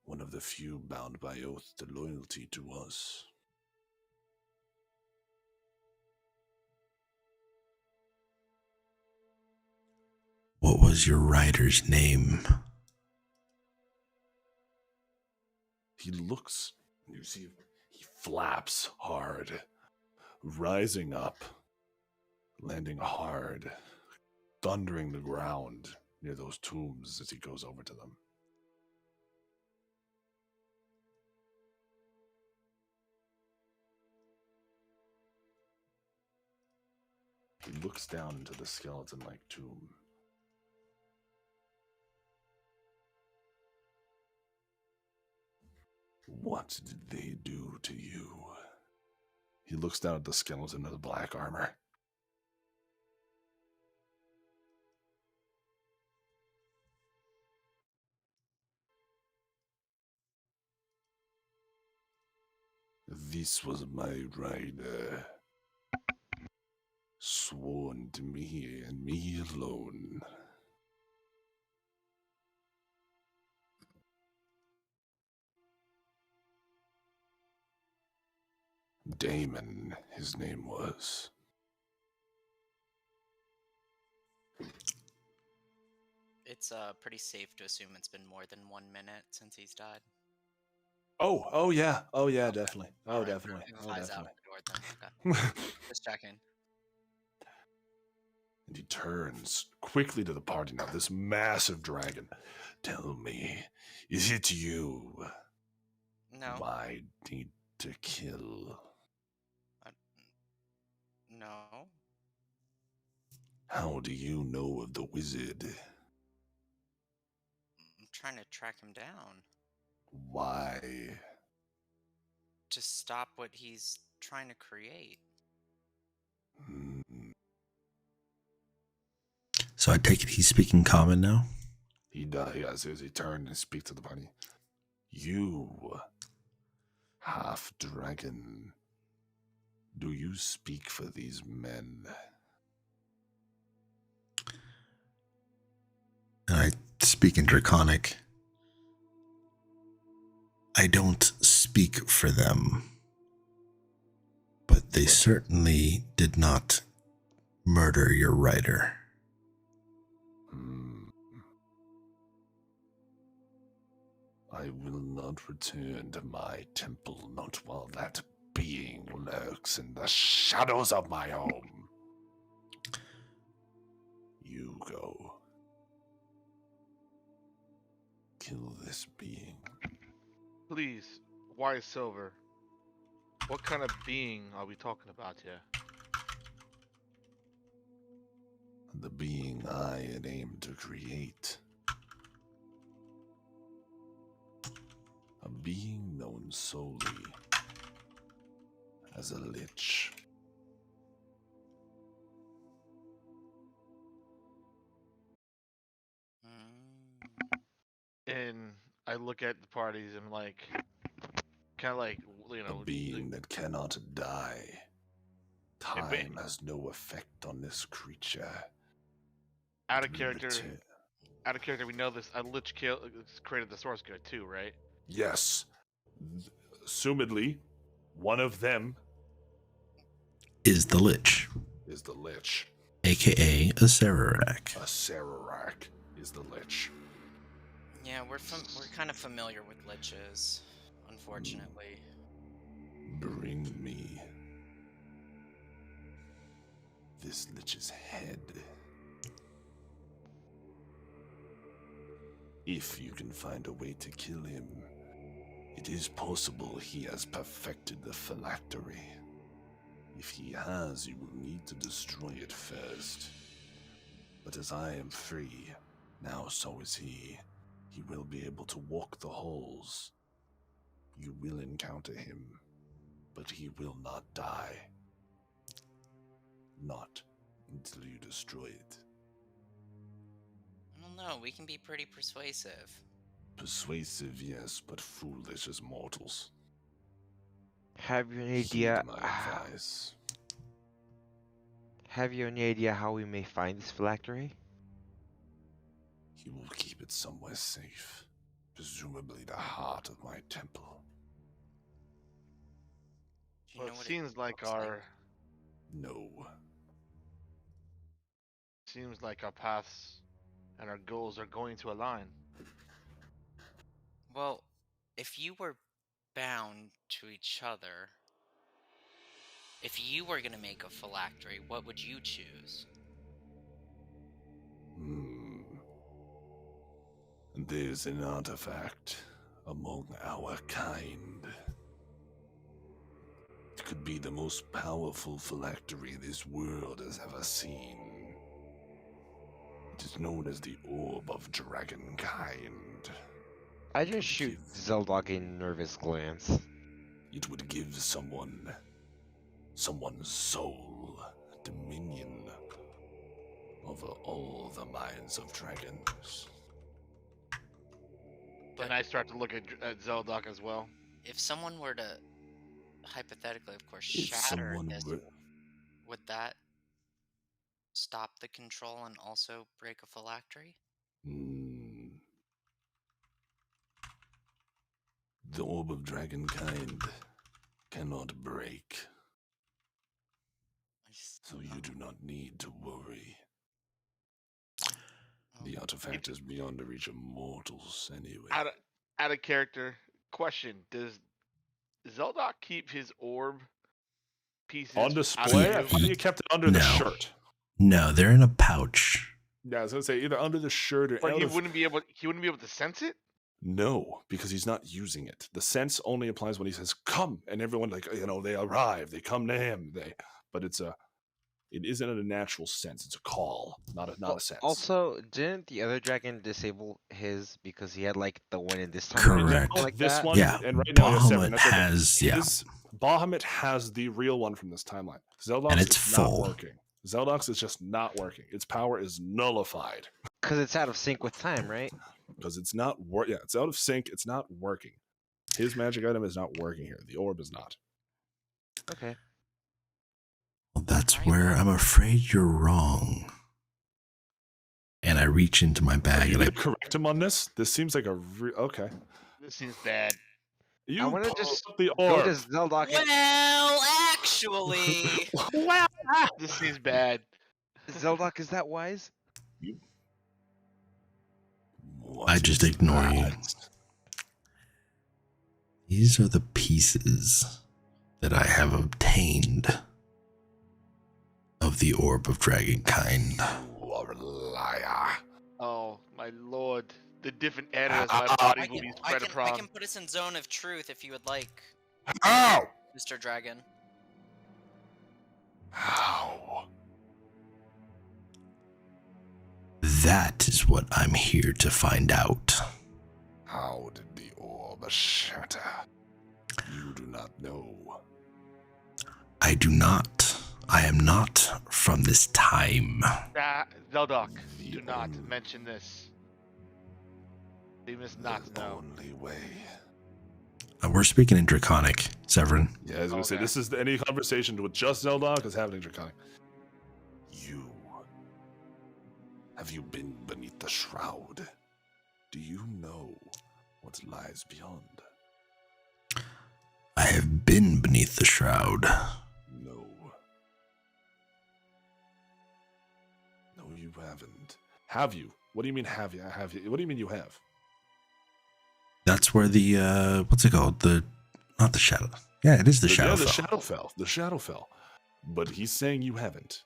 one of the few bound by oath to loyalty to us. What was your rider's name? He looks, you see, he flaps hard, rising up, landing hard, thundering the ground near those tombs as he goes over to them. He looks down into the skeleton-like tomb. What did they do to you? He looks down at the skeleton of the black armor. This was my rider, sworn to me and me alone. Damon, his name was. It's pretty safe to assume it's been more than 1 minute since he's died. Oh yeah, definitely. All right, Definitely. he flies out the door then. Okay. Just checking. And he turns quickly to the party now, this massive dragon. Tell me, is it you? No. I need to kill. No. How do you know of the wizard? I'm trying to track him down. Why? To stop what he's trying to create. Hmm. So I take it he's speaking common now? He does. As he turns and speaks to the party. You, half dragon, do you speak for these men? And I speak in Draconic. I don't speak for them, but they certainly did not murder your rider. I will not return to my temple, not while that being lurks in the shadows of my home. You go. Kill this being. Please, why Silver? What kind of being are we talking about here? The being I had aimed to create. A being known solely as a lich. And I look at the parties and like, kind of like, you know, A being that cannot die. Time has no effect on this creature. out of It will character. return. Out of character, we know this. A lich created the source code too, right? Yes. Assumedly, one of them Is the Lich, is the lich. aka a Sararak. A Sararak is the lich. Yeah, we're kind of familiar with liches, unfortunately. Bring me this lich's head. If you can find a way to kill him, it is possible he has perfected the phylactery. If he has, you will need to destroy it first. But as I am free, now so is he. He will be able to walk the halls. You will encounter him, but he will not die. Not until you destroy it. I don't know, we can be pretty persuasive. Persuasive, yes, but foolish as mortals. Have you any Heed idea? my advice. Have you any idea how we may find this phylactery? He will keep it somewhere safe, presumably the heart of my temple. Do you Well, know it what seems like looks our No. paths and our goals are going to align. Well, if you were bound to each other, if you were going to make a phylactery, what would you choose? There's an artifact among our kind. It could be the most powerful phylactery this world has ever seen. It is known as the Orb of Dragonkind. I just shoot Zeldok a nervous glance. It would give someone's soul dominion over all the minds of dragons. And I start to look at Zeldok as well. If someone were to, hypothetically, of course, If shatter someone this, were... would that stop the control and also break a phylactery? The Orb of Dragonkind cannot break, so you do not need to worry. The artifact is beyond the reach of mortals anyway. Out of character question: does Zeldok keep his orb pieces On out of display? I view? thought you kept it under the shirt. No, they're in a pouch. Yeah, I was gonna say either under the shirt or But out he of... wouldn't be able to sense it. No, because he's not using it. The sense only applies when he says "come," and everyone they arrive, they come to him. But it isn't a natural sense. It's a call, not a sense. Also, didn't the other dragon disable his because he had like the one in this time? Correct. No, Like this that? one, Yeah, and right now he has 7. Bahamut That's okay. has, yeah. Bahamut has the real one from this timeline. Zeldok's And it's is full. not working. Zeldok's is just not working. Its power is nullified Because it's out of sync with time, right? because it's not Yeah, it's out of sync. It's not working. His magic item is not working here. The orb is not. Okay. Well, that's where I'm afraid you're wrong. And I reach into my bag You and I gonna correct him on this? This seems like okay. This seems bad. You I want to pull just up the go orb. to Zeldok and Well, actually, This seems bad. Zeldok, is that wise? What I just is ignore you. that? These are the pieces that I have obtained of the Orb of Dragonkind. You are a liar. Oh my lord! The different areas my body will be I spread can upon. put us in zone of truth if you would like, How? Mr. Dragon. How? That is what I'm here to find out. How did the orb shatter? You do not know. I do not. I am not from this time. Zeldok, The do not only- mention this. They must not the know. only way. We're speaking in Draconic, Severin. Yeah, I was gonna say Okay. this is any conversation with just Zeldok is happening Draconic. Have you been beneath the shroud? Do you know what lies beyond? I have been beneath the shroud. No. No, you haven't. Have you? What do you mean have you? Have you? What do you mean you have? That's where the what's it called? Not the shadow. Yeah, it is the Yeah, Shadowfell. the Shadowfell. The Shadowfell. But he's saying you haven't.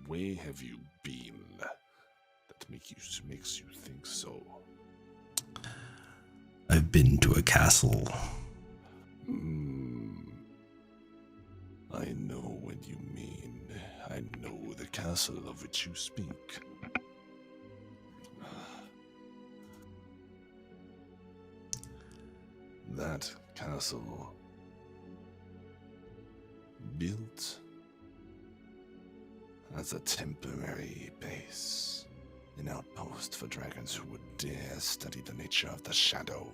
Where have you been? That makes you think so. I've been to a castle. I know what you mean. I know the castle of which you speak. That castle built as a temporary base, an outpost for dragons who would dare study the nature of the shadow.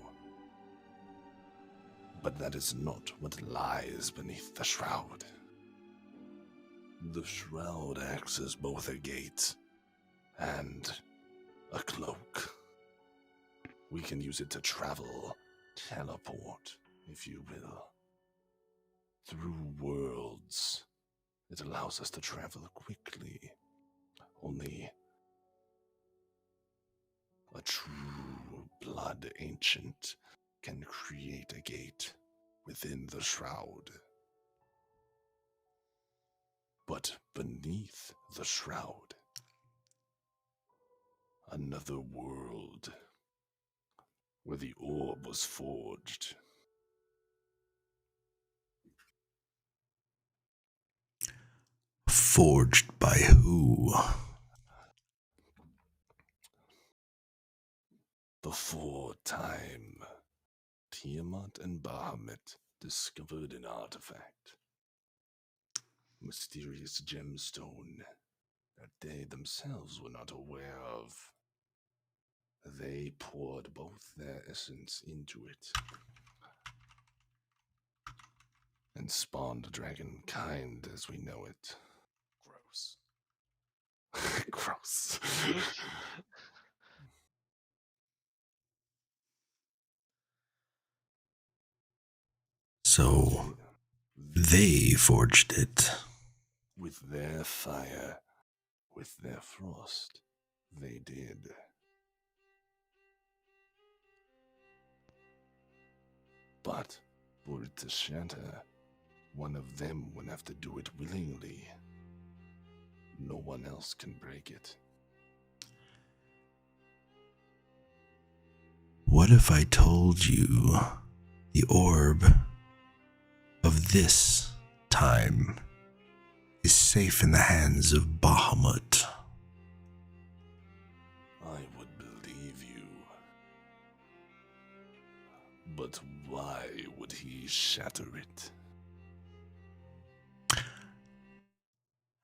But that is not what lies beneath the shroud. The shroud acts as both a gate and a cloak. We can use it to travel, teleport, if you will, through worlds. It allows us to travel quickly. Only a true blood ancient can create a gate within the shroud. But beneath the shroud, another world where the orb was forged. Forged by who? Before time, Tiamat and Bahamut discovered an artifact. Mysterious gemstone that they themselves were not aware of. They poured both their essence into it and spawned dragonkind as we know it. Gross. Gross. So they forged it. With their fire, with their frost, they did. But for it to shatter, one of them would have to do it willingly. No one else can break it. What if I told you the orb of this time is safe in the hands of Bahamut? I would believe you. But why would he shatter it?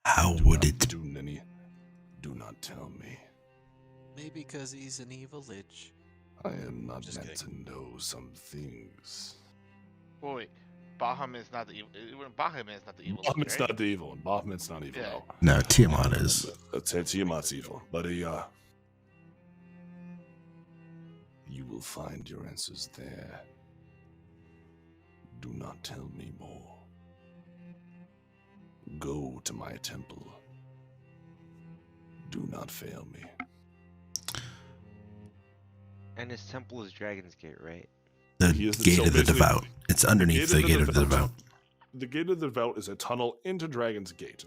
How would it? Do not tell me. Maybe because he's an evil lich. I am not Just meant to know some things. Wait, Bahamut is not the evil. Bahamut is not the evil. Bahamut's right? not the evil. Bahamut's not evil. Yeah. No, Tiamat is. Let's say Tiamat's evil, but you will find your answers there. Do not tell me more. Go to my temple. Do not fail me. And his temple is Dragon's Gate, right? The He is the- Gate so of the basically, Devout. It's underneath the Gate of the Devout. The Gate of the Devout is a tunnel into Dragon's Gate.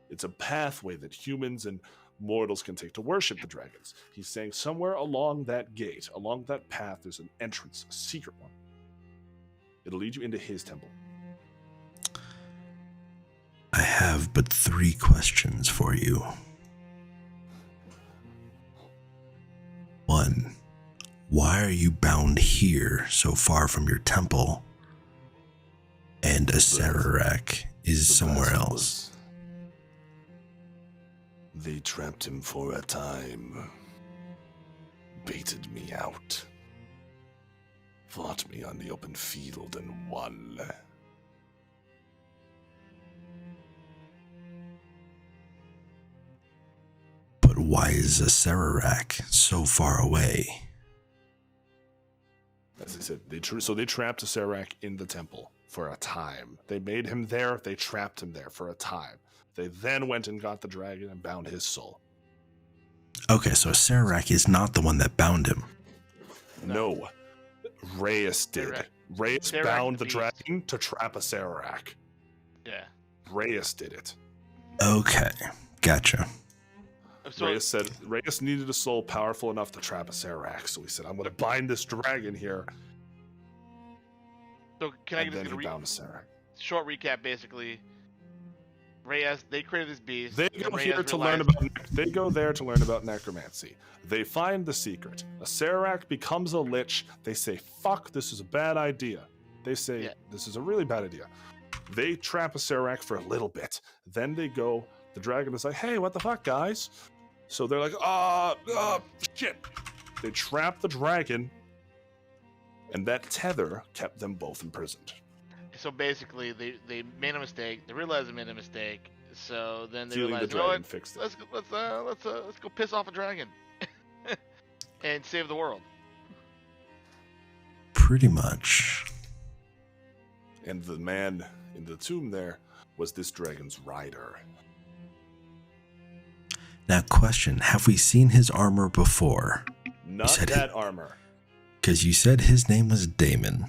It's a pathway that humans and mortals can take to worship the dragons. He's saying somewhere along that gate, along that path, there's an entrance, a secret one. It'll lead you into his temple. I have but 3 questions for you. 1. Why are you bound here so far from your temple? And Acererak is The somewhere battle else. was- They trapped him for a time. Baited me out. Fought me on the open field and won. But why is Acererak so far away? As I said, they trapped Acererak in the temple for a time. They made him there. They trapped him there for a time. They then went and got the dragon and bound his soul. Okay, so Acererak is not the one that bound him. No, Reyes did. Reyes Serac bound the the beast. dragon to trap a Serac. Yeah. Reyes did it. Okay, gotcha. So Reyes needed a soul powerful enough to trap a Serac, so he said, I'm going to bind this dragon here. can I And just then get he a bound a Serac. short recap? Basically, Reyes, they created this beast. They then go Reyes here to realized- learn about. They go there to learn about necromancy. They find the secret. A Serac becomes a lich. They say, "Fuck, this is a bad idea." They say, Yeah. "This is a really bad idea." They trap a Serac for a little bit. Then they go. The dragon is like, "Hey, what the fuck, guys?" So they're like, shit." They trap the dragon, and that tether kept them both imprisoned. So basically, they made a mistake. They realized they made a mistake. So then they Stealing the realized, you know dragon what? fixed it. Let's go piss off a dragon and save the world. Pretty much. And the man in the tomb there was this dragon's rider. Now, question: have we seen his armor before? Not said that armor. Because you said his name was Damon.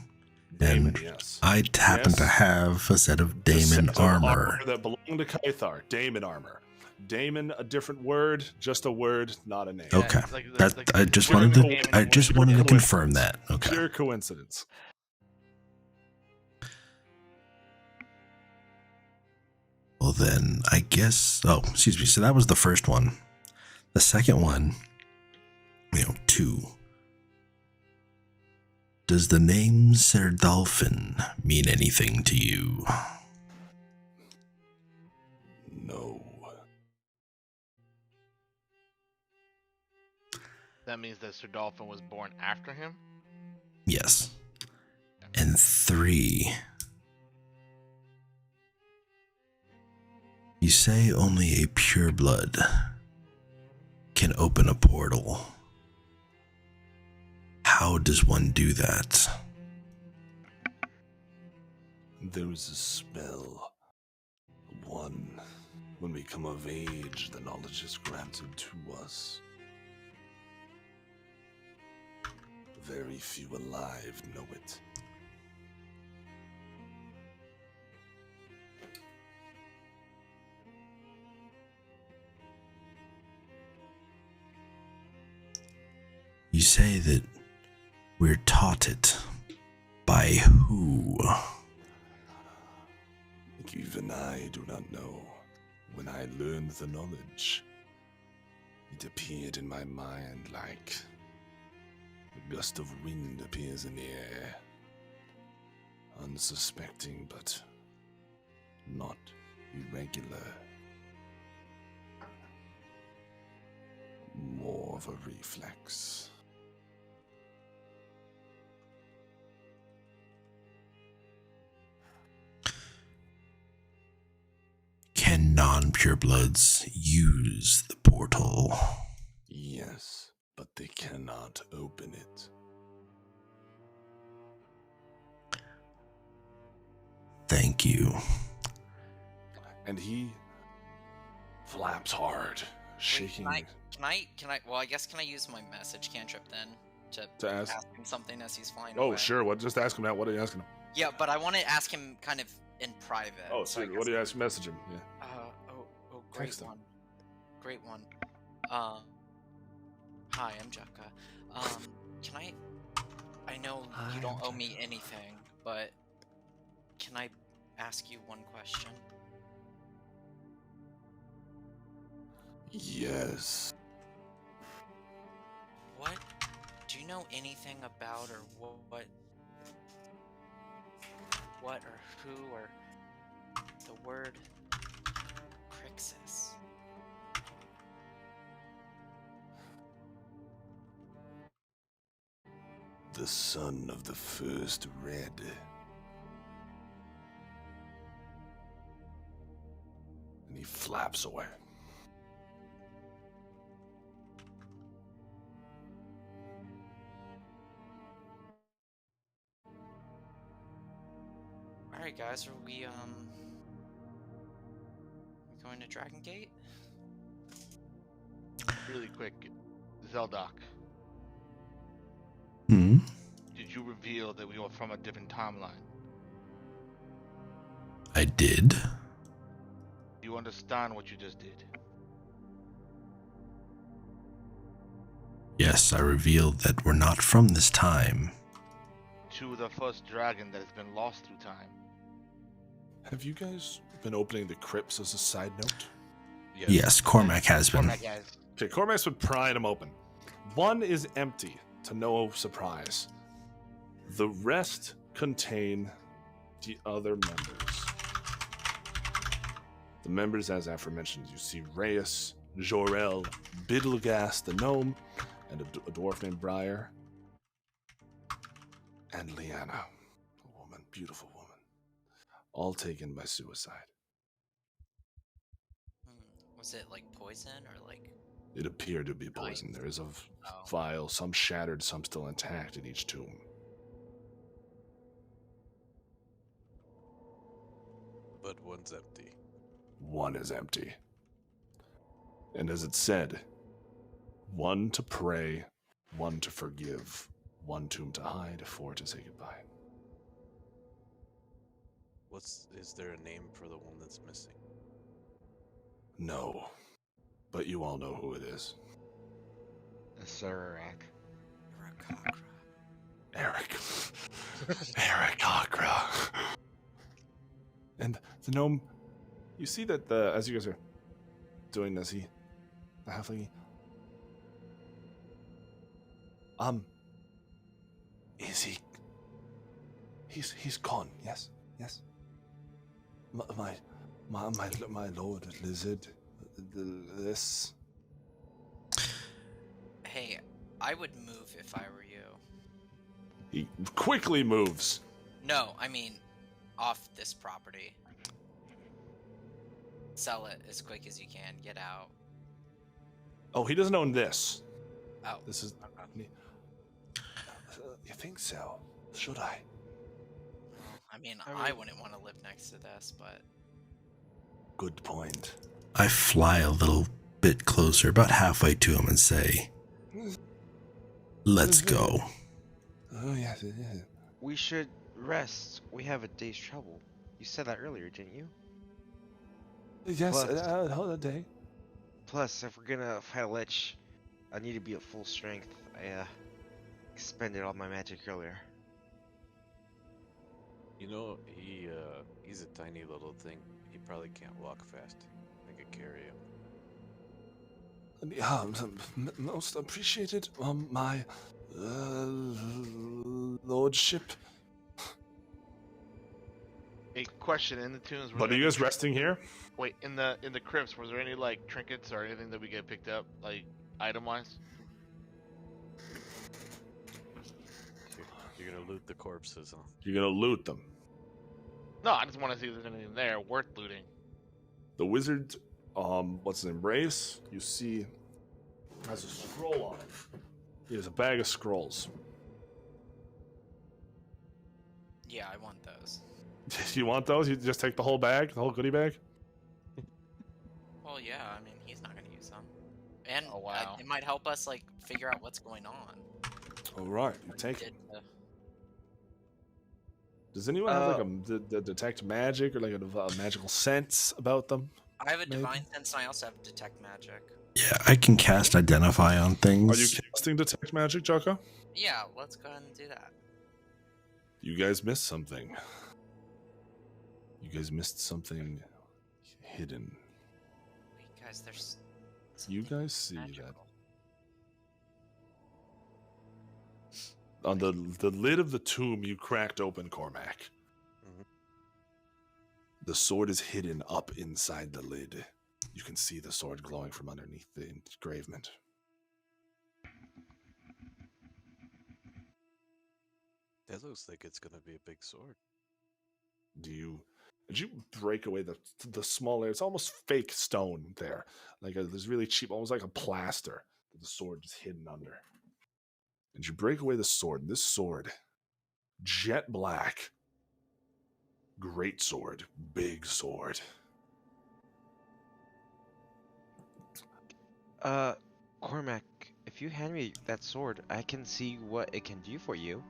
Damon, And yes. I happen to Yes. have a set of The Damon set of armor. that belonged to Caithar. Damon armor. Damon, a different word, just a word, not a name. Yeah, Okay, it's like- that like- I just pure wanted to. coincidence. I just Pure wanted to coincidence. confirm that. Okay. Pure coincidence. Well, then I guess. Oh, excuse me. So that was the first one. The second one, 2. Does the name Sir Dolphin mean anything to you? No. That means that Sir Dolphin was born after him. Yes. And 3. You say only a pureblood can open a portal. How does one do that? There is a spell. One. When we come of age, the knowledge is granted to us. Very few alive know it. You say that we're taught it. By who? Even I do not know. When I learned the knowledge, it appeared in my mind like a gust of wind appears in the air. Unsuspecting, but not irregular. More of a reflex. Can non-purebloods use the portal? Yes, but they cannot open it. Thank you. And he flaps hard, shaking. Wait, can I, well, I guess, can I use my message cantrip then To ask? him something as he's flying Oh, away? sure. What? Just ask him that. What are you asking him? Yeah, but I want to ask him kind of in private. Oh, so I sweet. guess- What do you ask? Message him. Yeah. Great Text him. one. Great one. Hi, I'm Jaka. Can I know you don't owe me anything, but can I ask you one question? Yes. What, do you know anything about, or what or who, or the word Crixus? The son of the first red. And he flaps away. Alright guys, are we going to Dragon Gate? Really quick, Zeldok. Hmm? Did did you reveal that we were from a different timeline? I did. Do you understand what you just did? Yes, I revealed that we're not from this time. To the first dragon that has been lost through time. Have you guys been opening the crypts as a side note? Yes, Cormac has been. Cormac has. Okay, Cormac's been prying them open. One is empty, to no surprise. The rest contain the other members. The members, as aforementioned, you see Reyes, Jorel, Biddlegast the gnome, and a dwarf named Briar, and Liana, a woman, beautiful woman, all taken by suicide. Was it like poison or like? It appeared to be poison. There is a vial, some shattered, some still intact in each tomb. But one's empty. One is empty. And as it said, one to pray, one to forgive, one tomb to hide, four to say goodbye. Is there a name for the one that's missing? No, but you all know who it is. Sararak. Eric. Eric Agra. And the gnome, you see that as you guys are doing this, the halfling, is he's gone, yes. My lord lizard, this. Hey, I would move if I were you. He quickly moves. No, I mean, off this property. Sell it as quick as you can. Get out. Oh, he doesn't own this. Oh. This is. Okay. You think so? Should I? I mean, I I mean- wouldn't want to live next to this, but Good point. I fly a little bit closer, about halfway to him, and say, "Let's go." Oh yes, it is. We should rest. We have a day's trouble. You said that earlier, didn't you? Yes, Plus- holiday. Plus, if we're gonna fight a lich, I need to be at full strength. I expended all my magic earlier. You know, he's a tiny little thing. He probably can't walk fast. I could carry him. Yeah, most appreciated, my lordship. A question in the tombs. But are you guys resting here? Wait, in the crypts, was there any like trinkets or anything that we get picked up, like item wise? You're gonna loot the corpses, huh? You're gonna loot them. No, I just want to see if there's anything there worth looting. The wizard, what's his name, Reyes, you see, has a scroll on it. He has a bag of scrolls. yeah, I want those. You want those? You just take the whole bag, the whole goodie bag? Well, yeah, I mean, he's not gonna use them, and Oh, wow. it might help us like figure out what's going on. All right, you take it. Did, Does anyone have like the detect magic or like a magical sense about them? I have a Maybe. divine sense, and I also have detect magic. Yeah, I can cast Identify on Are you things. casting detect magic, Jocko? Yeah, let's go ahead and do that. You guys missed something. You guys missed something hidden. Wait, guys, there's. You something guys see magical. that on the lid of the tomb you cracked open, Cormac. Mhm. The sword is hidden up inside the lid. You can see the sword glowing from underneath the engravement. That looks like it's gonna be a big sword. Did you break away the smaller? It's almost fake stone there, like this really cheap, almost like a plaster that the sword is hidden under. And you break away the sword. This sword, jet black, great sword, big sword. Cormac, if you hand me that sword, I can see what it can do for you.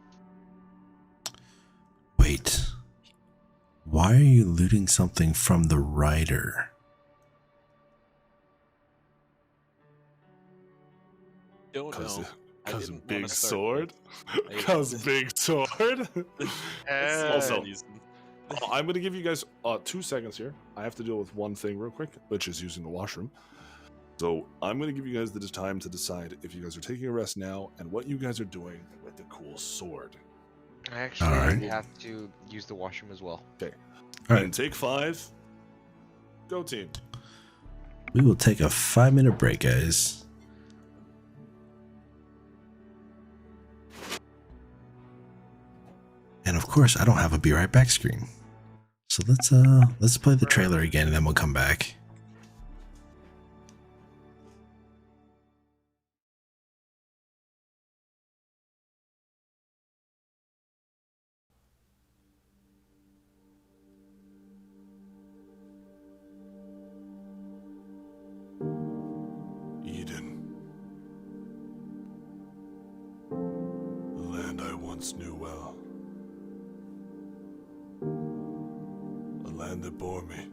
why are you looting something from the rider? Don't Cause, know. I cause didn't big wanna start sword. I- Cause big sword. That's the Also, only reason. I'm gonna give you guys 2 seconds here. I have to deal with one thing real quick, which is using the washroom. So I'm gonna give you guys the time to decide if you guys are taking a rest now and what you guys are doing with the cool sword. I actually Alright. have to use the washroom as well. Okay. All And right, take 5. Go team. we will take a 5-minute break, guys. And of course, I don't have a be right back screen. So let's play the trailer again and then we'll come back. Eden. The land I once knew well. A land that bore me.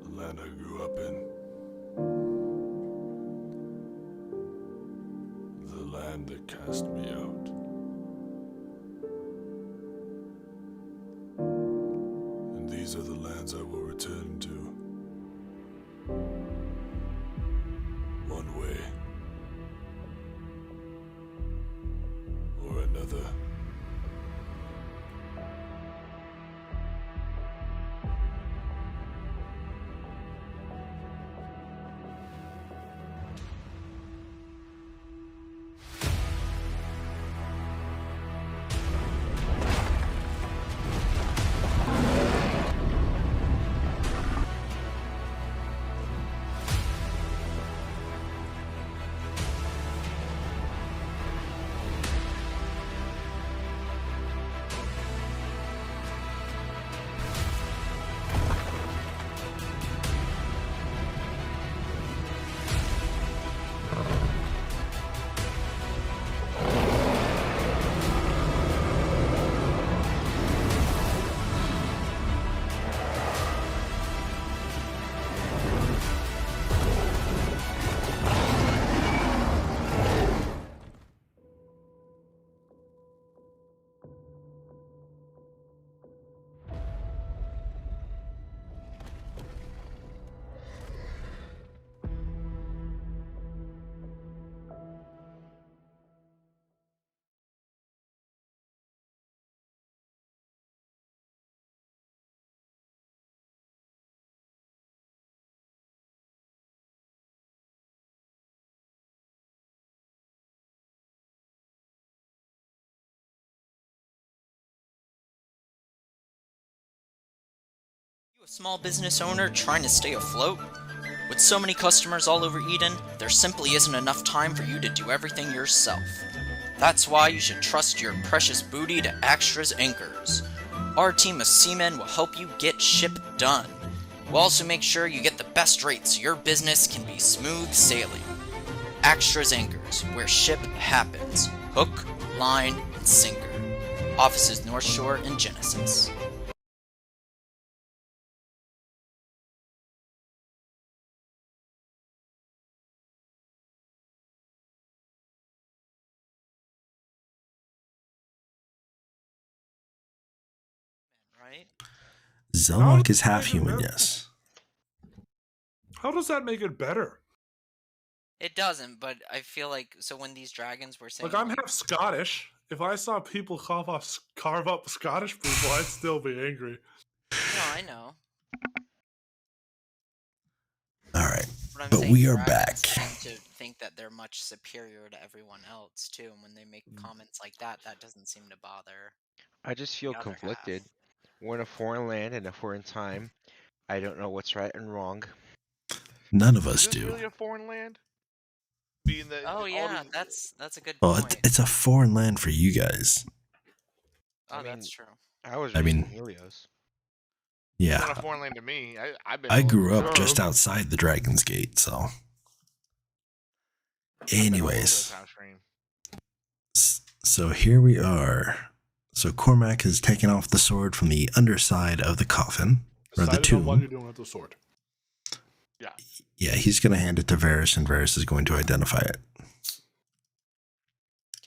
A land I grew up in. The land that cast me out. And these are the lands I will return to. One way or another. You a small business owner trying to stay afloat? With so many customers all over Eden, there simply isn't enough time for you to do everything yourself. That's why you should trust your precious booty to Axtra's Anchors. Our team of seamen will help you get ship done. We'll also make sure you get the best rates so your business can be smooth sailing. Axtra's Anchors, where ship happens. Hook, line, and sinker. Offices North Shore and Genesis. Right? Zelnok is half human, yes. How does that make it better? It doesn't, but I feel like so when these dragons were saying Like, I'm half Scottish. If I saw people carve up Scottish people, I'd still be angry. no, I know. All right, But I'm but saying we are dragons back. tend to think that they're much superior to everyone else too, and when they make comments like that, that doesn't seem to bother. I just feel The other conflicted. half. We're in a foreign land and a foreign time. I don't know what's right and wrong. None of Is us this do. really a foreign land? Being that Oh all yeah, these- that's a good Well, point. it's a foreign land for you guys. Oh, I mean, that's true. I was I raised in mean- Helios. It's Yeah, not a foreign land to me. I've been. I all grew over up the just globe. outside the Dragon's Gate, so. I've been all over the Anyways, town screen. So here we are. So Cormac has taken off the sword from the underside of the coffin, or the Decided on what tomb. you're doing with the sword. Yeah, he's going to hand it to Varys, and Varys is going to identify it.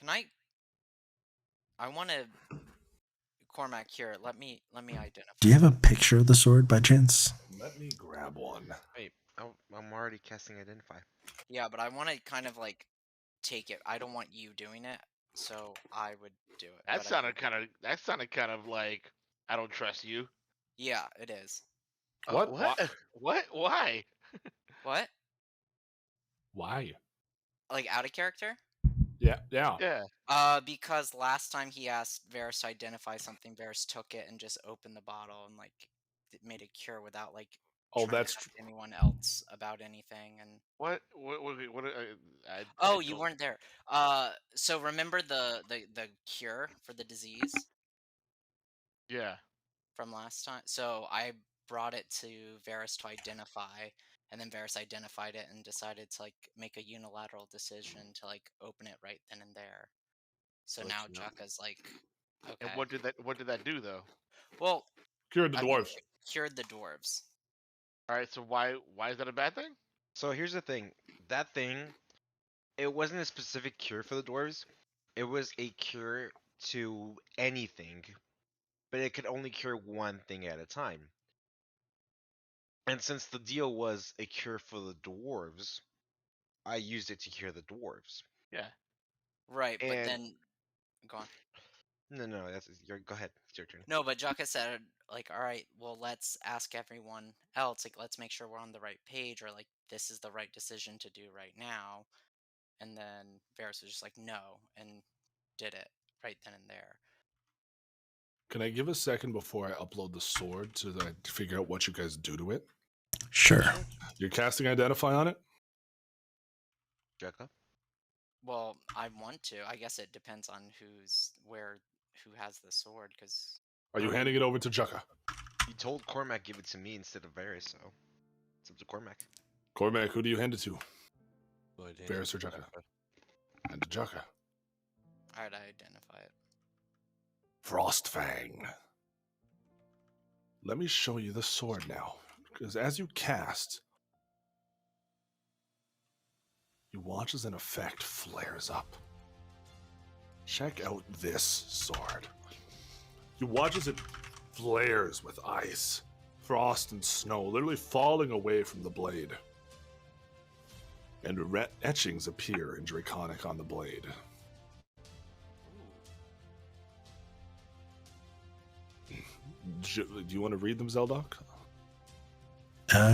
Can I want to. Cormac, here, let me identify. Do you have a picture of the sword by chance? Let me grab one. Wait, I'm already casting identify. Yeah, but I want to kind of like take it. I don't want you doing it, so I would do it. That but I sounded think- kind of like I don't trust you. Yeah, it is. What? What? What? Why? What? Why? Like out of character? Yeah. Yeah. Because last time he asked Varys to identify something, Varys took it and just opened the bottle and like made a cure without like Oh, trying to that's ask anyone else about anything. And What? oh, I you don't- weren't there. So remember the cure for the disease Yeah. from last time? So I brought it to Varys to identify, and then Varys identified it and decided to like make a unilateral decision to like open it right then and there. So But now you know- Chaka's like, okay. And what did that do though? Well, Cured the I mean, dwarves. it cured the dwarves. All right. So why is that a bad thing? So here's the thing. That thing, it wasn't a specific cure for the dwarves. It was a cure to anything, but it could only cure one thing at a time. And since the deal was a cure for the dwarves, I used it to cure the dwarves. Yeah. Right, but And- then go on. No, go ahead. It's your turn. No, but Jaka said like, all right, well, let's ask everyone else. Like, let's make sure we're on the right page, or like this is the right decision to do right now. And then Varys was just like, no, and did it right then and there. Can I give a second before I upload the sword to figure out what you guys do to it? Sure. You're casting identify on it? Jekka? Well, I want to. I guess it depends on who has the sword, because Are you handing it over to Jukka? You told Cormac give it to me instead of Varys, so it's up to Cormac. Cormac, who do you hand it to? Go ahead, hand Varys it or to Jukka? Jekka. And to Jukka. Alright, I identify it. Frostfang. Let me show you the sword now. Because as you cast, you watch as an effect flares up. Check out this sword. You watch as it flares with ice, frost, and snow, literally falling away from the blade. And etchings appear in Draconic on the blade. Do you want to read them, Zeldok?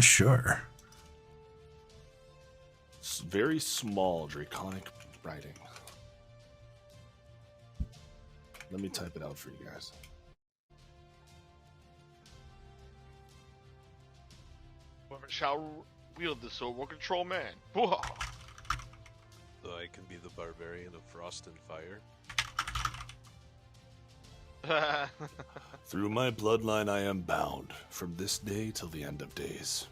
Sure. It's very small Draconic writing. Let me type it out for you guys. Whoever shall wield the sword will control man. Whoa. So I can be the barbarian of frost and fire. Through my bloodline I am bound, from this day till the end of days.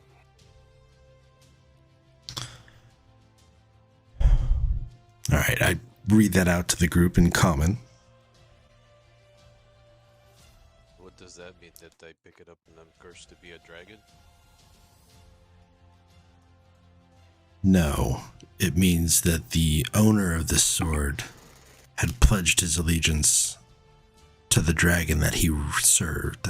All right, I read that out to the group in common. What does that mean? That I pick it up and I'm cursed to be a dragon? No, it means that the owner of this sword had pledged his allegiance to the dragon that he served.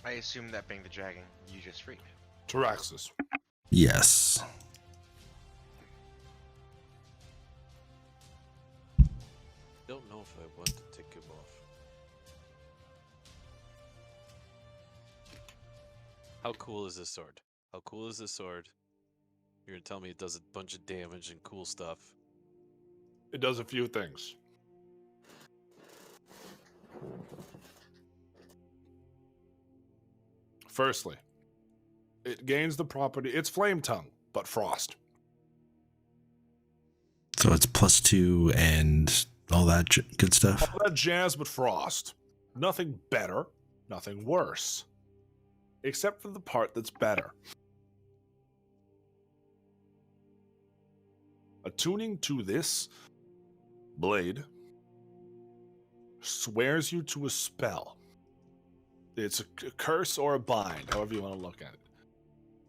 I assume that being the dragon you just freed. Taraxis. Yes. Don't know if I want to take him off. How cool is this sword? How cool is this sword? You're gonna tell me it does a bunch of damage and cool stuff. It does a few things. Firstly, it gains the property. It's flame tongue, but frost. So it's +2 and all that good stuff. All that jazz, but frost. Nothing better, nothing worse. Except for the part that's better. attuning to this blade swears you to a spell. It's a curse or a bind, however you want to look at it.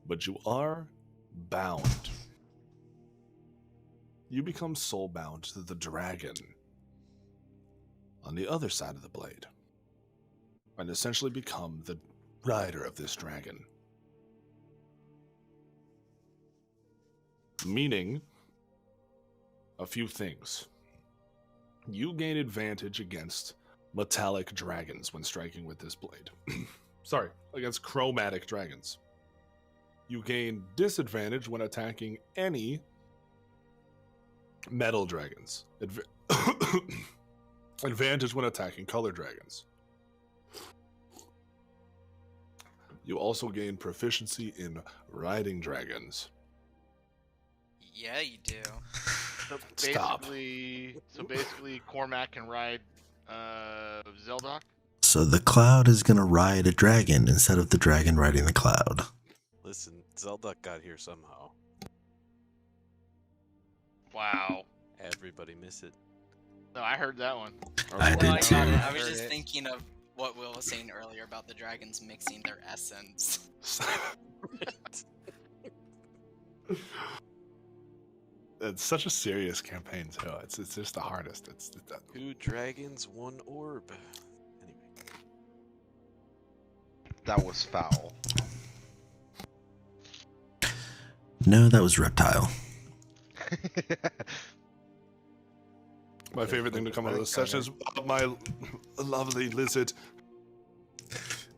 But you are bound. You become soul-bound to the dragon on the other side of the blade, and essentially become the rider of this dragon. Meaning a few things. You gain advantage against metallic dragons when striking with this blade. Sorry, against chromatic dragons. You gain disadvantage when attacking any metal dragons. Advantage when attacking color dragons. You also gain proficiency in riding dragons. Yeah, you do. So Stop. basically, Cormac can ride Zeldok. So the cloud is gonna ride a dragon instead of the dragon riding the cloud. Listen, Zelda got here somehow. Wow. Everybody miss it. No, I heard that one. I No, did I too. got it. I was Heard just it. thinking of what Will was saying earlier about the dragons mixing their essence. It's such a serious campaign too. It's just the hardest. It's 2 dragons, 1 orb. Anyway, That was foul. No, that was reptile. my favorite thing to come out of this session is my lovely lizard.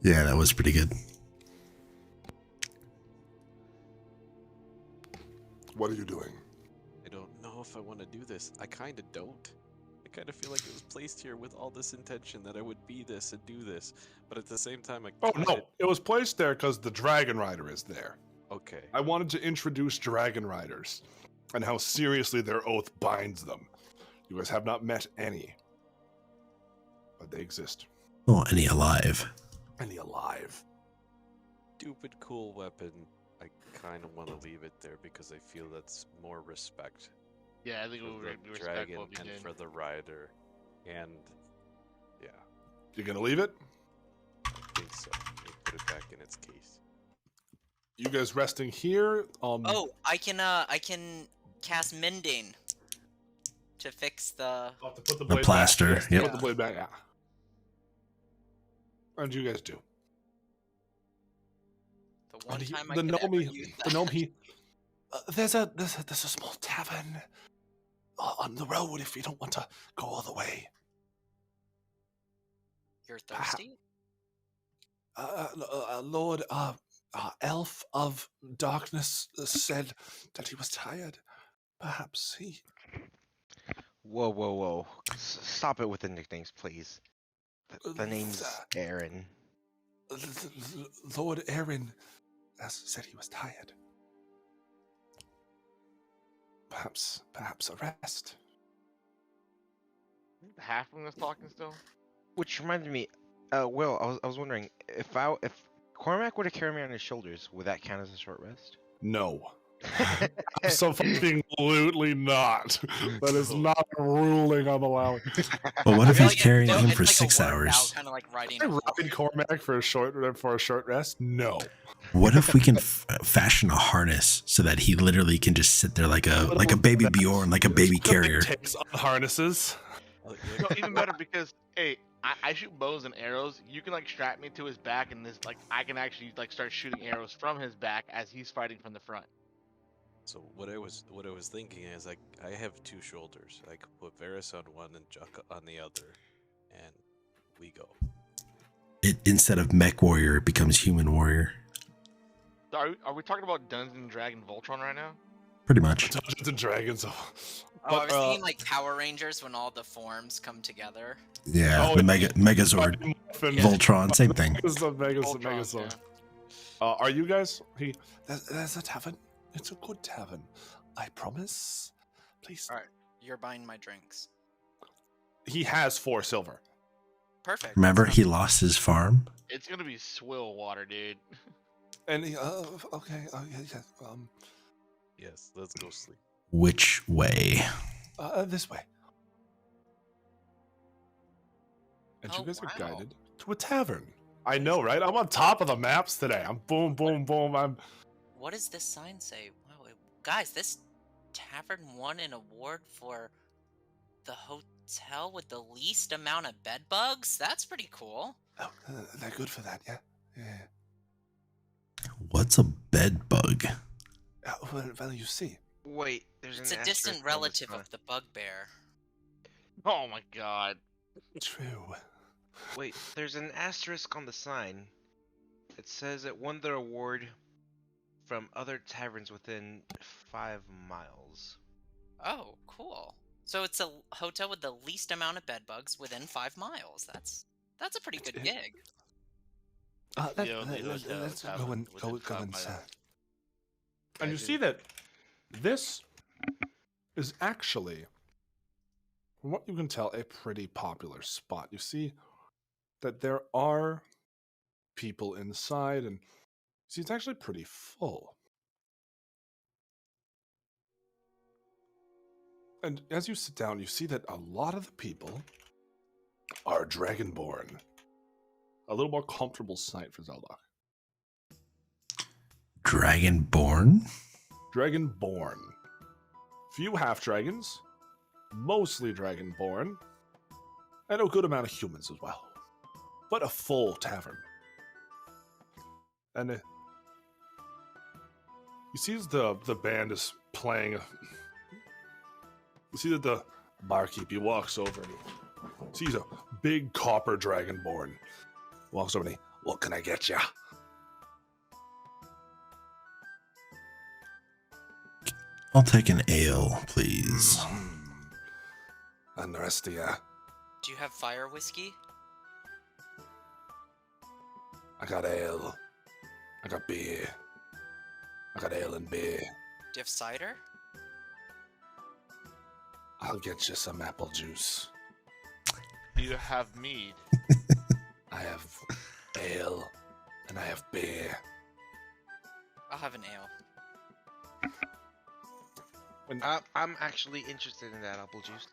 Yeah, that was pretty good. What are you doing? I don't know if I want to do this. I kind of don't. I kind of feel like it was placed here with all this intention that I would be this and do this, but at the same time, I Oh kinda... no, it was placed there because the dragon rider is there. Okay. I wanted to introduce dragon riders and how seriously their oath binds them. You guys have not met any, but they exist. Oh, any alive? Any alive? Stupid cool weapon. I kind of want to leave it there because I feel that's more respect Yeah, I think we for would the be dragon respectful if you and did. for the rider, and yeah, You gonna leave it? I think so. Let me put it back in its case. You guys resting here? Oh, I can cast mending to fix the. I'll have to put the The blade plaster, Back. yep. Put the blade back. Yeah. What did you guys do? The one And he- time I the could ever gnome, use the that. gnome. There's a small tavern on the road if you don't want to go all the way. You're thirsty? Lord Elf of Darkness said that he was tired. Perhaps he. Whoa. Stop it with the nicknames, please. The name's Aaron. Lord Aaron said he was tired. Perhaps a rest. The halfling was talking still. Which reminded me, Will, I was wondering if Cormac were to carry me on his shoulders, would that count as a short rest? No. So fucking absolutely not. That is not a ruling I'm allowing. But what I if feel he's like it's carrying no- him it's for like a 6 workout, hours? Kind of like riding. I a horse. ride Cormac for a short rest? No. What if we can fashion a harness so that he literally can just sit there like a baby Bjorn, like a baby carrier? Takes on harnesses. No, even better because hey, I shoot bows and arrows. You can like strap me to his back, and this like I can actually like start shooting arrows from his back as he's fighting from the front. So what I was thinking is I have 2 shoulders. I could put Varys on one and Juck on the other, and we go. Instead of mech warrior, it becomes human warrior. So are we talking about Dungeons and Dragon Voltron right now? Pretty much. Dungeons and Dragons. Oh, I was thinking like Power Rangers when all the forms come together. Yeah, Oh, the yeah. Megazord, Yeah. Voltron, same thing. Megazord. Voltron, Are you guys? There's a tavern. It's a good tavern. I promise. Please. All right, you're buying my drinks. He has 4 silver. Perfect. Remember, he lost his farm? It's gonna be swill water, dude. And he, okay. Oh, yeah. Yes, let's go sleep. Which way? This way. And you Oh, guys are wow. guided to a tavern. I know, right? I'm on top of the maps today. I'm boom, boom, boom. I'm What does this sign say? Wow, guys, this tavern won an award for the hotel with the least amount of bed bugs. That's pretty cool. they're good for that, yeah. Yeah. What's a bed bug? Well, you see. Wait, there's It's an a distant asterisk on the relative sign. of the bugbear. Oh my god. True. Wait, there's an asterisk on the sign. It says it won the award from other taverns within 5 miles. Oh, cool. So it's a hotel with the least amount of bed bugs within 5 miles. That's a pretty good gig. Let's go and go inside. And I you see didn't- that this is actually, from what you can tell, a pretty popular spot. You see that there are people inside, and see it's actually pretty full. And as you sit down, you see that a lot of the people are Dragonborn. A little more comfortable sight for Zeldok. Dragonborn? Dragonborn. Few half dragons, mostly Dragonborn, and a good amount of humans as well. But a full tavern. And you see as the band is playing, you see that the barkeep, he walks over and he sees a big copper Dragonborn. Walks over and he, what can I get ya? I'll take an ale, please. And the rest of ya, Do you have fire whiskey? I got ale. I got beer. I got ale and beer. Do you have cider? I'll get you some apple juice. Do you have mead? I have ale and I have beer. I'll have an ale. I'm actually interested in that apple juice.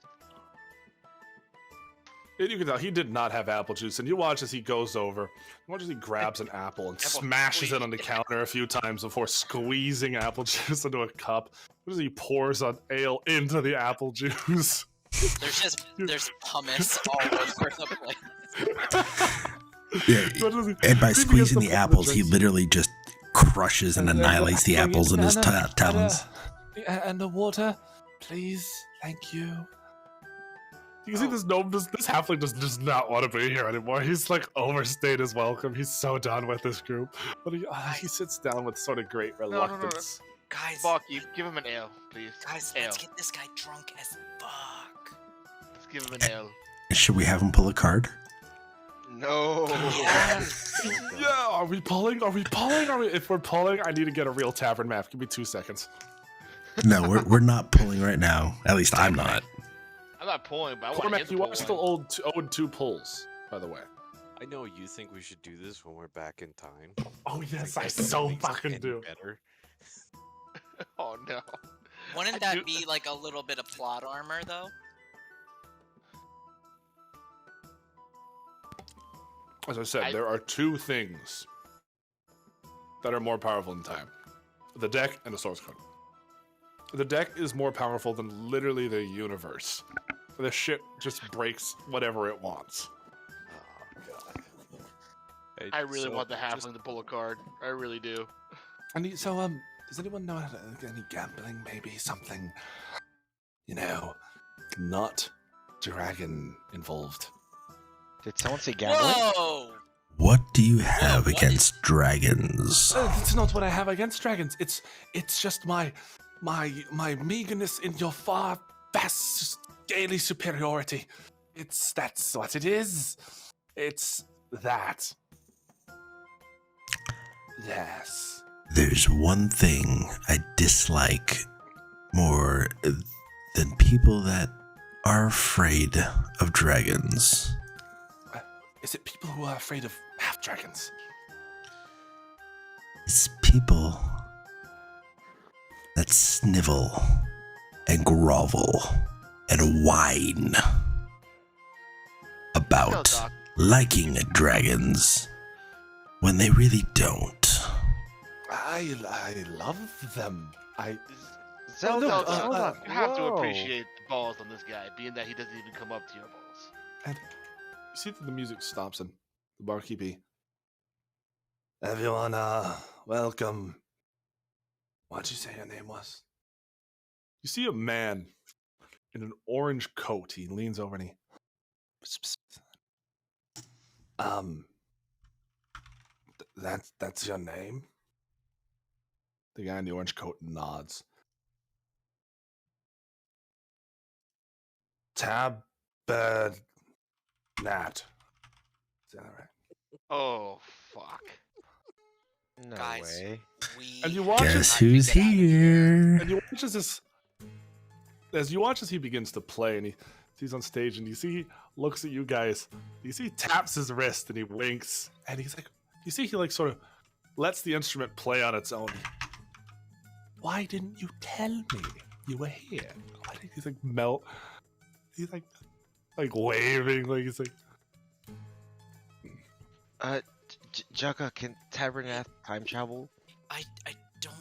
And you can tell he did not have apple juice, and you watch as he goes over. You watch as he grabs an apple and Apple smashes it squeeze. on the counter a few times before squeezing apple juice into a cup. What as he pours on ale into the apple juice? There's pumice all over the place. Yeah, and by squeezing the apples, he literally just crushes and annihilates the apples in his talons. And the water, please. Thank you. You can see this gnome, this halfling does not want to be here anymore. He's like overstayed his welcome. He's so done with this group. But he sits down with sort of great no. reluctance. Guys, Give him an ale, please. Ale. let's get this guy drunk as fuck. Let's give him an ale. Should we have him pull a card? No. Yeah, are we pulling? If we're pulling, I need to get a real tavern map. Give me 2 seconds. No, we're not pulling right now. At least I'm not. I'm not pulling, but I want to Cormac, hit the you pull are still one. owed 2 pulls, by the way. I know you think we should do this when we're back in time. Oh Think yes, I that so makes it fucking any do. better. Oh no. Wouldn't I that do- be like a little bit of plot armor, though? As I said, there are 2 things that are more powerful than time. The deck and the source code. The deck is more powerful than literally the universe. The shit just breaks whatever it wants. Oh god. I really want the just- halfling to pull a card. I really do. So, does anyone know how to get any gambling? Maybe something, not dragon involved. Did someone say gambling? Whoa! What do you have What against dragons? It's not what I have against dragons. It's just my meagerness in your far vast scaly superiority. That's what it is. It's that. Yes. There's one thing I dislike more than people that are afraid of dragons. Is it people who are afraid of half dragons? It's people that snivel and grovel and whine about Doc. liking dragons when they really don't. I love them. Zelda, Zelda, hold on. you have to Whoa. appreciate the balls on this guy, being that he doesn't even come up to your balls. And you see that the music stops and the barkeep. Everyone, welcome. What'd you say your name was? You see a man in an orange coat. He leans over and he. That's your name? The guy in the orange coat nods. Nat. Is that right? Oh, fuck. No Guys. way. We And you watch have Guess to who's get out of here? And you watch as you watch as he begins to play, and he's on stage, and you see he looks at you guys. You see he taps his wrist and he winks, and he's like, you see he like sort of lets the instrument play on its own. Why didn't you tell me you were here? Why did he's like melt? He's like waving, like he's like. Jugga, can Tabernath time travel? I don't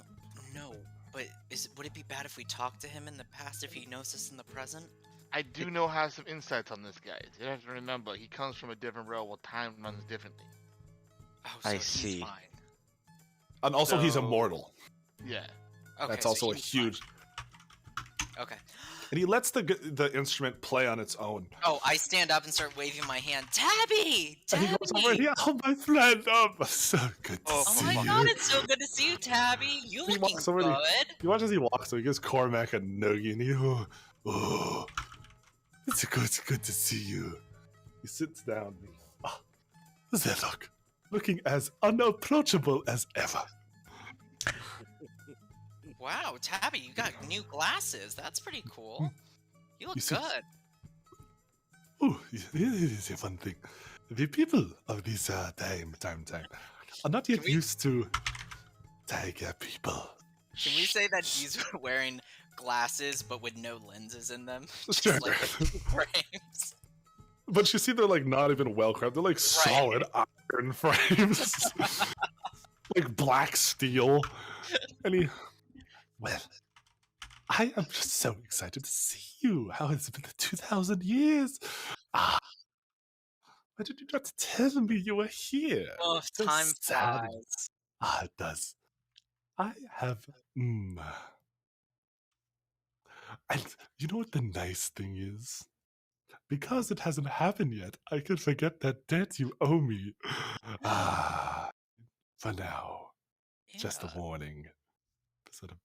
know, but would it be bad if we talked to him in the past if he knows us in the present? I do know have some insights on this guy. You have to remember, he comes from a different realm where time runs differently. Oh, so I he's see. fine. And also, he's So- immortal. Yeah. Okay, That's so also a he's fine. huge. Okay. And he lets the instrument play on its own. Oh, I stand up and start waving my hand. Tabby! And he Tabby! goes over here. Oh, my friend. Oh, so good to Oh, Oh see my you. god, it's so good to see you, Tabby. You He looking walks over to- good. You watch as he walks, so he gives Cormac a noogie, and it's good to see you. He sits down. And Zedok, looking as unapproachable as ever. Wow, Tabby, you got new glasses. That's pretty cool. You look You see- good. Oh, it is a fun thing. The people of this time are not yet Can we- used to tiger people. Can we say that he's wearing glasses but with no lenses in them? Just Sure. like frames. But you see, they're like not even well crafted. They're like solid iron frames, like black steel. And well, I am just so excited to see you. How has it been 2,000 years? Why did you not tell me you were here? Oh, So time sad. flies. It does. I have. And you know what the nice thing is? Because it hasn't happened yet, I can forget that debt you owe me. For now, just a Yeah. warning. Sort of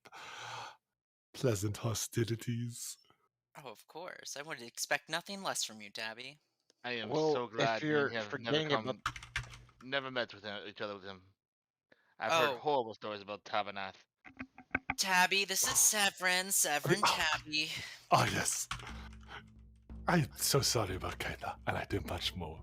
pleasant hostilities. Oh, of course. I would expect nothing less from you, Tabby. I am Well, so glad if you're we have forgetting never met with each other with him. I've heard Oh. horrible stories about Tabernath. Tabby, this is Severin. Severin, Tabby. Oh, yes. I'm so sorry about Kaita, and I did much more.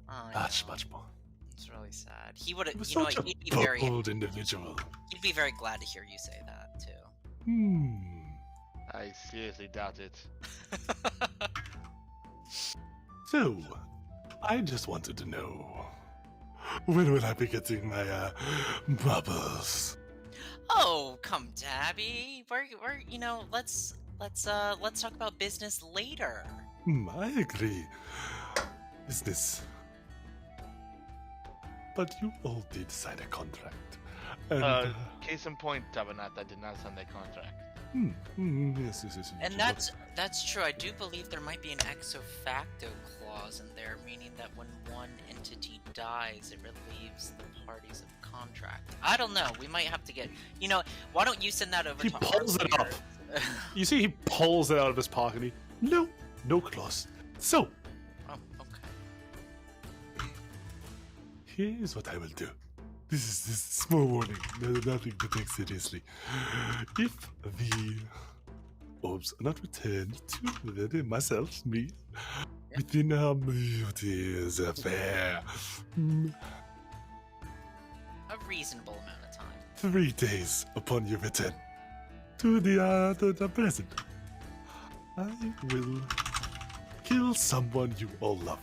Oh, Much no. more. It's really sad. He would, He was you know, such a he'd be very, bold individual. he'd be very glad to hear you say that too. I seriously doubt it. So, I just wanted to know, when will I be getting my bubbles? Oh, come, Tabby. We're, you know, let's talk about business later. I agree. Business. But you all did sign a contract. And, Case in point, Tabernath, I did not sign that contract. yes. And that's true. I do believe there might be an ex facto clause in there, meaning that when one entity dies, it relieves the parties of contract. I don't know. We might have to get. You know, why don't you send that over He to pulls our it up. lawyer? You see, he pulls it out of his pocket. No clause. So, Oh, okay. here's what I will do. This is small warning. Nothing to take seriously. If the orbs are not returned to myself, me, within it is a fair A reasonable amount of time. 3 days upon your return to the present. I will kill someone you all love.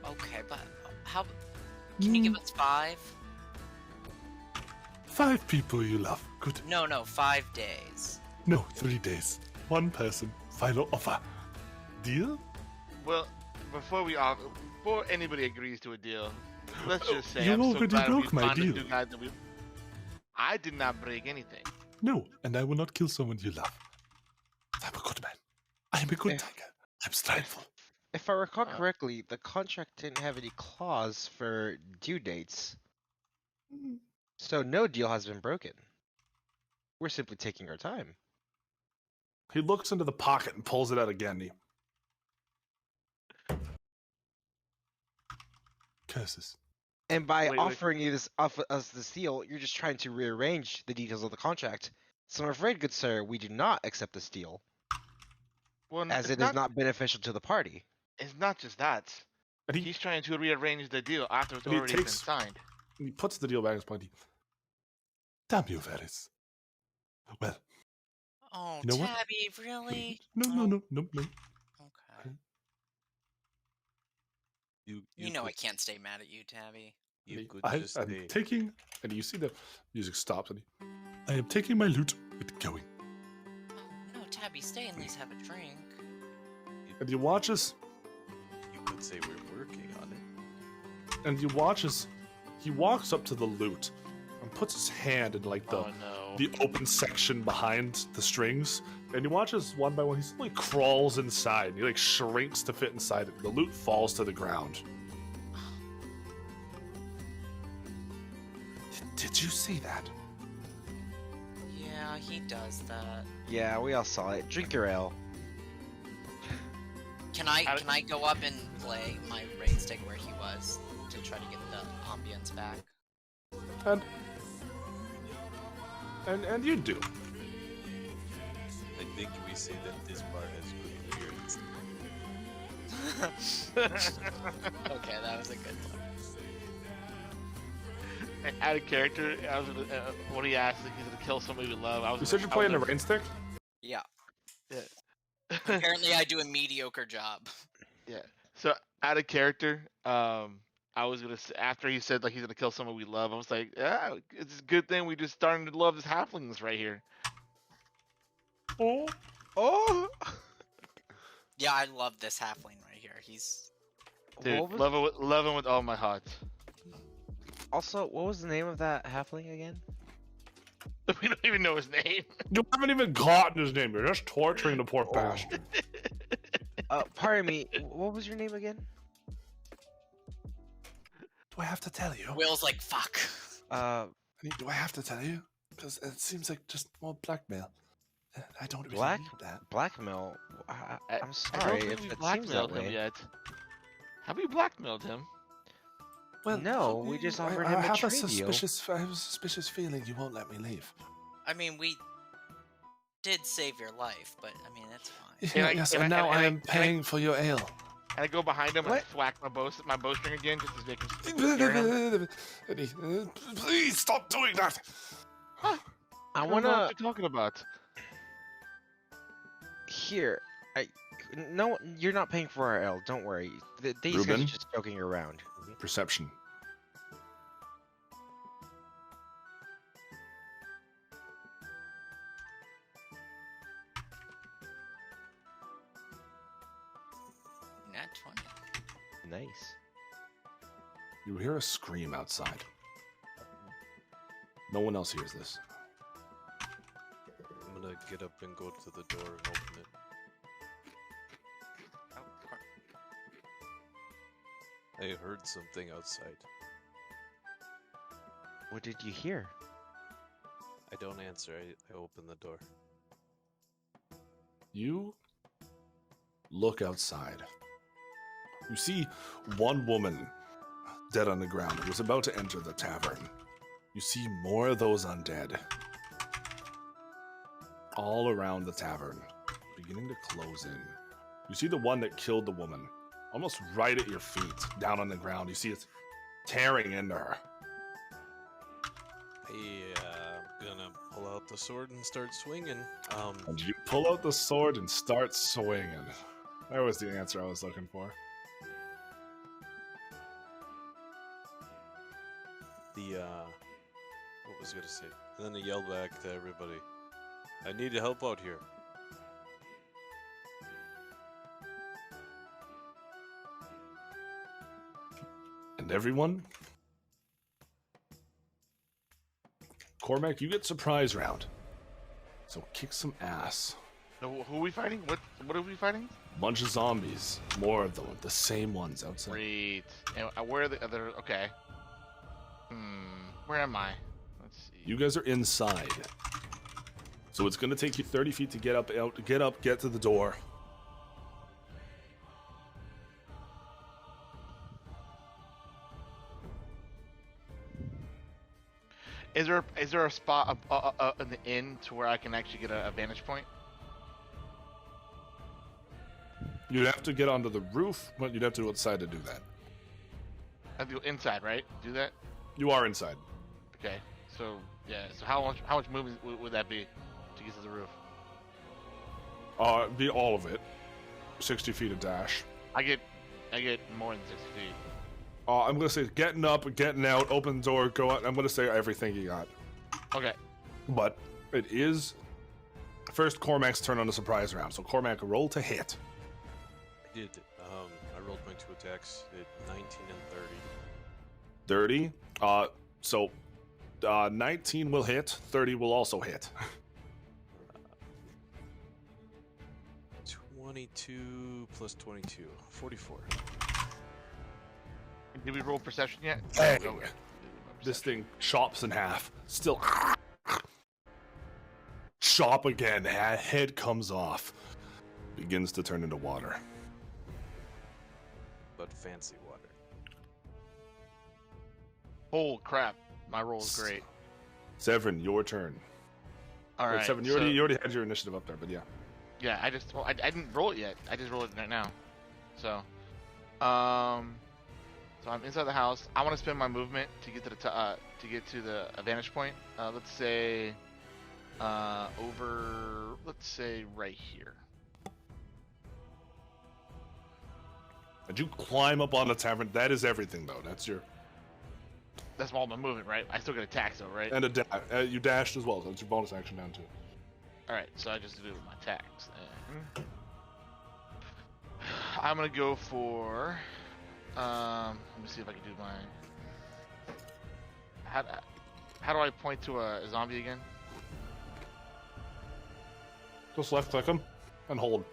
Okay, but how? Can you give us 5? 5 people you love. Good. No, 5 days. No, 3 days. 1 person. Final offer. Deal? Well, before anybody agrees to a deal, let's just say You I'm so already glad broke we my found a deal. new guy that I did not break anything. No, and I will not kill someone you love. I'm a good man. I am a good tiger. I'm striveful. If I recall correctly, the contract didn't have any clause for due dates. So no deal has been broken. We're simply taking our time. He looks into the pocket and pulls it out again. Curses. And by Wait. offering you us this deal, you're just trying to rearrange the details of the contract. So I'm afraid, good sir, we do not accept this deal, Well, as it is not beneficial to the party. It's not just that. And He's trying to rearrange the deal after it's and he already been takes- signed. He puts the deal back in his pocket. Damn you, Varys. Well, Oh, You know what? Tabby, really? no. Okay. You know I could- can't stay mad at you, Tabby. You could I'm just say, taking, and you see the music stops, and I am taking my loot and going. Oh, no, Tabby, stay and at least have a drink. And you watch as, you could say we're working on it. and you watch as he walks up to the loot and puts his hand in like Oh no. the open section behind the strings, and he watches one by one. He slowly crawls inside. He like shrinks to fit inside it. The loot falls to the ground. Did you see that? Yeah, he does that. Yeah, we all saw it. Drink your ale. Can I go up and play my raid stick where he was to try to get the ambience back? And you do. I think we say that this bar has good appearance. Okay, that was a good one. Out of character, I was gonna, when he asked if he's gonna kill somebody we love, I was. You said you're playing the rain stick? Yeah. Yeah. Apparently, I do a mediocre job. Yeah. So out of character, I was gonna say, after he said like he's gonna kill someone we love, I was like, yeah, it's a good thing we just starting to love this halflings right here. Oh! Yeah, I love this halfling right here. He's Dude, What was- love him with all my heart. Also, what was the name of that halfling again? We don't even know his name. You haven't even gotten his name. You're just torturing the poor bastard. Pardon me, what was your name again? Do I have to tell you? Will's like fuck. Do I have to tell you? Because it seems like just more blackmail. I don't really Black? need that. Blackmail? I'm I don't sorry think if we it seems that blackmailed him way. yet. Have we blackmailed him? No, we just offered him a have trade deal. I have a suspicious feeling you won't let me leave. I mean, we did save your life, but I mean that's fine. Yes, and and I- now and I I- am and I- paying for your ale. And I go behind him What? and thwack my bowstring again just to make him scare him. Please stop doing that. I don't know wanna what you're talking about. here. No, you're not paying for our ale. Don't worry. These guys Ruben? are just joking around. Perception. Nat 20. Nice. You hear a scream outside. No one else hears this. I'm gonna get up and go to the door and open it. Oh, I heard something outside. What did you hear? I don't answer, I open the door. You look outside. You see one woman dead on the ground who was about to enter the tavern. You see more of those undead all around the tavern, beginning to close in. You see the one that killed the woman almost right at your feet, down on the ground. You see it tearing into her. I'm gonna pull out the sword and start swinging. And you pull out the sword and start swinging. That was the answer I was looking for. What was I gonna say? And then I yelled back to everybody, I need help out here. And everyone? Cormac, you get surprise round. So kick some ass. No, who are we fighting? What are we fighting? Bunch of zombies. More of them. The same ones outside. Great. And where are the other? Okay. Where am I? Let's see. You guys are inside. So it's going to take you 30 feet to get up, get to the door. Is there a spot in the inn to where I can actually get a vantage point? You'd have to get onto the roof, but you'd have to go outside to do that. I have to go inside, right? Do that? You are inside. Okay. So yeah. So how much movement would that be to get to the roof? Be all of it. 60 feet of dash. I get more than 60 feet. I'm going to say getting up, getting out, open the door, go out. I'm going to say everything you got. Okay. But it is first Cormac's turn on the surprise round. So Cormac, roll to hit. I did. I rolled my 2 attacks at 19 and 30. So 19 will hit. 30 will also hit. 22 plus 22, 44. Did we roll perception yet? Bang. Okay. This thing chops in half. Still chop again. Head comes off. Begins to turn into water. But fancy water. Holy crap! My roll is great. Severin, your turn. All Wait, right. Severin, you already had your initiative up there, but yeah. Yeah, I didn't roll it yet. I just rolled it right now. So, so I'm inside the house. I want to spend my movement to get to the vantage point. Let's say let's say right here. And you climb up on the tavern. That is everything, though. That's all my movement, right? I still get attacks, though, right? And you dashed as well. So that's your bonus action down too. All right, so I just do my attacks. And I'm gonna go for. Let me see if I can do mine. How do I point to a zombie again? Just left click him and hold.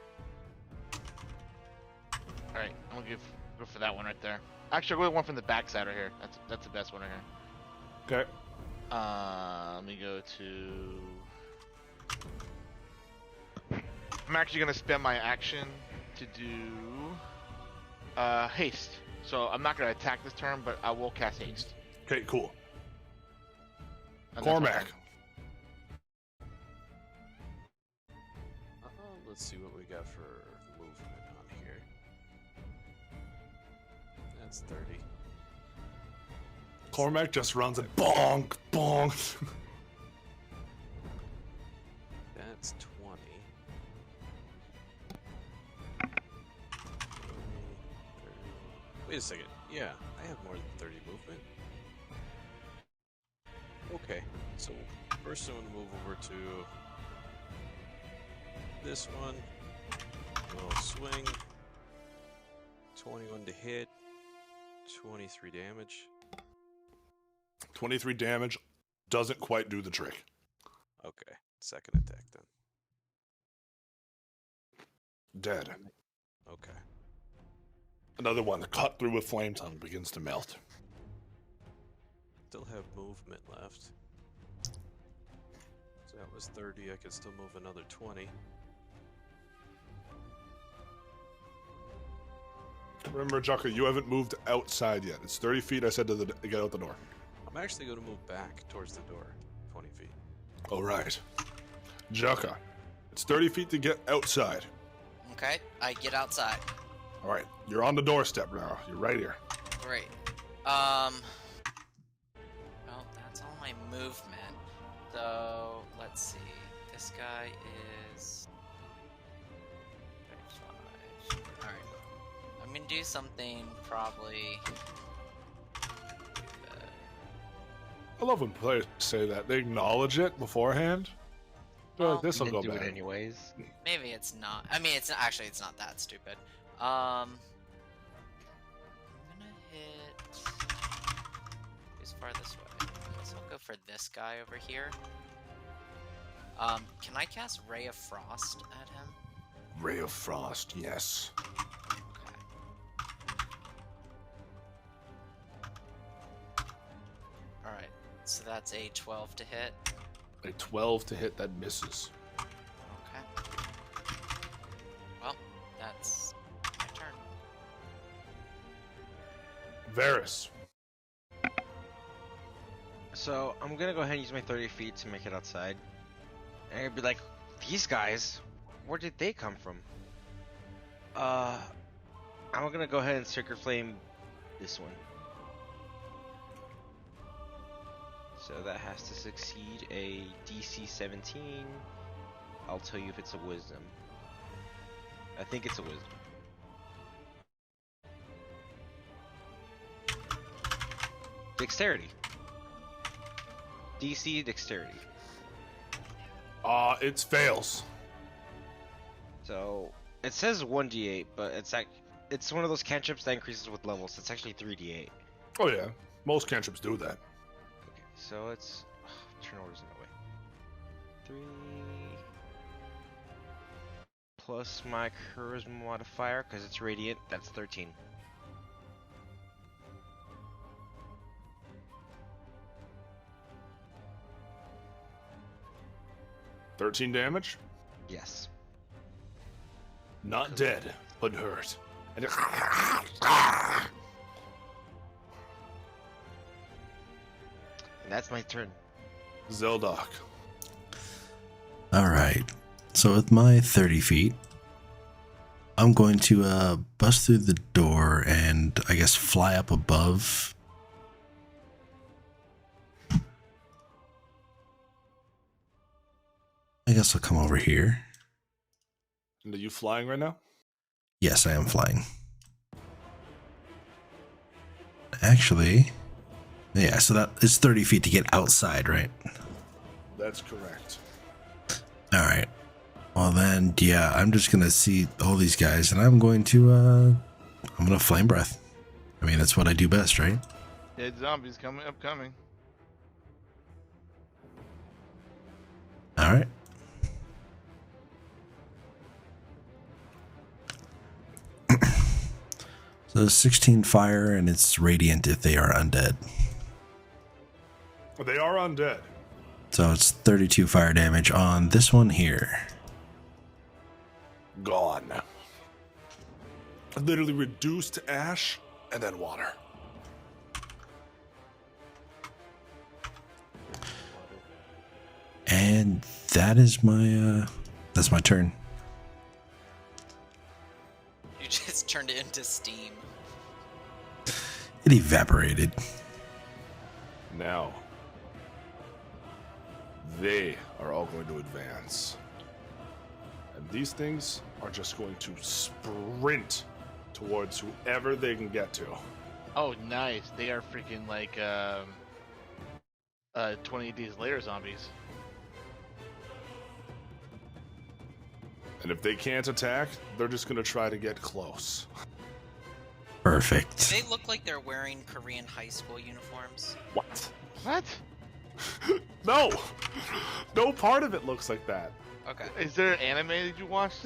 All right, I'm gonna go for that one right there. Actually, I'll go with one from the back side right here. That's the best one right here. Okay. Let me go to. I'm actually gonna spend my action to do haste. So I'm not gonna attack this turn, but I will cast haste. Okay, cool. And that's my Cormac. turn. Let's see what we got for movement on here. That's 30. Cormac just runs and bonk, bonk. That's 20. 30. Wait a second. Yeah, I have more than 30 movement. Okay, so first I'm going to move over to this one. We'll swing. 21 to hit. 23 damage. 23 damage doesn't quite do the trick. Okay, second attack then. Dead. Okay. Another one cut through with flame tongue begins to melt. Still have movement left. So that was 30. I could still move another 20. Remember, Jocko, you haven't moved outside yet. It's 30 feet, I said, to get out the door. I'm actually going to move back towards the door. 20 feet. All right. Jocko, it's 30 feet to get outside. Okay, I get outside. All right, you're on the doorstep now. You're right here. Great. Well, that's all my movement. So let's see. This guy is 35. All right. I'm gonna do something probably. I love when players say that. They acknowledge it beforehand. They're like, Well, this will Didn't go do it bad. anyways. Maybe it's not. I mean, it's actually it's not that stupid. I'm gonna hit. Who's farthest way? So I'll go for this guy over here. Can I cast Ray of Frost at him? Ray of Frost, yes. Okay. All right. So that's a 12 to hit. A 12 to hit that misses. Okay. Well, that's my turn. Varys. So I'm gonna go ahead and use my 30 feet to make it outside. And I'd be like, these guys, where did they come from? I'm gonna go ahead and Sacred Flame this one. So that has to succeed a DC 17. I'll tell you if it's a Wisdom. I think it's a Wisdom. Dexterity. DC Dexterity. It fails. So it says 1d8, but it's one of those cantrips that increases with levels. So it's actually 3d8. Oh yeah, most cantrips do that. Okay, so it's turn orders in that way. 3 plus my charisma modifier because it's radiant. That's 13. $13 damage. Yes. Not dead, but hurt. And And that's my turn. Zeldok. All right. So with my 30 feet, I'm going to bust through the door and I guess fly up above. I guess I'll come over here. And are you flying right now? Yes, I am flying. Actually, yeah, so that is 30 feet to get outside, right? That's correct. All right. Well then, yeah, I'm just gonna see all these guys, and I'm gonna flame breath. I mean, that's what I do best, right? Dead zombies upcoming. All right. So 16 fire, and it's radiant if they are undead. They are undead. So it's 32 fire damage on this one here. Gone. Literally reduced to ash and then water. And that is that's my turn. You just turned it into steam. It evaporated. Now, they are all going to advance. And these things are just going to sprint towards whoever they can get to. Oh, nice. They are freaking like 28 days later zombies. And if they can't attack, they're just going to try to get close. Perfect. They look like they're wearing Korean high school uniforms. What? What? No! No part of it looks like that. Okay. Is there an anime that you watched?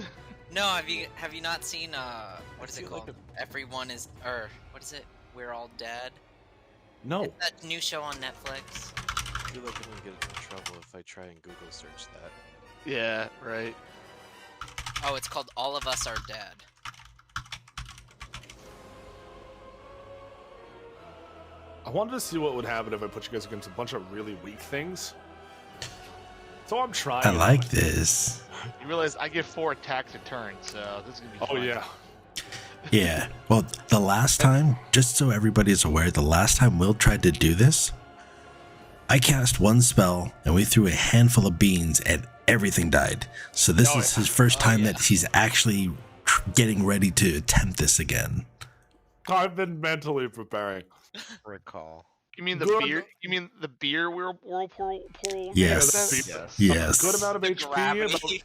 No, have you not seen what is it feel called? like Everyone is or what is it? We're All Dead. No. It's that new show on Netflix. I feel like I'm gonna get into trouble if I try and Google search that. Yeah, right. Oh, it's called All of Us Are Dead. I wanted to see what would happen if I put you guys against a bunch of really weak things. So I'm trying. I like this. You realize I get 4 attacks a turn, so this is gonna be Oh fun. yeah. Yeah. Well, the last time, just so everybody is aware, the last time Will tried to do this, I cast one spell and we threw a handful of beans and everything died. So this is his first time that he's actually getting ready to attempt this again. I've been mentally preparing. Recall. You mean the Good. beer? You mean the beer whirlpool? Yes. Yes. Yes. Good amount of The HP. gravity,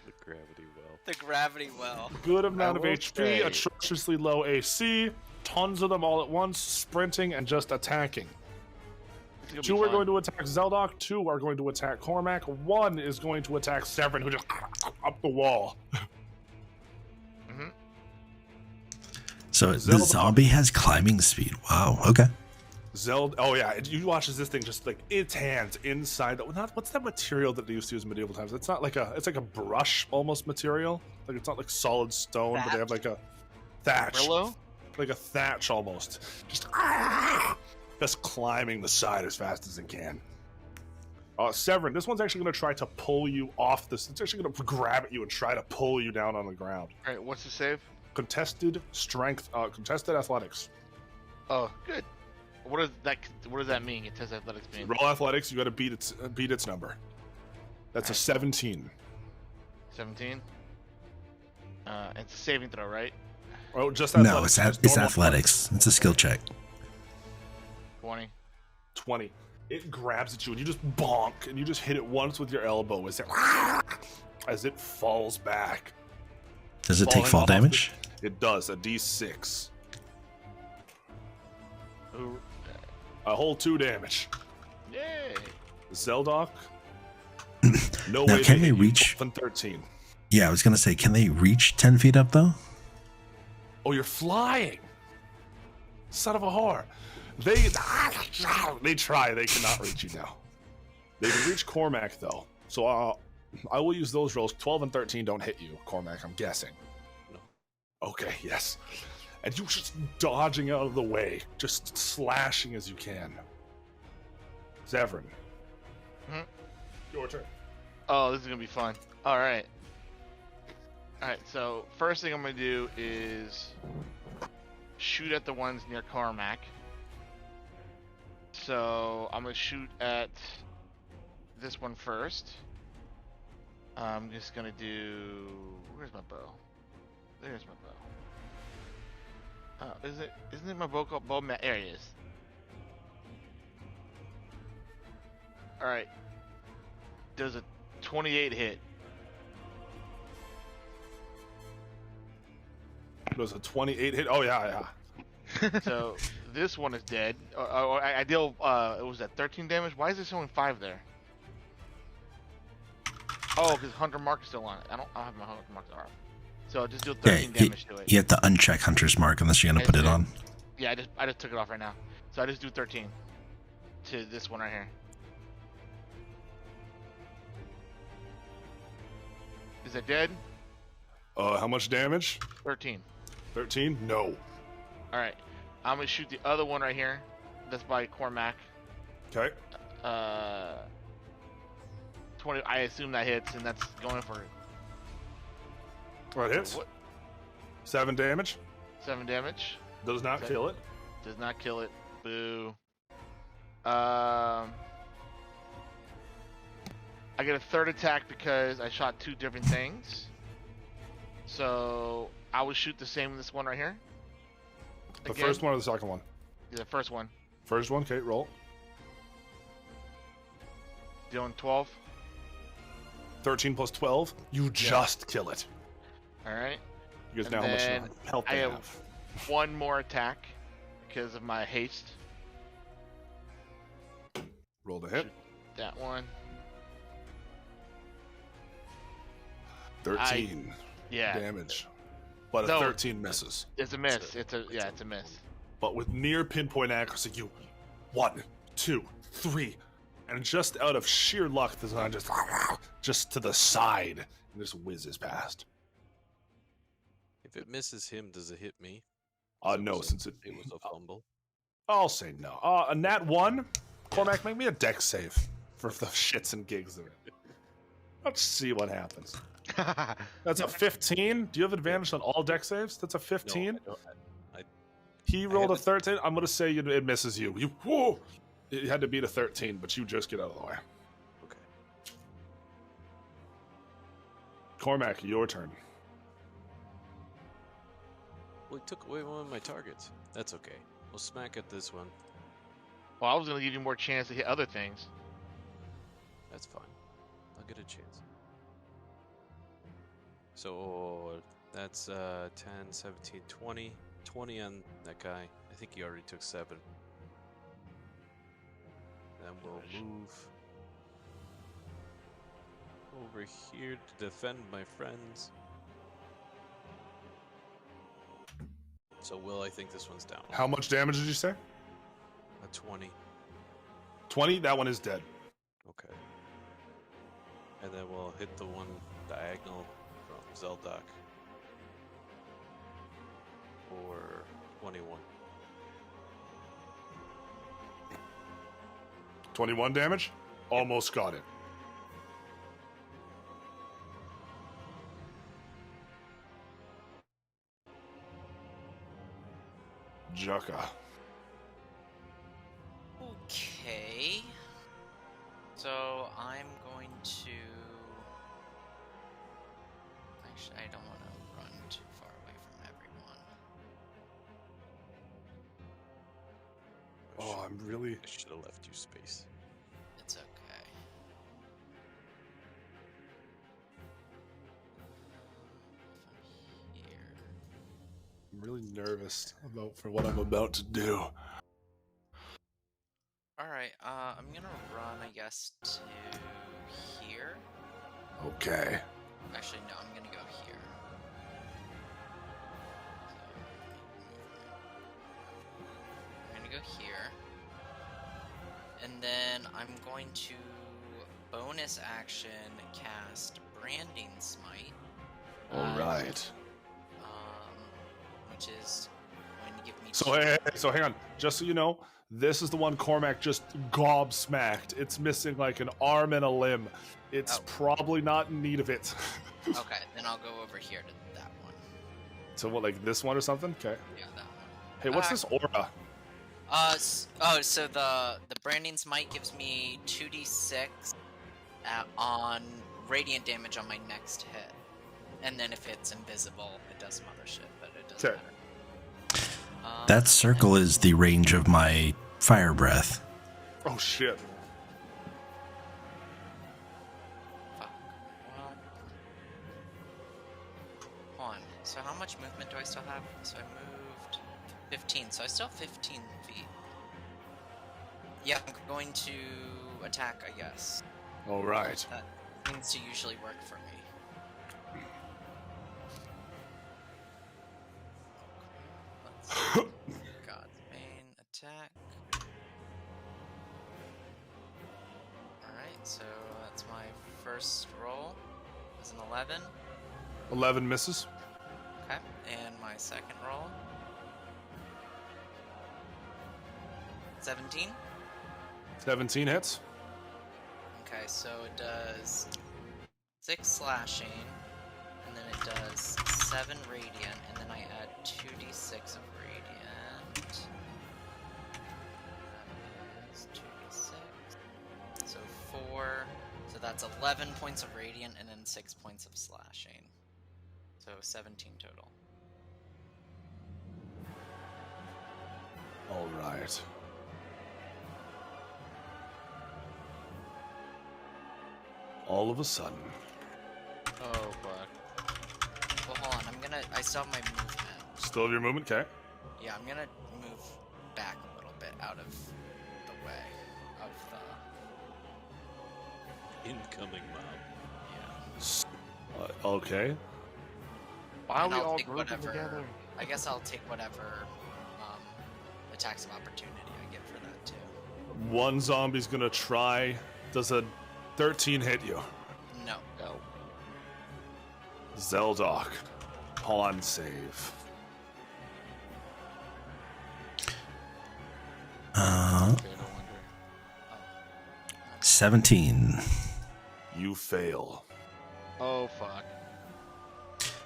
The gravity well. the gravity well. Good amount of will HP. say- Atrociously low AC. Tons of them all at once, sprinting and just attacking. It's gonna be 2 are fun. going to attack Zeldok. 2 are going to attack Cormac. 1 is going to attack Severin, who just up the wall. So the Zelda- zombie has climbing speed. Wow. Okay. Oh yeah, you watch as this thing just like its hands inside. What's that material that they used to use in medieval times? It's not like it's like a brush almost material. Like it's not like solid stone, but they have like a thatch, Brillo? like a thatch almost. Just climbing the side as fast as it can. Severin, this one's actually going to try to pull you off this. It's actually going to grab at you and try to pull you down on the ground. All right, what's the save? Contested strength, contested athletics. Oh, good. What does that mean? It says athletics mean. Roll athletics. You got to beat its number. That's a 17. 17. It's a saving throw, right? Oh, just No, athletics. it's Just normal athletics. It's a skill check. 20. 20. It grabs at you and you just bonk and you just hit it once with your elbow as it falls back. Does it take Falling fall off damage? It does, a d6. Ooh. A whole 2 damage. Yay! Zeldok. No Now, way can to they hit you reach- from 13. Yeah, I was gonna say, can they reach 10 feet up though? Oh, you're flying. Son of a whore. They try. They cannot reach you now. They can reach Cormac though. So I will use those rolls. 12 and 13 don't hit you, Cormac, I'm guessing. No. Okay, yes. And you just dodging out of the way, just slashing as you can. Severin. Mhm. Your turn. Oh, this is gonna be fun. All right. So first thing I'm gonna do is shoot at the ones near Carmack. So I'm gonna shoot at this one first. I'm just gonna do. Where's my bow? There's my bow. Oh, isn't it my bow called bow? There it is. All right. Does a 28 hit? Does a 28 hit? Oh, yeah. So this one is dead. I deal. It was at 13 damage. Why is there showing 5 there? Oh, because Hunter Mark is still on it. I don't have my Hunter Mark off. So I'll just do 13 Yeah, damage to it. you have to uncheck Hunter's Mark unless you're gonna put it on. Yeah, I just took it off right now. So I just do 13 to this one right here. Is it dead? How much damage? 13. 13? No. All right. I'm gonna shoot the other one right here. That's by Cormac. Okay. 20. I assume that hits, and that's going for What hits? what? 7 damage. 7 damage. Does not Okay. kill it. Does not kill it. Boo. I get a third attack because I shot 2 different things. So I would shoot the same in this one right here. The Again, first one or the second one? The first one. First one, okay, roll. Dealing 12. 13 plus 12. You just kill it. All right. You guys And know how then much health I they have have. one more attack because of my haste. Roll the hit. That one. 13 Yeah. damage. But a No. 13 misses. It's a miss. It's a miss. But with near pinpoint accuracy, you 1, 2, 3, and just out of sheer luck, the gun just to the side and just whizzes past. If it misses him, does it hit me? No, since it was a fumble. I'll say no. A nat 1. Cormac, make me a dex save for the shits and gigs of it. Let's see what happens. That's a 15. Do you have advantage on all dex saves? That's a 15. No, He rolled a haven't. 13. I'm gonna say it misses you. Whoa! It had to beat a 13, but you just get out of the way. Okay. Cormac, your turn. Well, he took away one of my targets. That's okay. We'll smack at this one. Well, I was gonna give you more chance to hit other things. That's fine. I'll get a chance. So that's 10, 17, 20. 20 on that guy. I think he already took 7. Then we'll move over here to defend my friends. So Will, I think this one's down. How much damage did you say? A 20. 20? That one is dead. Okay. And then we'll hit the one diagonal from Zeldak. For 21. 21 damage? Almost got it. Jukka. Okay. So I'm going to. Actually, I don't want to run too far away from everyone. Oh, I'm really... I should have left you space. It's okay. From here. I'm really nervous for what I'm about to do. Alright, I'm gonna run, I guess, to here. Okay. Actually, no, I'm gonna go here. So, I'm gonna go here. And then I'm going to bonus action cast Branding Smite. Alright. Which is going to give me... So hang on. Just so you know, this is the one Cormac just gobsmacked. It's missing like an arm and a limb. It's probably not in need of it. Okay, then I'll go over here to that one. So what, like this one or something? Okay. Yeah, that one. Hey, what's this aura? So the Branding Smite gives me 2d6 on radiant damage on my next hit. And then if it's invisible, it does some other shit, but it doesn't matter. That circle is the range of my fire breath. Oh shit. Fuck. Well, hold on. So how much movement do I still have? So I moved 15, so I still have 15 feet. Yeah, I'm going to attack, I guess. Alright. That seems to usually work for me. God's main attack. Alright, so that's my first roll. It's an 11. 11 misses. Okay, and my second roll. 17. 17 hits. Okay, so it does 6 slashing, and then it does 7 radiant, and then I add 2d6 of radiant. That is 2d6. So 4. So that's 11 points of radiant, and then 6 points of slashing. So 17 total. Alright. All of a sudden. Oh fuck. Well, hold on. I still have my movement. Still have your movement? Okay. Yeah, I'm gonna move back a little bit out of the way of the... Incoming mob. Yeah. Okay. Why are And we I'll all take grouping whatever- together? I guess I'll take whatever attacks of opportunity I get for that, too. One zombie's gonna try. Does a 13 hit you? No. No. Zeldock. Con save. 17. You fail. Oh fuck.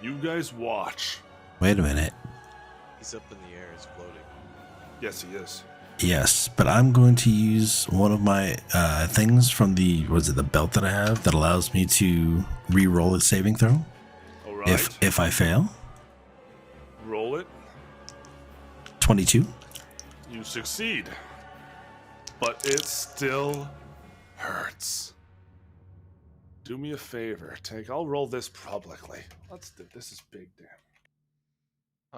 You guys watch. Wait a minute. He's up in the air, he's floating. Yes, he is. Yes, but I'm going to use one of my things from the belt that I have that allows me to re-roll a saving throw All right. if I fail. Roll it. 22. You succeed. But it still hurts. Do me a favor. I'll roll this publicly. This is big, damn.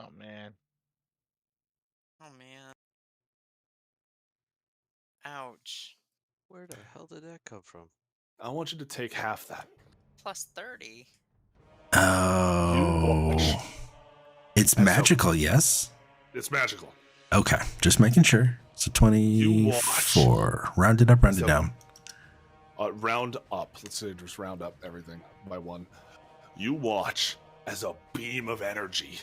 Oh man. Oh man. Ouch. Where the hell did that come from? I want you to take half that. Plus 30. Oh. It's And so- magical, yes? It's magical. Okay, just making sure. So 24. Round it up, round it So- down. Round up. Let's say just round up everything by 1. You watch as a beam of energy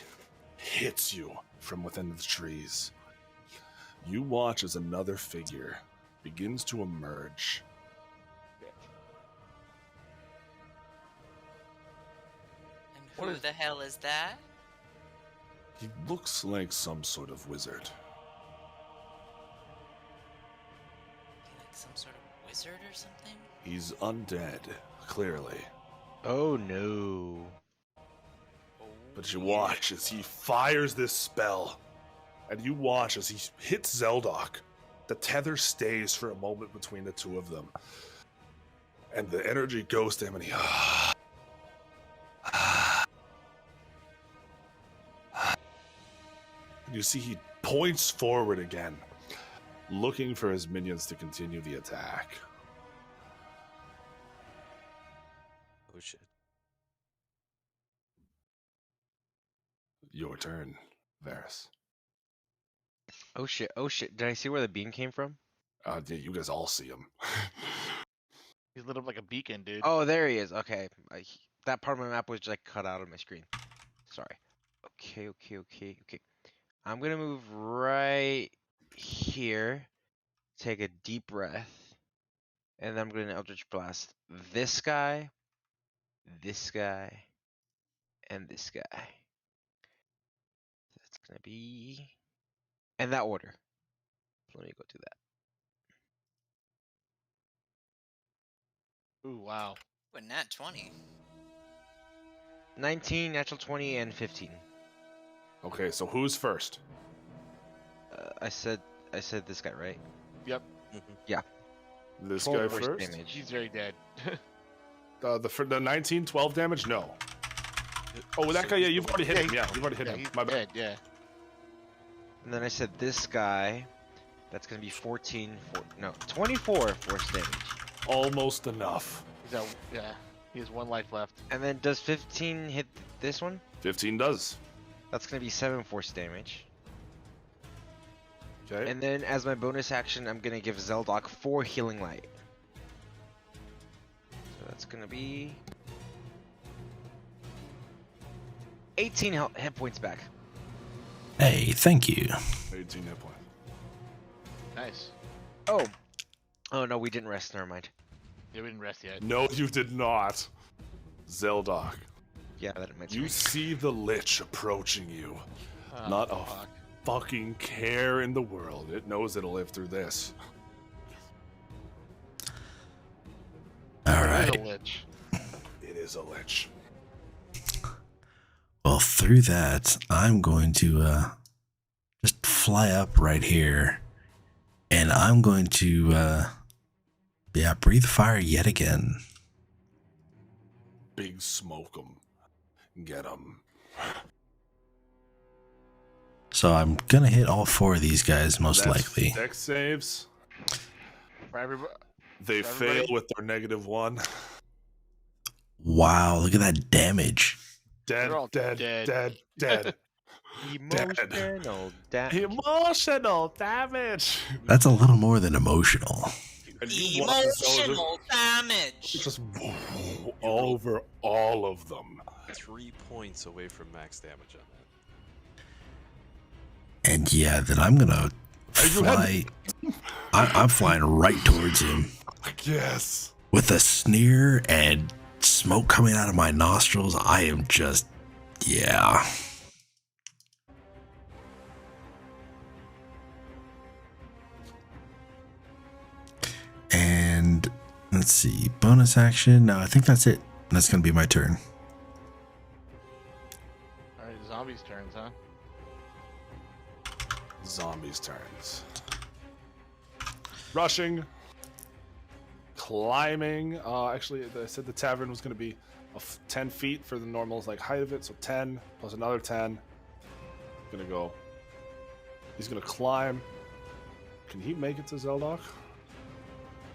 hits you from within the trees. You watch as another figure begins to emerge. And who the hell is that? He looks like some sort of wizard. Like some sort of wizard or something? He's undead, clearly. Oh no. But you watch as he fires this spell, and you watch as he hits Zeldok. The tether stays for a moment between the two of them, and the energy goes to him, and he. And you see he points forward again, looking for his minions to continue the attack. Oh shit. Your turn, Varys. Oh shit. Oh shit. Did I see where the beam came from? Yeah, you guys all see him. He's lit up like a beacon, dude. Oh, there he is. Okay. That part of my map was just like cut out of my screen. Sorry. Okay. I'm gonna move right here. Take a deep breath. And then I'm gonna Eldritch Blast this guy, and this guy. That's gonna be in that order. Let me go do that. Ooh, wow. Ooh, a nat 20. 19, natural 20, and 15. Okay, so who's first? I said this guy, right? Yep. This 12 guy force first? damage. He's very dead. The 19, 12 damage? No. Oh, that guy, yeah, you've already hit him. Yeah, you've already hit Yeah, him. he's My bad. dead, yeah. And then I said this guy. That's gonna be 24 force damage. Almost enough. He's out, yeah. He has 1 life left. And then does 15 hit this one? 15 does. That's gonna be 7 force damage. Okay. And then as my bonus action, I'm gonna give Zeldok 4 healing light. So that's gonna be 18 hit points back. Hey, thank you. 18 hit point. Nice. Oh no, we didn't rest. Never mind. Yeah, we didn't rest yet. No, you did not. Zeldok, Yeah, that makes you see the Lich approaching you. Oh, Not a fuck. fucking care in the world. It knows it'll live through this. All He's right. a lich. It is a Lich. Well, through that, I'm going to just fly up right here, and I'm going to, breathe fire yet again. Big smoke 'em. Get 'em. So I'm gonna hit all 4 of these guys most That's likely. Dex saves. For everybody. They For fail everybody? with their -1. Wow, look at that damage. Dead, They're all dead, dead. dead, dead. Emotional damage. Emotional damage. That's a little more than emotional. And you watch as those Emotional damage! just over all of them. 3 points away from max damage on that. And yeah, then I'm gonna fly. I'm flying right towards him Yes. with a sneer and smoke coming out of my nostrils. I am just, yeah. Let's see. Bonus action. No, I think that's it. That's going to be my turn. All right, zombies' turns, huh? Zombies' turns. Rushing. Climbing. Actually, I said the tavern was going to be 10 feet for the normal like height of it, so 10 plus another 10. Gonna go. He's gonna climb. Can he make it to Zeldok?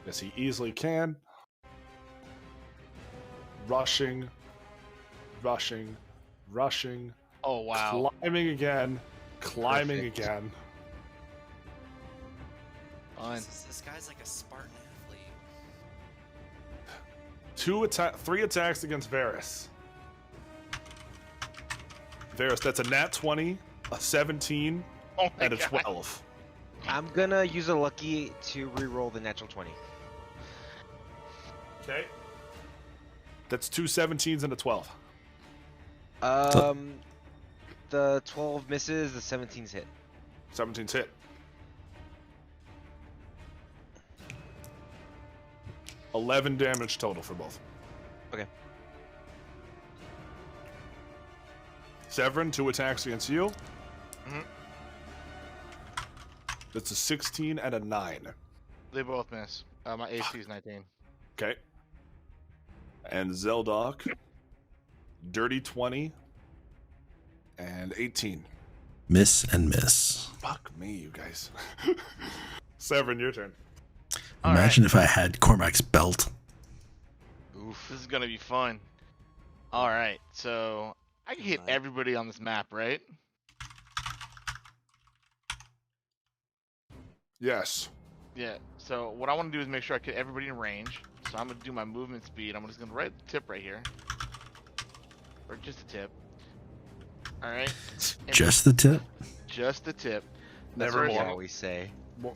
Yes, he easily can. Rushing. Oh wow! Climbing again. Climbing Perfect. again. Fine. This guy's like a Spartan athlete. 3 attacks against Varys. Varys, that's a nat 20, a 17, Oh my and a God. 12. I'm gonna use a lucky to re-roll the natural 20. Okay. That's 2 17s and a 12. The 12 misses, the 17's hit. 17's hit. 11 damage total for both. Okay. Severin, 2 attacks against you. Mhm. That's a 16 and a 9. They both miss. My AC is 19. Okay. And Zeldok, dirty 20 and 18. Miss and miss. Fuck me, you guys. Severin, your turn. All Imagine if I had Cormac's belt. Oof. This is gonna be fun. All right, so I can hit Right. everybody on this map, right? Yes. Yeah. So what I want to do is make sure I get everybody in range. So I'm gonna do my movement speed. I'm just gonna write the tip right here, or just a tip. All right. And Just the tip. just the tip. The Never first We more. thing- always say. All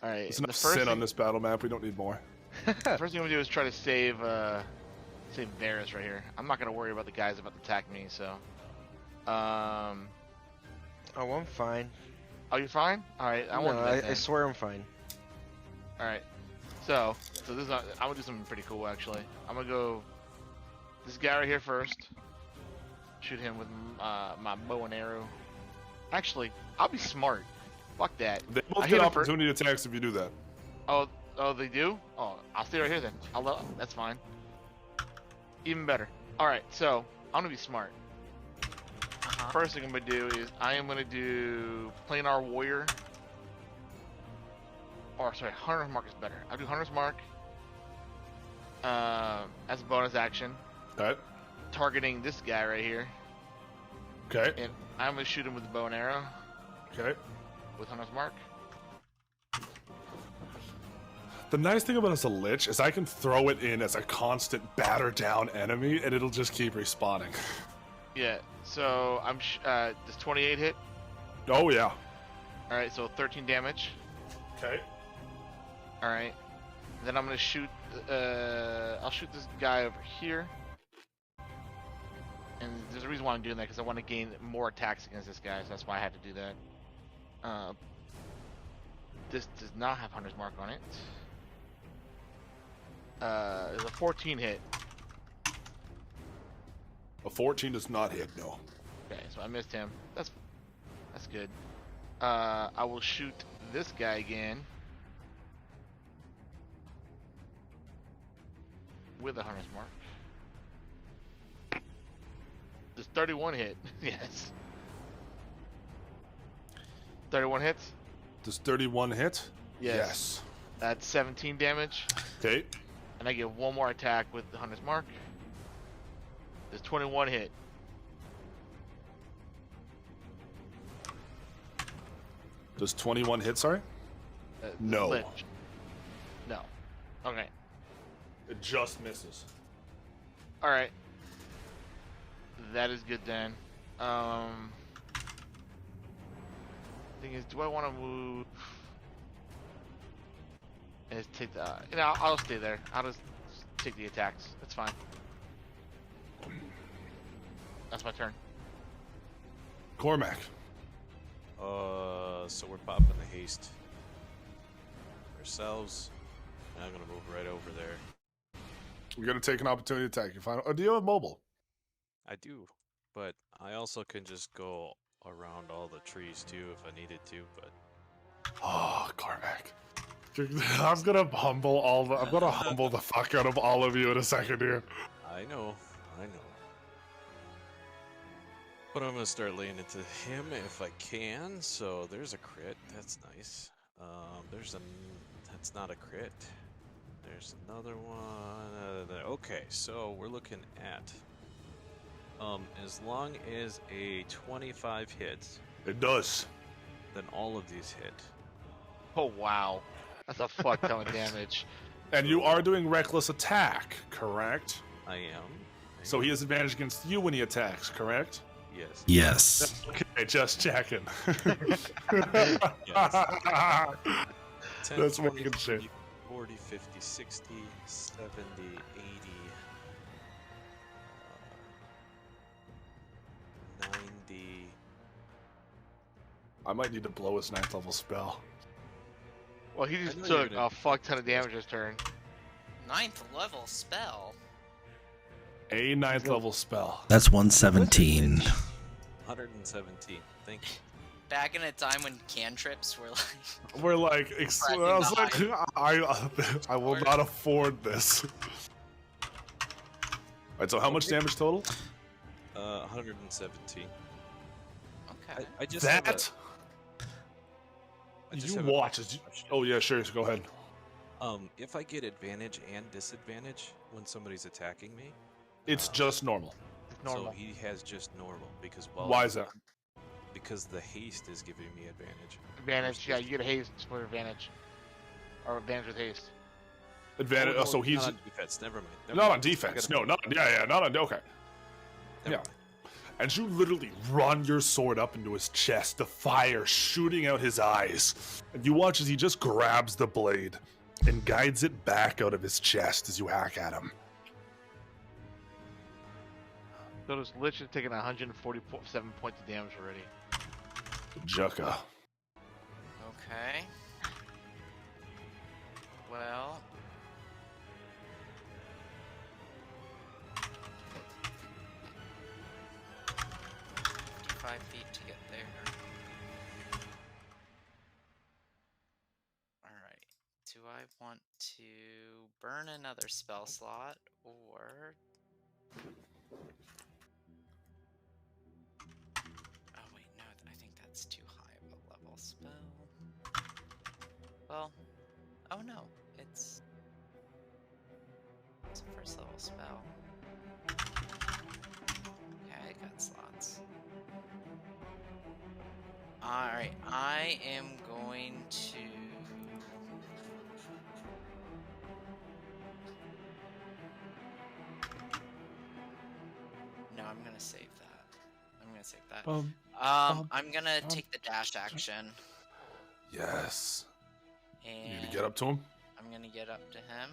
right. There's The enough first sin on thing- this battle map. We don't need more. The first thing I'm gonna do is try to save Varys right here. I'm not gonna worry about the guys about to attack me. So, Oh, I'm fine. oh, you're fine. All right, I won't No, do that I then. swear I'm fine. All right, so this is I'm gonna do something pretty cool actually. I'm gonna go this guy right here first. Shoot him with my bow and arrow. Actually, I'll be smart. Fuck that. They I both hit get him for- opportunity attacks if you do that. Oh, they do? Oh, I'll stay right here then. That's fine. Even better. All right, so I'm gonna be smart. First thing I'm gonna do is I am gonna do planar warrior. Or sorry, hunter's mark is better. I'll do hunter's mark as a bonus action, Okay. targeting this guy right here, Okay. and I'm gonna shoot him with the bow and arrow Okay. with hunter's mark. The nice thing about us a lich is I can throw it in as a constant batter down enemy and it'll just keep respawning. Yeah. So does 28 hit? Oh yeah. All right, so 13 damage. Okay. All right. Then I'm gonna shoot. I'll shoot this guy over here. And there's a reason why I'm doing that because I want to gain more attacks against this guy. So that's why I had to do that. This does not have hunter's mark on it. There's a 14 hit. A 14 does not hit, no. Okay, so I missed him. That's good. I will shoot this guy again with a hunter's mark. Does 31 hit? Yes. 31 hits? Does 31 hit? Yes. That's 17 damage, Okay. and I get one more attack with the hunter's mark. Does 21 hit? Does 21 hit, sorry? This No. lich. No. Okay. It just misses. All right. That is good then. Thing is, do I want to move? And just take the. I'll stay there. I'll just take the attacks. That's fine. That's my turn. Cormac. So we're popping the haste ourselves. I'm gonna move right over there. You're gonna take an opportunity attack. You find. Or do you have mobile? I do, but I also can just go around all the trees too if I needed to. But Oh, Cormac. I'm gonna humble the fuck out of all of you in a second here. I know. But I'm gonna start laying into him if I can. So there's a crit. That's nice. That's not a crit. There's another one. Okay, so we're looking at as long as a 25 hits, It does. then all of these hit. Oh wow, that's a fuck ton of damage. And you are doing reckless attack, correct? I am. So he has advantage against you when he attacks, correct? Yes. Yes. Okay, just checking. 10, That's 20, making shit. 30, 40, 50, 60, 70, 80, 90. I might need to blow his 9th level spell. Well, he I just know you're took gonna- a fuck ton of damage this turn. 9th level spell. A 9th level spell. That's 117. 117. Thank you. Back in a time when cantrips were like We're like, I was like, I will Hard. not afford this. Alright, so how much damage total? 117. okay. I just have That I just you have a watch as you, question. oh yeah, sure, so go ahead. If I get advantage and disadvantage when somebody's attacking me, It's just normal. Normal. so he has just normal because Why is that? Because the haste is giving me advantage. Advantage, yeah, you get a haste for advantage. Or advantage with haste. Advantage. Oh, Oh, so no, he's not on defense. Never mind. not on defense. No, not not on. Okay. Never Yeah. mind. And you literally run your sword up into his chest, the fire shooting out his eyes. And you watch as he just grabs the blade and guides it back out of his chest as you hack at him. So this Lich has taken 147 points of damage already. Jucka. Okay. Well. $55 to get there. Alright. Do I want to burn another spell slot or. Oh wait, no, I think that's too high of a level spell. Well, oh no, it's a first level spell. Okay, I got slots. Alright, I am going to... No, I'm gonna save that. I'm gonna take the dash action. Yes. You And need to get up to him. I'm gonna get up to him.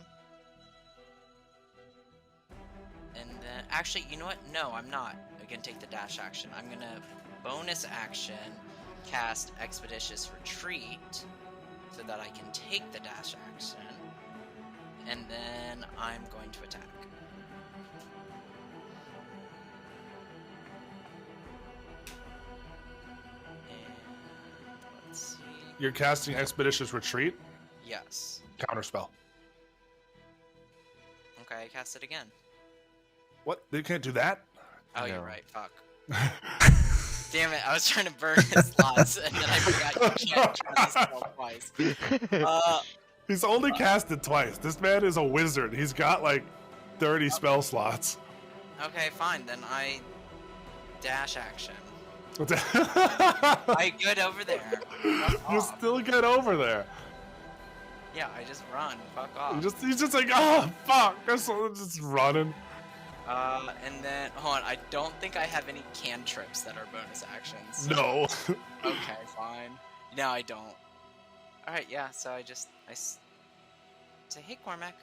And then, actually, you know what? No, I'm not. I'm gonna take the dash action. I'm gonna bonus action cast Expeditious Retreat so that I can take the dash action. And then I'm going to attack. And let's see. You're casting Expeditious Retreat. Yes. Counterspell. Okay, I cast it again. What? They can't do that? Oh, you're No. right. Fuck. Damn it, I was trying to burn his slots, and then I forgot you can't cast the spell twice. He's only casted twice. This man is a wizard. He's got like 30 spell slots. Okay, fine, then I dash action. you I get over there. Fuck off. still get over there. Yeah, I just run. Fuck off. He's just like, oh fuck, I'm just running. And then hold on. I don't think I have any cantrips that are bonus actions. so- No. Okay, fine. No, I don't. All right, yeah. So I say, hey, Cormac.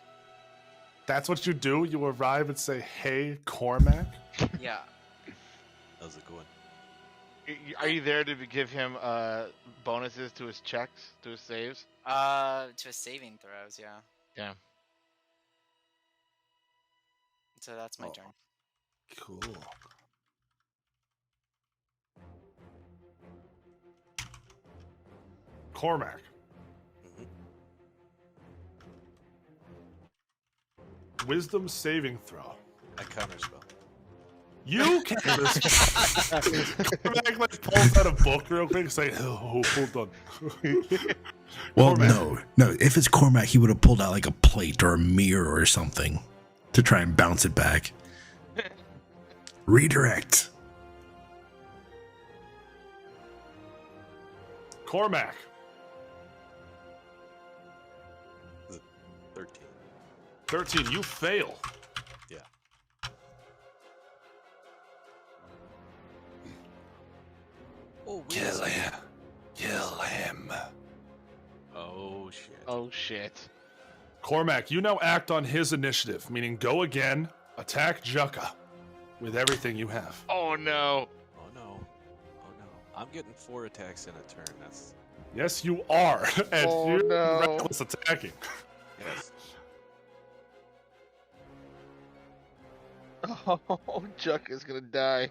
That's what you do? You arrive and say, hey, Cormac? Yeah. How's it going? Are you there to give him bonuses to his checks, to his saves? To his saving throws, yeah. Yeah. So that's my Oh. turn. Cool. Cormac. Mhm. Wisdom saving throw. I counterspell. You can Cormac like pulls out a book real quick and say, oh, hold on. Well, Cormac. no. If it's Cormac, he would have pulled out like a plate or a mirror or something to try and bounce it back. Redirect. Cormac. 13. 13, you fail. Yeah. Oh, wait a second. Kill him. Oh, shit. Oh shit. Cormac, you now act on his initiative, meaning go again, attack Jukka with everything you have. Oh no. Oh, no. Oh, no. I'm getting 4 attacks in a turn. That's... Yes, you are. And Oh, you're no. reckless attacking. Yes. Oh, Chuck is gonna die.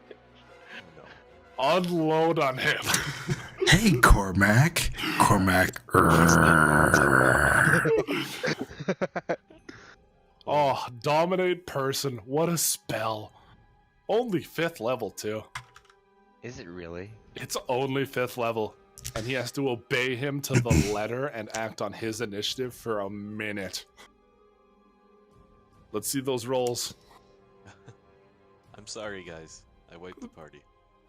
No. Unload on him. Hey, Cormac. Cormac. Oh, dominate person. What a spell. Only 5th level, too. Is it really? It's only 5th level. And he has to obey him to the letter and act on his initiative for a minute. Let's see those rolls. I'm sorry, guys. I wiped the party.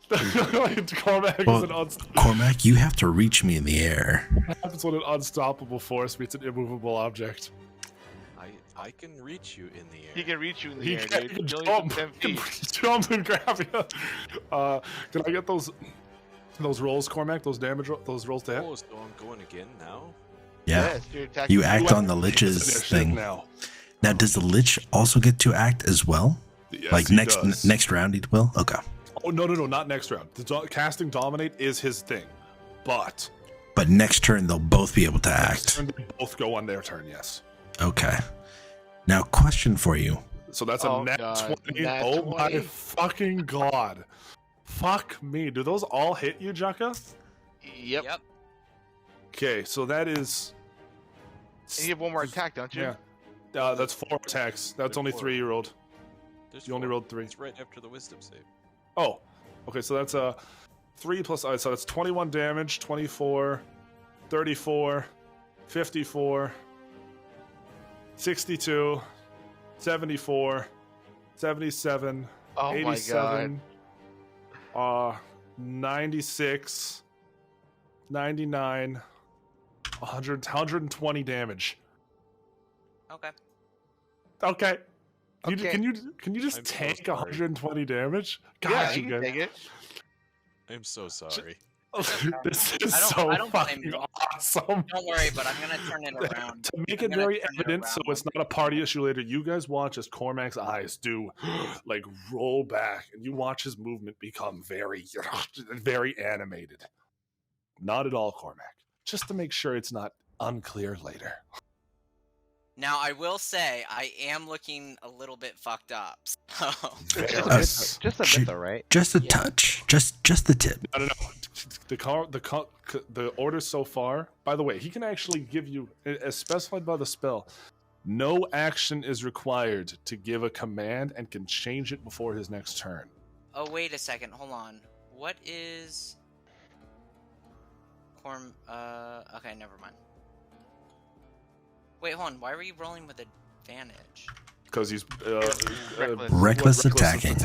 Cormac is an unstoppable. Cormac, you have to reach me in the air. What happens when an unstoppable force meets an immovable object? I can reach you in the air. He can reach you in the He air, can dude. You only jump, took 10 he can feet. jump and grab you. Can I get those rolls, Cormac? Those damage, those rolls to hit? Oh, so I'm going again now? Yeah. Yes, you're attacking. You act on the His lich's initiative thing. now. Now, does the lich also get to act as well? Yes, Like he next does. next round, he will. Okay, Oh no, not next round. Casting dominate is his thing, but but next turn they'll both be able to act. turn, they both go on their turn. Yes. Okay. Now, question for you. So that's Oh, a nat God. 20. Nat Oh 20. my fucking god. Fuck me. Do those all hit you, Jukka? Yep. Okay, so that is. And you have one more attack, don't you? Yeah. That's 4 attacks. That's only 3 you rolled. There's You only 4. rolled 3. It's right after the wisdom save. Oh, okay. So that's 3 plus. So that's 21 damage. 24, 34, 54, 62, 74, 77, Oh my god. 87, 96, 99, 100, 120 damage. Okay. Okay. Okay. Can you just I'm so tank sorry. 120 damage? God, Yeah, you you guys. can take it. I'm so sorry. This is I so don't blame fucking you. awesome. Don't worry, but I'm gonna turn it around. To make I'm it gonna very turn it evident, so around. it's not a party issue later, you guys watch as Cormac's eyes do like roll back, and you watch his movement become very, very animated. Not at all, Cormac. Just to make sure it's not unclear later. Now I will say I am looking a little bit fucked up. So Us. Just a bit Should- though, right? Just a Yeah. touch. Just the tip. No. The order so far. By the way, he can actually give you, as specified by the spell, no action is required to give a command and can change it before his next turn. oh wait a second, hold on. What is okay, never mind. Wait, hold on. Why were you rolling with advantage? Because he's Reckless attacking.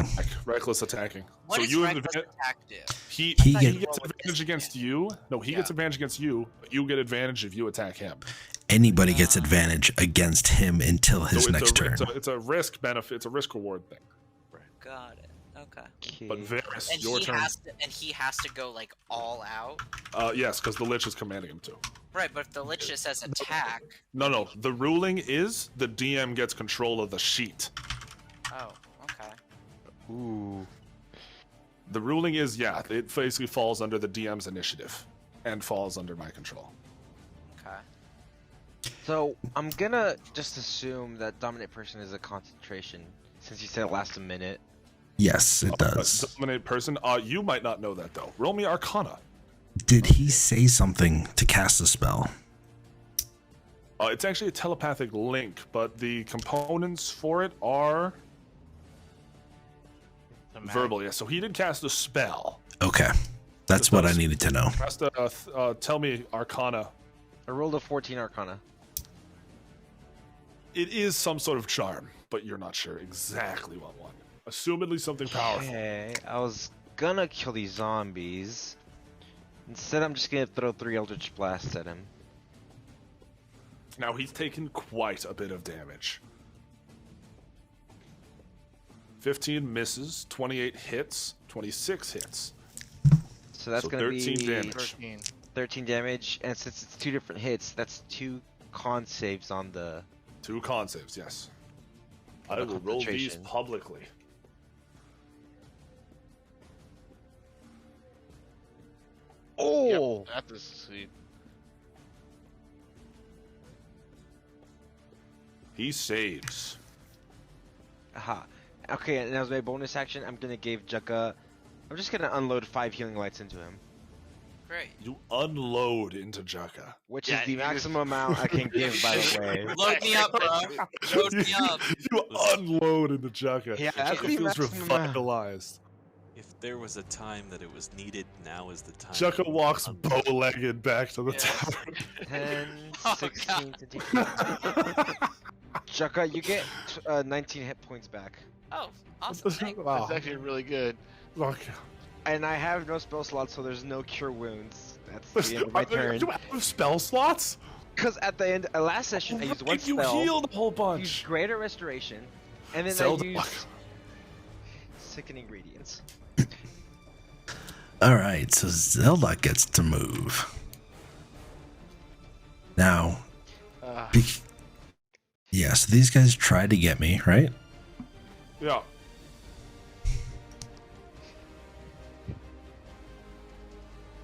Reckless attacking. What so does you have reckless attack do? he He he gets- gets advantage against you. No, he gets Yeah. advantage against you. But you get advantage if you attack him. Anybody gets advantage against him until his So next turn. It's a risk benefit. It's a risk reward thing. Got it. Okay. But Varys, And your he turn. has to go like all out. Yes, because the Lich is commanding him to. Right, but if the Lich just says attack. No. The ruling is the DM gets control of the sheet. Oh, okay. Ooh. The ruling is, yeah, it basically falls under the DM's initiative and falls under my control. Okay. So I'm gonna just assume that dominate person is a concentration, since you said it lasts a minute. Yes, it does. Dominate person. You might not know that though. Roll me Arcana. Did he say something to cast a spell? It's actually a telepathic link, but the components for it are verbal. Yeah, so he did cast a spell. Okay. That's what I needed to know. Cast tell me Arcana. I rolled a 14 Arcana. It is some sort of charm, but you're not sure exactly what one. Assumedly something powerful. Okay, I was gonna kill these zombies. Instead, I'm just gonna throw 3 Eldritch Blasts at him. Now he's taken quite a bit of damage. 15 misses, 28 hits, 26 hits. So that's So gonna 13 be damage. 13 damage, and since it's 2 different hits, that's 2 con saves on the. 2 con saves, yes. I The will roll these concentration. publicly. Oh! Yep, that is sweet. He saves. Aha. Okay, and as my bonus action, I'm gonna give Jukka. I'm just gonna unload 5 healing lights into him, Great. You unload into Jukka. which Yeah, is the you just- maximum amount I can give, by the way. Load me up, bro. Load me up. You unload into Jukka. Yeah, that's Jukka the feels maximum. revitalized. If there was a time that it was needed, now is the time. Jukka walks Um, bow-legged back to the Yes. tower. 10, Oh, 16, 17. Jukka, you get 19 hit points back. Oh, awesome. Thanks. Wow. That's actually really good. Okay. And I have no spell slots, so there's no cure wounds. That's the end of my turn. You have spell slots? Because at the end, last session, I used one You spell, healed a whole used bunch. Greater Restoration, and then Zelda. I used Sickening Radiance. All right, so Zelda gets to move. Now, yeah, so these guys tried to get me, right? Yeah.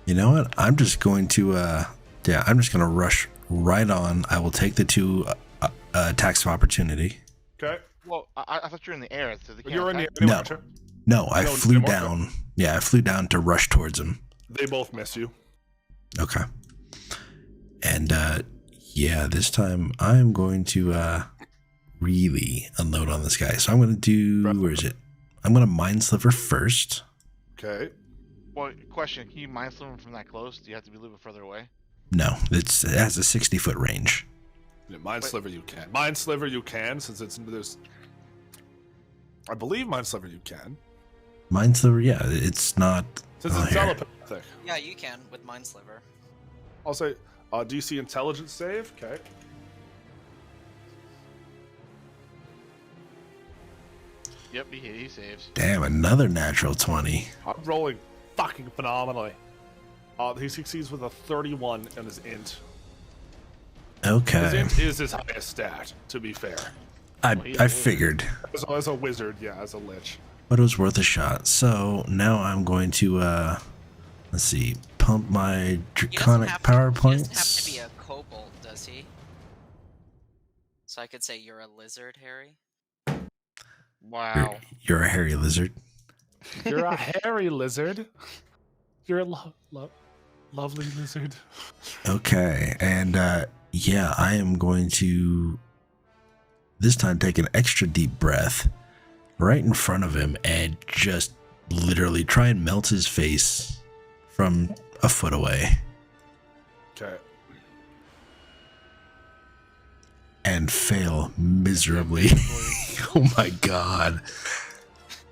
You know what? I'm just going to, I'm just going to rush right on. I will take the 2 attacks of opportunity. Okay. Well, I thought you were in the air, so they can't You're in the attack. air. No. aren't you? No, I No, flew no more. down. Yeah, I flew down to rush towards him. They both miss you. Okay. And, yeah, this time I'm going to, really unload on this guy. So I'm going to do, where is it? I'm going to Mind Sliver first. Okay. Well, question: can you mind sliver from that close? Do you have to be a little bit further away? No, it has a 60-foot range. Yeah, Mind Sliver you can. Mind Sliver you can, since there's... I believe Mind Sliver you can. Mind Sliver, yeah, it's not... Since oh, it's here. telepathic. Yeah, you can with Mind Sliver. I'll say, DC Intelligence save. Okay. Yep, he saves. Damn, another natural 20. I'm rolling fucking phenomenally. He succeeds with a 31 and his int. His Okay. int is his highest stat, to be fair. I figured, As a wizard, yeah, as a lich. but it was worth a shot. So now I'm going to, let's see, pump my He doesn't draconic have power to, points. He doesn't have to be a kobold, does he? So I could say you're a lizard, Harry. Wow. You're a hairy lizard. You're a hairy lizard. You're a lovely lizard. Okay, and yeah, I am going to this time take an extra deep breath right in front of him and just literally try and melt his face from a foot away Okay. and fail miserably. Oh my god.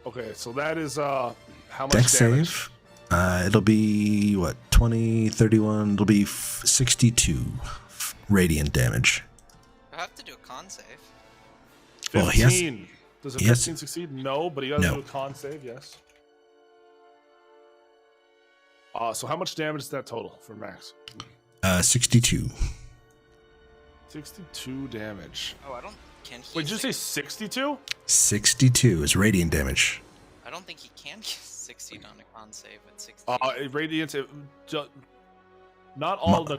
Okay, so that is how much Dex damage? save. It'll be what, 20, 31, it'll be 62 radiant damage. I have to do a con save. 15. Well, he has- Does a he has- 15 succeed? No, but he does No. do a con save, yes. So how much damage is that total for max? 62. 62 damage. Oh, I don't. Can he? Wait, did you say 62? 62 is radiant damage. I don't think he can succeed on a con save with 60. Radiant. Not all the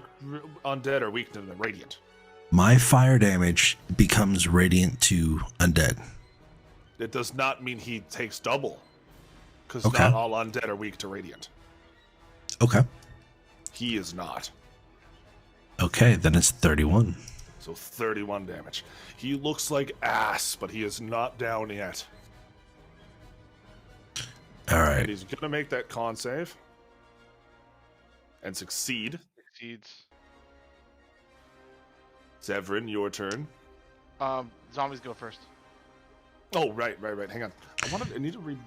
undead are weak to the radiant. My fire damage becomes radiant to undead. It does not mean he takes double, because Okay. not all undead are weak to radiant. Okay. He is not. Okay, then it's 31. So 31 damage. He looks like ass, but he is not down yet. All And right. he's gonna make that con save and succeed. Succeeds. Severin, your turn. Zombies go first. Oh, right. Hang on. I need to read.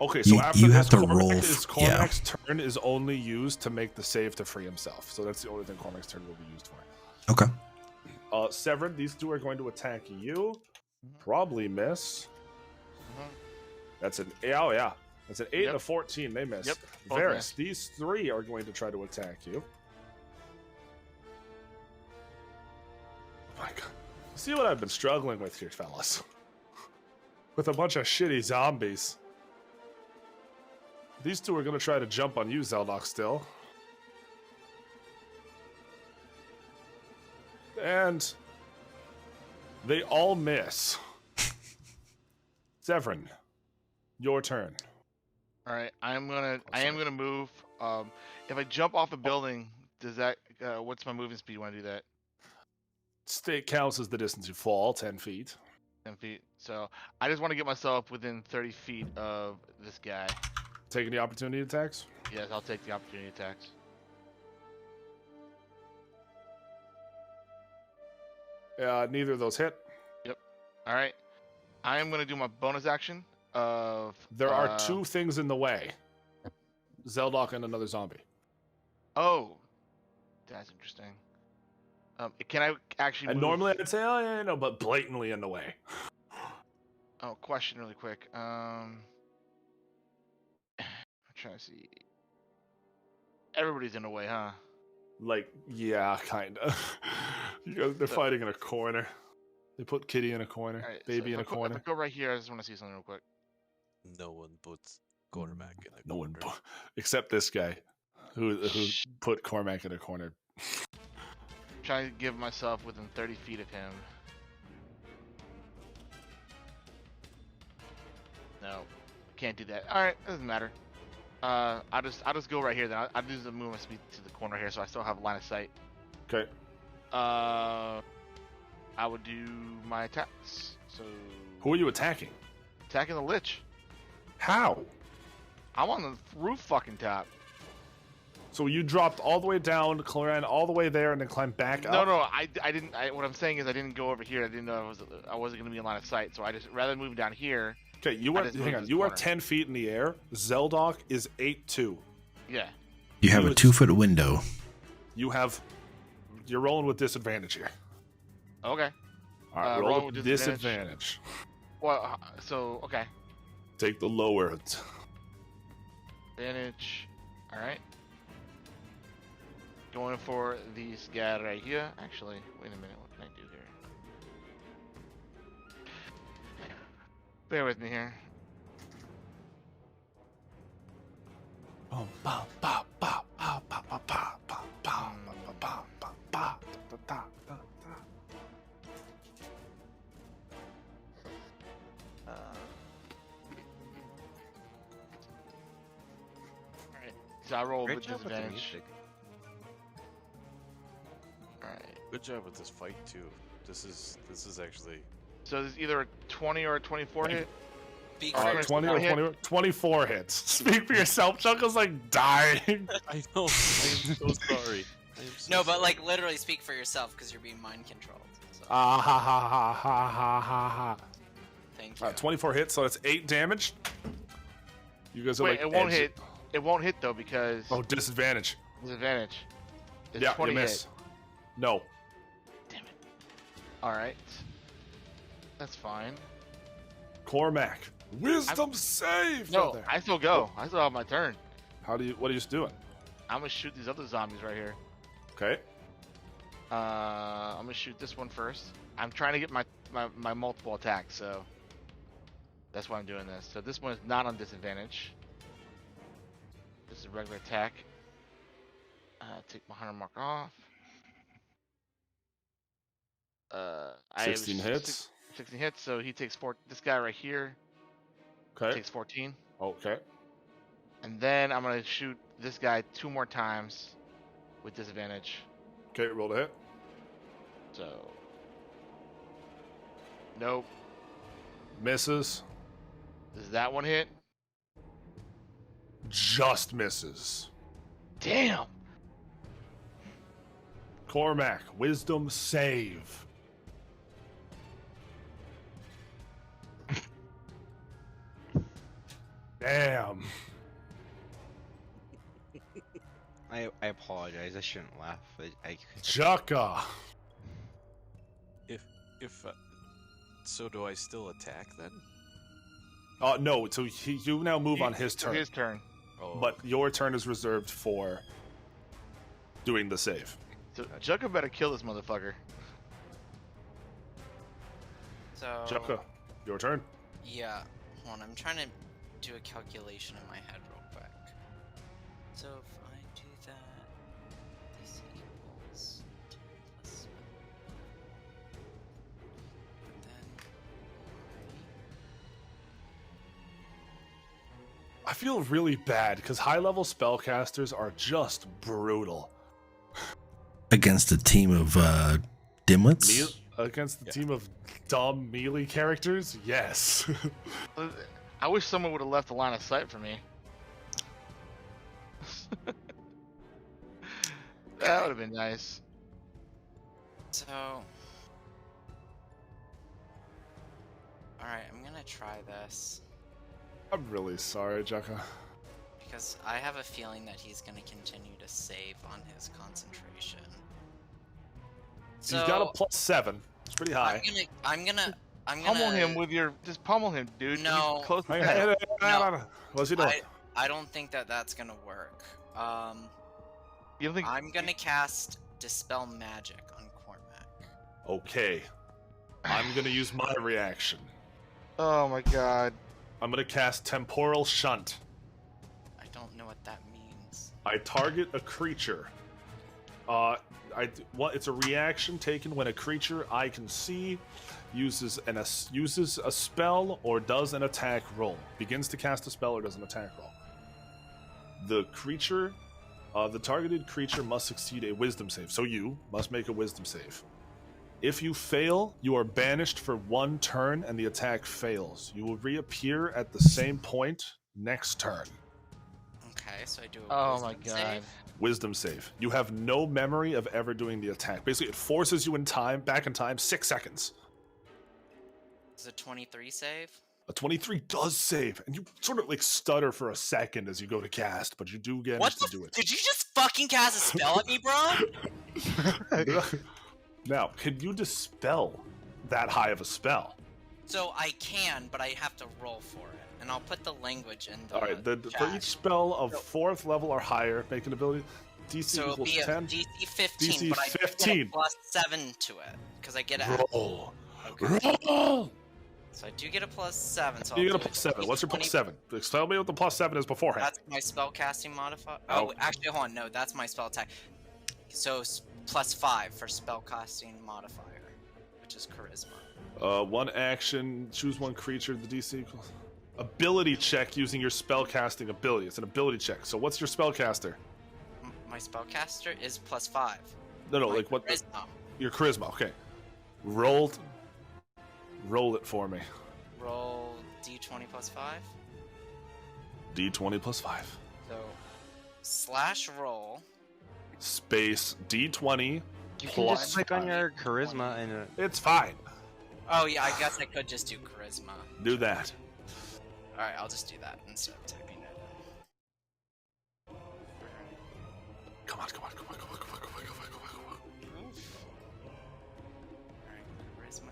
Okay, so after you this, have to roll Cormac's turn is only used to make the save to free himself. So that's the only thing Cormac's turn will be used for. Okay. Severin, these two are going to attack you. Probably miss. That's an That's an 8 and a 14. They miss. Yep, both Varys, miss. these three are going to try to attack you. Oh my God. See what I've been struggling with here, fellas. With a bunch of shitty zombies. These two are going to try to jump on you, Zeldok, still. And they all miss. Severin, your turn. All right, I am gonna move. If I jump off a building, does that? What's my movement speed when I do that? State counts as the distance you fall, 10 feet. 10 feet. So I just want to get myself within 30 feet of this guy. Taking the opportunity attacks? Yes, I'll take the opportunity attacks. Neither of those hit. All right, I am gonna do my bonus action of. There are two things in the way. Zeldok and another zombie. Oh, that's interesting. Can I actually? And move? normally I'd say, oh yeah, no, but blatantly in the way. Oh, question really quick. I'm trying to see. Everybody's in the way, huh? Like, yeah, kinda. They're fighting in a corner. They put Kitty in a corner, All right, baby so in a if I corner. go right here, I just want to see something real quick. No one puts Cormac in a No one, corner. except this guy, who put Cormac in a corner. Trying to give myself within 30 feet of him. No, can't do that. All right, doesn't matter. I'll just go right here then. I'll do the movement speed to the corner here, so I still have line of sight. Okay. I would do my attacks. So Who are you attacking? attacking the Lich. How? I'm on the roof fucking top. So you dropped all the way down, ran all the way there, and then climbed back up? No, I didn't. What I'm saying is I didn't go over here. I didn't know I wasn't gonna be in line of sight. So I just rather than moving down here. Okay, you I were just hang moved on. this You are corner. 10 feet in the air. Zeldok is 8'2". Yeah. You have a 2-foot window. You're rolling with disadvantage here. Okay. All right, roll rolling with with disadvantage. Well, so okay. Take the lower. Advantage. All right. Going for this guy right here. Actually, wait a minute. What can I do here? Bear with me here. Alright. So I roll Great with job with the disadvantage. music. Alright. Good job with this fight too. This is actually So there's either a 20 or a 24 hit. Be Alright, fair, 20 or hit. 20, 24 hits. Speak for yourself. Chunka's like dying. I know. I am so sorry. I am so no, but sorry. like literally speak for yourself because you're being mind controlled. So, Ah ha ha ha ha ha ha ha. thank you. 24 hits, so that's 8 damage. You guys are Wait, like it won't edge- hit. It won't hit though because Oh, disadvantage. disadvantage. It's Yeah, 20 you miss. No. Damn it. Alright. That's fine. Cormac. Wisdom save. No, brother. I still go. I still have my turn. What are you doing? I'm gonna shoot these other zombies right here. Okay. I'm gonna shoot this one first. I'm trying to get my multiple attacks, so that's why I'm doing this. So this one is not on disadvantage. This is a regular attack. Take my hunter mark off. I 16 have hits. 16 hits, so he takes 4. This guy right here Okay. takes 14. Okay. And then I'm gonna shoot this guy 2 more times with disadvantage. Okay, roll to hit. So, nope. Misses. Does that one hit? Just misses. Damn. Cormac, wisdom save. Damn. I apologize. I shouldn't laugh. I Jukka. If so, do I still attack then? No, so you now move on his turn. His turn. Oh, But your turn is reserved for doing the save. So Jukka better kill this motherfucker. So Jukka, your turn. yeah, hold on, I'm trying to do a calculation in my head real quick. So if I do that, this equals 2 plus 7. And then I feel really bad because high-level spellcasters are just brutal. Against a team of dimwits? Against the team of dumb melee characters, yes. I wish someone would have left the line of sight for me. That would have been nice. so alright, I'm gonna try this. I'm really sorry, Jukka. Because I have a feeling that he's going to continue to save on his concentration. So He's got a +7. It's pretty high. I'm gonna Pummel him with your. Just pummel him, dude. No. He's close to Hang death. on. What's he doing? I don't think that that's gonna work. You don't think? I'm gonna cast Dispel Magic on Cormac. Okay. I'm gonna use my reaction. Oh my god. I'm gonna cast Temporal Shunt. I don't know what that means. I target a creature. It's a reaction taken when a creature I can see uses a spell or does an attack roll. Begins to cast a spell or does an attack roll. The targeted creature must succeed a Wisdom save. So you must make a Wisdom save. If you fail, you are banished for 1 turn and the attack fails. You will reappear at the same point next turn. Okay, so I do a Oh wisdom my god. save. Wisdom save. You have no memory of ever doing the attack. Basically, it forces you back in time, 6 seconds. Is a 23 save? A 23 does save, and you sort of like stutter for a second as you go to cast, but you do manage What to the do it. Did you just fucking cast a spell at me, bro? Now, can you dispel that high of a spell? So I can, but I have to roll for it. And I'll put the language in the All right, for chat. each spell of 4th level or higher, make an ability. DC So it'll equals be a 10. DC 15, DC but I get 15. a +7 to it because I get a Roll. Okay. Roll. So I do get a +7. So You I'll get a do +7. What's your 20 +7? Tell me what the +7 is beforehand. That's my spell casting modifier. Oh. Oh, actually, hold on. No, that's my spell attack. So +5 for spell casting modifier, which is charisma. 1 action, choose 1 creature, the DC equals. Ability check using your spellcasting ability. It's an ability check. So what's your spellcaster? My spellcaster is +5. No, My like what? charisma. Your charisma. Okay. Roll it for me. Roll d20 +5. D20 +5. So /roll. Space D20. You can plus just click on 5. your charisma and It's fine. Oh yeah, I guess I could just do charisma. Do that. All right, I'll just do that instead of typing it. Come on. All right, charisma.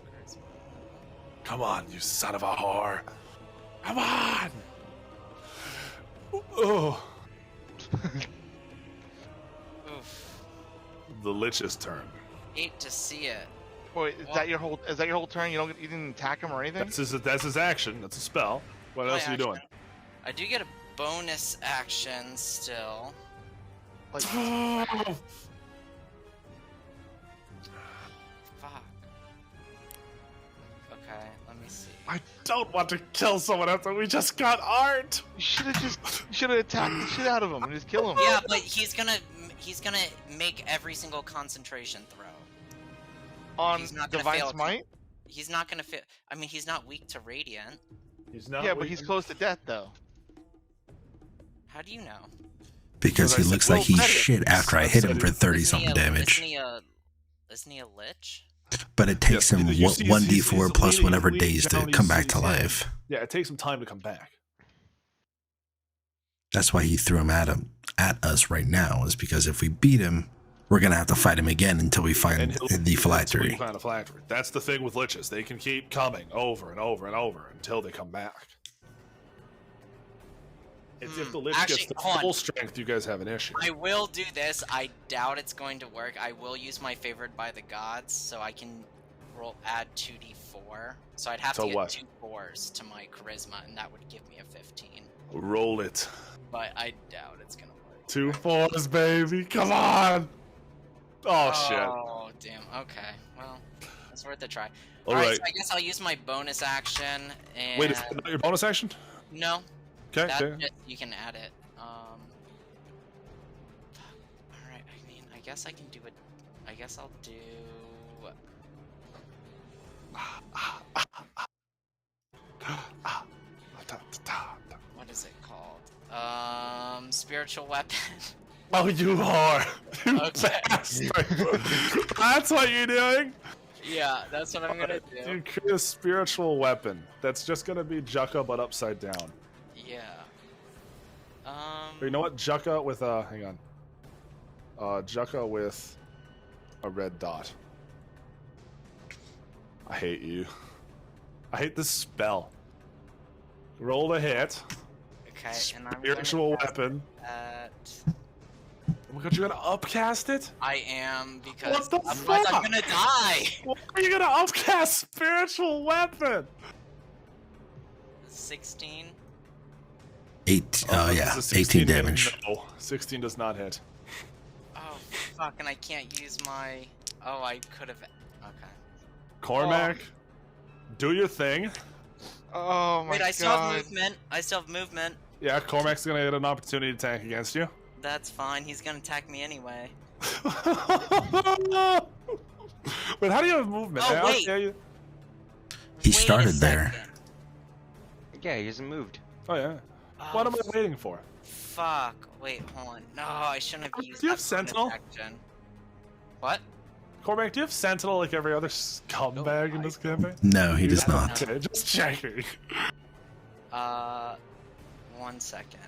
Come on, you son of a whore. Come on. Oh. Oof. The Lich's turn. Hate to see it. Wait, is that your whole? Is that your whole turn? You didn't attack him or anything? That's his action. That's a spell. What else are you doing? I do get a bonus action still. Like, Fuck. I don't want to kill someone after we just got art. You should have attacked the shit out of him and just kill him. Yeah, but he's gonna make every single concentration throw. On He's not gonna Divine fail. Smite? He's not gonna fit. I mean, he's not weak to radiant. He's not. Yeah, but he's close to death though. How do you know? Because he looks like he's shit after I hit him for 30-something damage. Isn't he a lich? But it takes him you see- 1d4 plus he's whatever bleeding days down, to you come see back his to hand. life. Yeah, it takes him time to come back. That's why he threw him at us right now, is because if we beat him, we're going to have to fight him again until we find And the phylactery. Find a phylactery. That's the thing with liches. They can keep coming over and over and over until they come back. It's if the lich Actually, gets the hold on. full strength, you guys have an issue. I will do this. I doubt it's going to work. I will use my favored by the gods, so I can add 2d4. So I'd have So to get what? 2 4s to my charisma, and that would give me a 15. Roll it. But I doubt it's gonna work. 2 4s, baby. Come on. Oh, shit. Oh damn. Okay. Well, it's worth a try. All Alright, right. so I guess I'll use my bonus action and Wait, is that not your bonus action? no. Okay. That's okay. just, you can add it. Alright, I mean, I guess I can do it. I guess I'll do. What is it called? Spiritual weapon. Oh, you are. You Okay. bastard. That's what you're doing. Yeah, that's what I'm gonna do. You create a spiritual weapon that's just gonna be Jukka but upside down. Yeah. Or you know what? Jukka with a hang on. Jukka with a red dot. I hate you. I hate this spell. Roll the hit. Okay, and I'm Spiritual gonna cast weapon. At... Oh my god, you're gonna upcast it? I am because What the otherwise I'm fuck? gonna die. Why are you gonna upcast spiritual weapon? 16. Does a 18 hit? damage. No, 16 does not hit. Oh fuck! And I can't use my. Oh, I could have. Okay. Cormac, do your thing. Oh my Wait, I still god. have movement. I still have movement. Yeah, Cormac's gonna get an opportunity to tank against you. That's fine. He's gonna attack me anyway. But how do you have movement? Oh, Hey, wait. okay, He Wait a started there. second. Yeah, he hasn't moved. Oh yeah. Oh, What am I waiting for? Fuck. Wait, hold on. No, I shouldn't have Do used you have that bonus Sentinel? action. What? Cormac, do you have Sentinel like every other scumbag in this campaign? No, he does not. Okay, just checking. 1 second.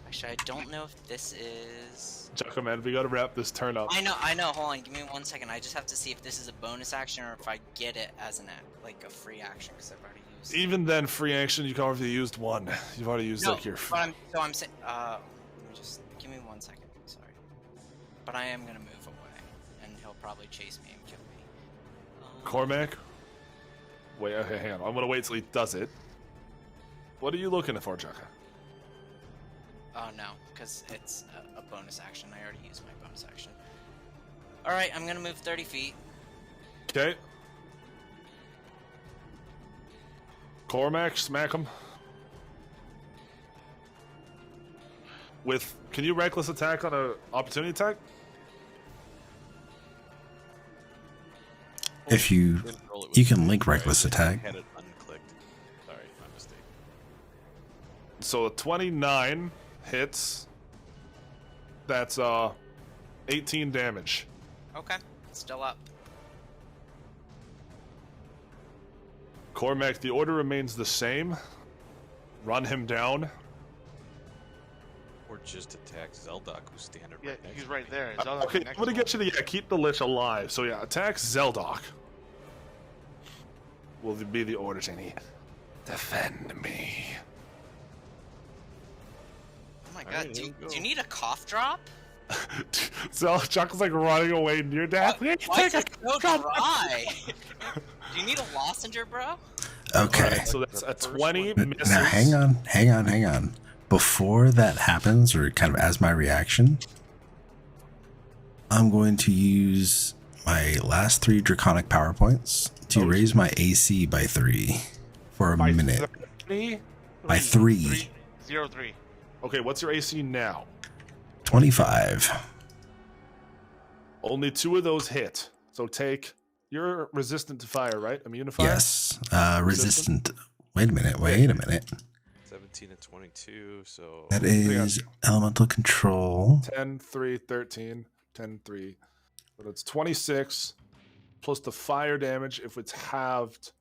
Actually, I don't know if this is. Jukka, man, we gotta wrap this turn up. I know. Hold on. Give me 1 second. I just have to see if this is a bonus action or if I get it as an like a free action because I've already used. Even then, free action, you can already used one. You've already used No, like your. but I'm saying. Let me just give me 1 second. Sorry, but I am gonna move away, and he'll probably chase me and kill me. Cormac? Wait, okay, hang on. I'm gonna wait till he does it. What are you looking for, Jukka? Oh no, because it's a bonus action. I already used my bonus action. Alright, I'm gonna move 30 feet. Okay. Cormac, smack him. With, can you reckless attack on a opportunity attack? If you Didn't roll it with you can me. link Sorry, reckless I attack. had it unclicked. Sorry, my mistake. So a 29 hits. That's 18 damage. Okay, still up. Cormac, the order remains the same. Run him down. Or just attack Zeldok, who's standing Yeah, right next he's to right me. there. Okay, I'm gonna get you to keep the Lich alive. So yeah, attack Zeldok. Will be the order, Jenny. Defend me. Oh my god, Alright, do here we you go. need a cough drop? So Chuck is like running away near death. Why is it so dry? Do you need a lozenge, bro? Okay. Alright, so that's a 20 misses. Now hang on. Before that happens, or kind of as my reaction, I'm going to use my last 3 draconic power points to raise my AC by 3 for a By minute. 30? By 3. 0-3. Okay, what's your AC now? 25. Only 2 of those hit. So take. You're resistant to fire, right? Immune to fire? Yes. Resistant. Wait a minute. 17 and 22, so That is elemental control. 10, 3, 13. 10, 3. But it's 26 plus the fire damage if it's halved.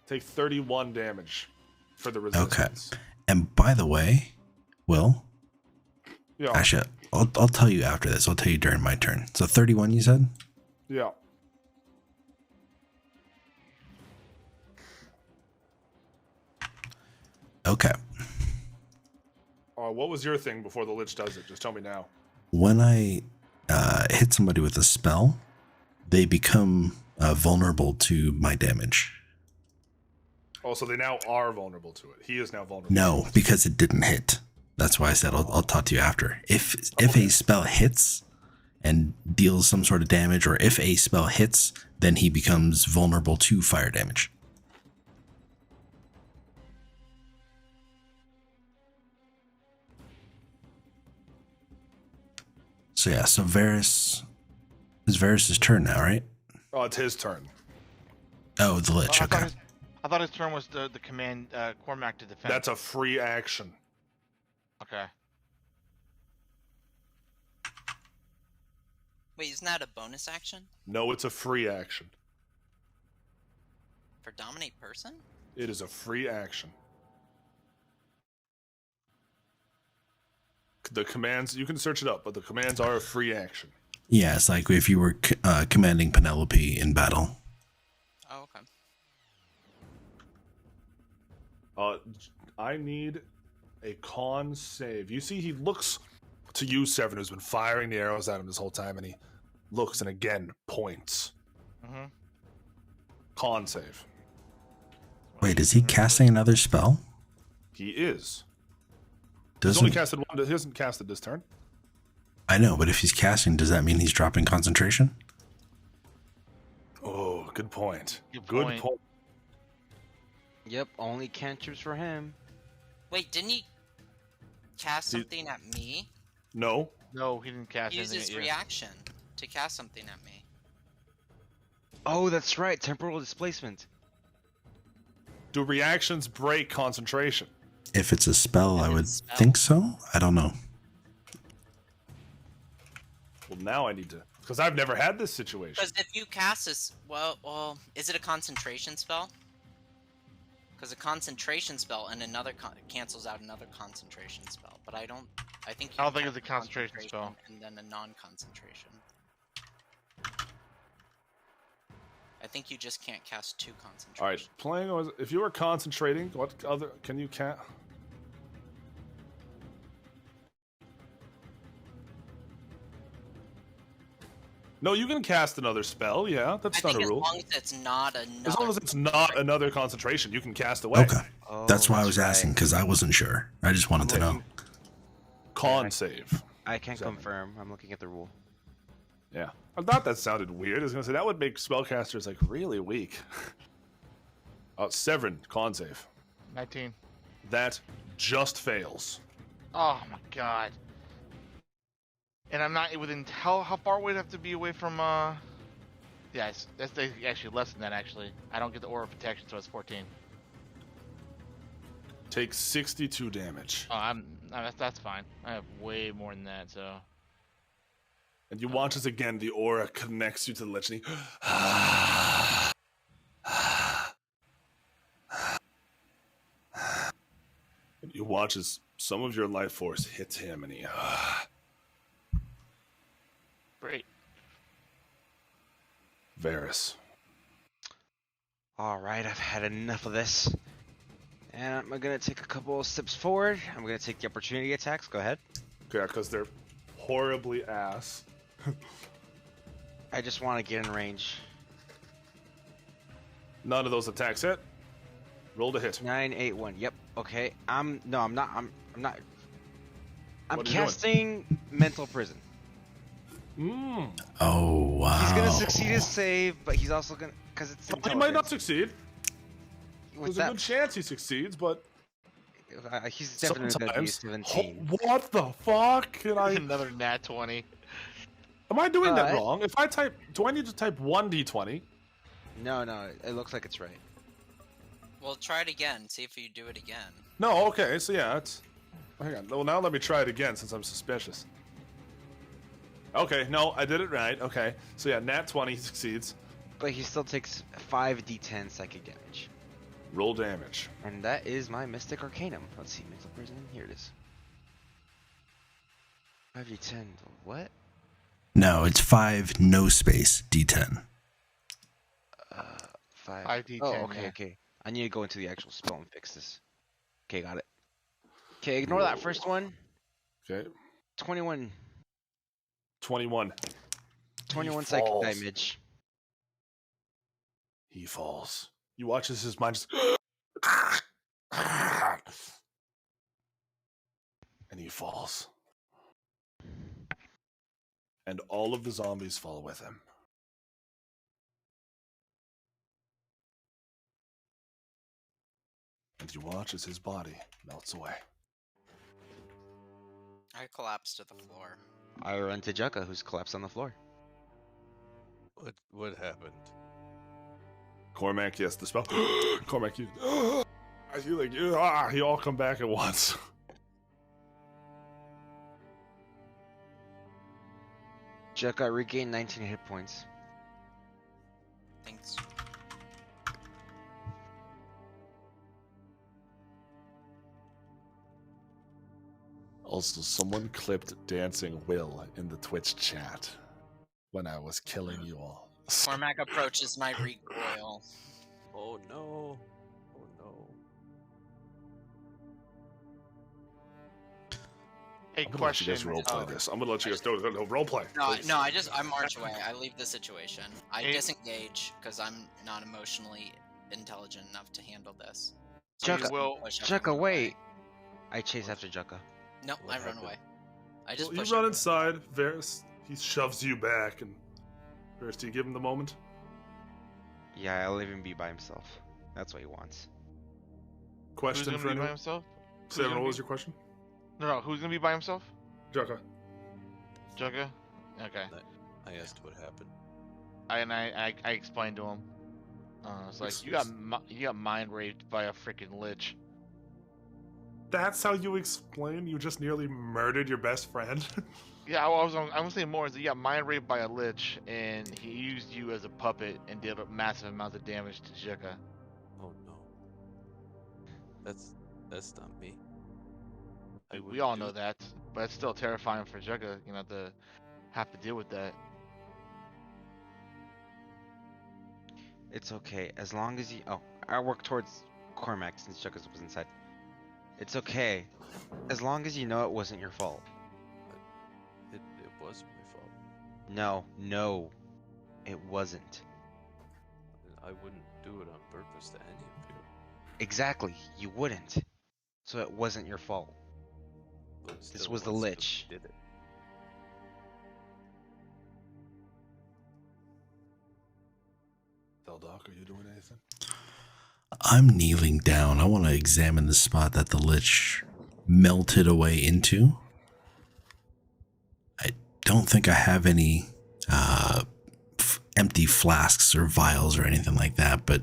Take 31 damage for the resistance. And by the way, Will, Yeah. actually, I'll tell you after this. I'll tell you during my turn. So 31, you said? Yeah. Okay. What was your thing before the Lich does it? Just tell me now. When I hit somebody with a spell, they become vulnerable to my damage. Oh, so they now are vulnerable to it. He is now vulnerable. No, because it didn't hit. That's why I said I'll talk to you after. If a spell hits and deals some sort of damage, or if a spell hits, then he becomes vulnerable to fire damage. So yeah, so Varys, it's Varys' turn now, right? Oh, it's his turn. Oh, the Lich, okay. I thought his turn was the command Cormac to defend. That's a free action. Okay. Wait, isn't that a bonus action No, it's a free action. for dominate person? It is a free action. The commands, you can search it up, but the commands are a free action. Yeah, it's like if you were commanding Penelope in battle. Oh, okay. I need a con save. You see, he looks to you, Seven, who's been firing the arrows at him this whole time, and he looks and again points. Mm-hmm. Con save. Wait, is he casting another spell? He is. He's Doesn't only casted one. He hasn't casted this turn. I know, but if he's casting, does that mean he's dropping concentration? Oh, good point. Good Good point. point. Yep, only cantrips for him. Wait, didn't he cast Did- something at me? No. No, he didn't cast He used anything his at you. reaction to cast something at me. Oh, that's right, temporal displacement. Do reactions break concentration? If it's a spell, If I it's would a spell. think so. I don't know. Well, now I need to, because I've never had this situation. Because if you cast this, well, is it a concentration spell? Because a concentration spell and another cancels out another concentration spell. But I think. I don't you think have it's a concentration spell. And then a non-concentration. I think you just can't cast 2 concentration. All right, playing. If you were concentrating, what other can you cast? No, you can cast another spell. Yeah, that's I not think a as rule. long as it's not another. As long as it's not another concentration, you can cast away. Okay. Oh, That's why I that's was right. asking, because I wasn't sure. I just wanted to know. Con Yeah, save. I can Seven. confirm. I'm looking at the rule. Yeah, I thought that sounded weird. I was gonna say that would make spellcasters like really weak. 7 con save. 19. That just fails. Oh my god. And I'm not within. How far would I have to be away from? Yeah, that's actually less than that. Actually, I don't get the aura of protection, so it's 14. Take 62 damage. Oh, that's fine. I have way more than that. So. And you watch as again the aura connects you to the lich. And and you watch as some of your life force hits him, and he. Great. Varys. All right, I've had enough of this. And I'm gonna take a couple of steps forward. I'm gonna take the opportunity attacks. Go ahead. Yeah, because they're horribly ass. I just want to get in range. None of those attacks hit. Roll to hit. 9, 8, 1. Yep. Okay. I'm not. I'm What are you doing? casting mental prison. Oh, wow. He's gonna succeed his save, but he's also gonna because it's He might not intelligence. succeed. With There's a good chance he succeeds, but he's definitely gonna be a sometimes. 17. What the fuck? Can I? Another nat 20. Am I doing that But- wrong? If I type, do I need to type 1d20? No, it looks like it's right. Well, try it again. See if you do it again. No, okay, so yeah, it's. Hang on. Well, now let me try it again since I'm suspicious. Okay, no, I did it right. Okay, so yeah, nat 20 succeeds. But he still takes 5d10 psychic damage. Roll damage. And that is my Mystic Arcanum. Let's see, Mental Prison. Here it is. 5d10. What? No, it's 5, no space, D10. 5. 5d10, Oh, okay, yeah. okay. I need to go into the actual spell and fix this. Okay, got it. Okay, ignore that first one. Okay, 21. 21. 21 He psychic falls. damage. He falls. You watch as his mind just. And he falls. And all of the zombies fall with him. And you watch as his body melts away. I collapse to the floor. I run to Jukka, who's collapsed on the floor. What happened? Cormac, yes, the spell. Cormac, you. I feel like you all come back at once. Jukka regained 19 hit points. Thanks. Also, someone clipped Dancing Will in the Twitch chat when I was killing you all. Cormac approaches my recoil. Oh no. Oh no. Hey, I'm gonna let you guys question. roleplay this. I'm gonna let you guys no roleplay. No, please. no, I march away. I leave the situation. I Hey. disengage because I'm not emotionally intelligent enough to handle this. So you Jukka, will. Push Jukka, everyone wait. away. I chase after Jukka. No, What I run happened? away. I just Well, push you run everyone. inside. Varys, he shoves you back, and Varys, do you give him the moment? Yeah, I'll leave him be by himself. That's what he wants. Who's Question gonna for be by anyone? himself? Seven, gonna what was be- your question? No, who's gonna be by himself? Jukka. Jugga? Okay. I asked what happened. I explained to him. It's like you got mind raped by a freaking lich. That's how you explain you just nearly murdered your best friend? Yeah, I was saying more is that you got mind raped by a lich, and he used you as a puppet and did a massive amount of damage to Jugga. Oh no. That's not me. I We wouldn't all do know it. that, but it's still terrifying for Jugga, to have to deal with that. It's okay, as long as you... Oh, I work towards Cormac since Jukka was inside. It's okay, as long as you know it wasn't your fault. It was my fault. No, it wasn't. I wouldn't do it on purpose to any of you. Exactly, you wouldn't. So it wasn't your fault. But This still, was the once you lich. Did it. Teldoc, are you doing anything? I'm kneeling down. I want to examine the spot that the lich melted away into. I don't think I have any empty flasks or vials or anything like that, but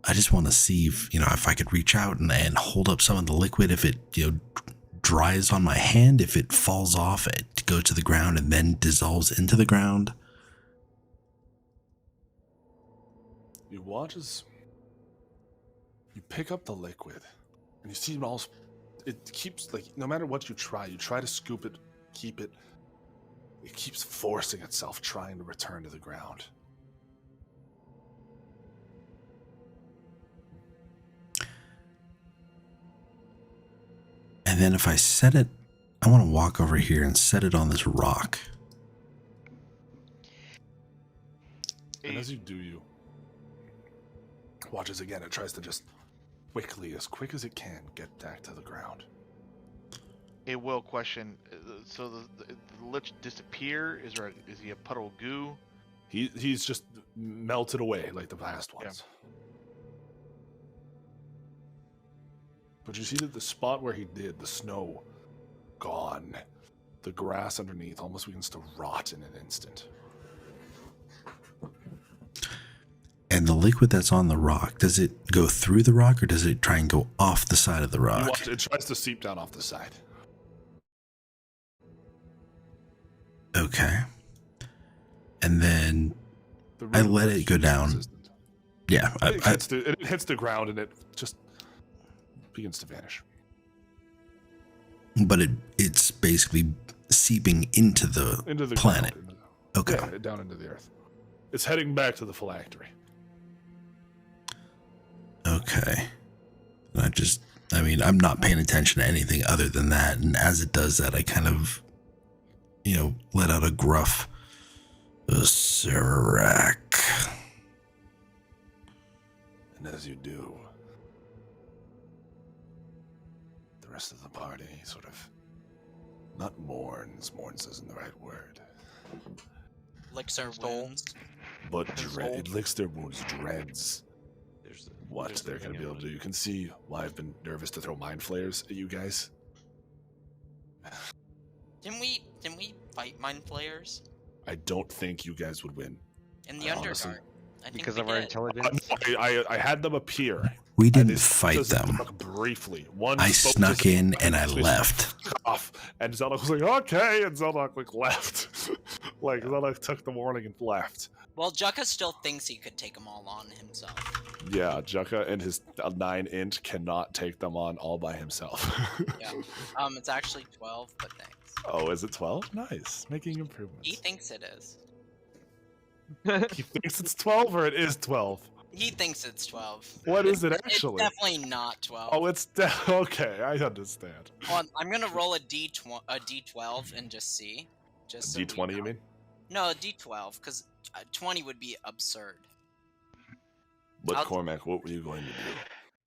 I just want to see if I could reach out and hold up some of the liquid. If it dries on my hand, if it falls off, it goes to the ground and then dissolves into the ground. You watch as you pick up the liquid, and you see it all. It keeps, like, no matter what you try to scoop it, keep it. It keeps forcing itself, trying to return to the ground. And then if I set it, I want to walk over here and set it on this rock. And as you do, you watch as again it tries to just quick as it can, get back to the ground. A will question. So the lich disappear? Is he a puddle of goo? He's just melted away like the last Yeah. ones. But you see that the spot where he did, the snow, gone. The grass underneath almost begins to rot in an instant. And the liquid that's on the rock, does it go through the rock or does it try and go off the side of the rock? It tries to seep down off the side. Okay. And then The I root let is it go down. resistant. Yeah, It hits the ground and it just begins to vanish. but it's basically seeping into the planet. Ground, Okay. Yeah, down into the earth. It's heading back to the phylactery. Okay. I'm not paying attention to anything other than that. And as it does that, I kind of, let out a gruff Serac. And as you do, the rest of the party sort of not mourns isn't the right word, Licks our wounds. but it licks their wounds, dreads what there's they're the going to thing be able to do. You can see why I've been nervous to throw mind flayers at you guys. Didn't we fight mind flayers I don't think you guys would win. in the Honestly. Underdark? I think Because we of our did. intelligence. I had them appear. We and didn't they fight just them. spoke briefly. One I spoke to snuck in Zelda and I actually left. off, and Zelda was like, "Okay," and Zelda left. Zelda took the warning and left. Well, Jukka still thinks he could take them all on himself. Yeah, Jukka and his 9 int cannot take them on all by himself. Yeah. It's actually 12, but thanks. Oh, is it 12? Nice, making improvements. He thinks it is. He thinks it's 12 or it is 12. He thinks it's 12. What is it actually? It's definitely not 12. Oh, it's okay. I understand. Hold on, I'm gonna roll a D12 and just see. Just so we D20, you know. mean? No, a D12, because 20 would be absurd. But I'll- Cormac, what were you going to do?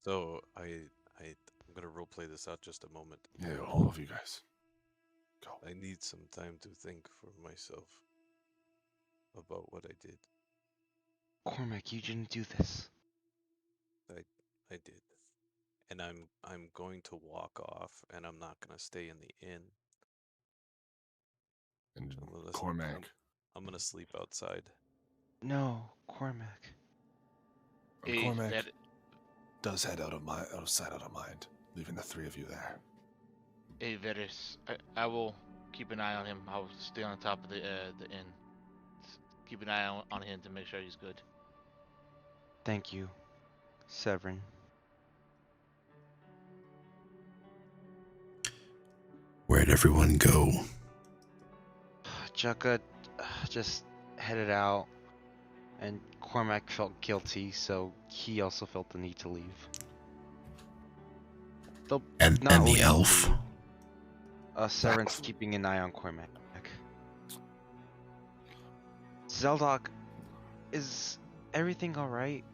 So I'm gonna roleplay this out just a moment. Yeah, all of you guys. Go. I need some time to think for myself about what I did. Cormac, you didn't do this. I did. And I'm going to walk off and I'm not gonna stay in the inn. And I'm Cormac. I'm gonna sleep outside. No, Cormac. Cormac That, does head out of sight, out of mind, leaving the 3 of you there. hey, Veris, I will keep an eye on him. I'll stay on top of the inn. Keep an eye on him to make sure he's good. Thank you, Severin. Where'd everyone go? Jukka just headed out, and Cormac felt guilty, so he also felt the need to leave. They'll And not the leave, elf? Severin's keeping an eye on Cormac. Zeldok, is everything alright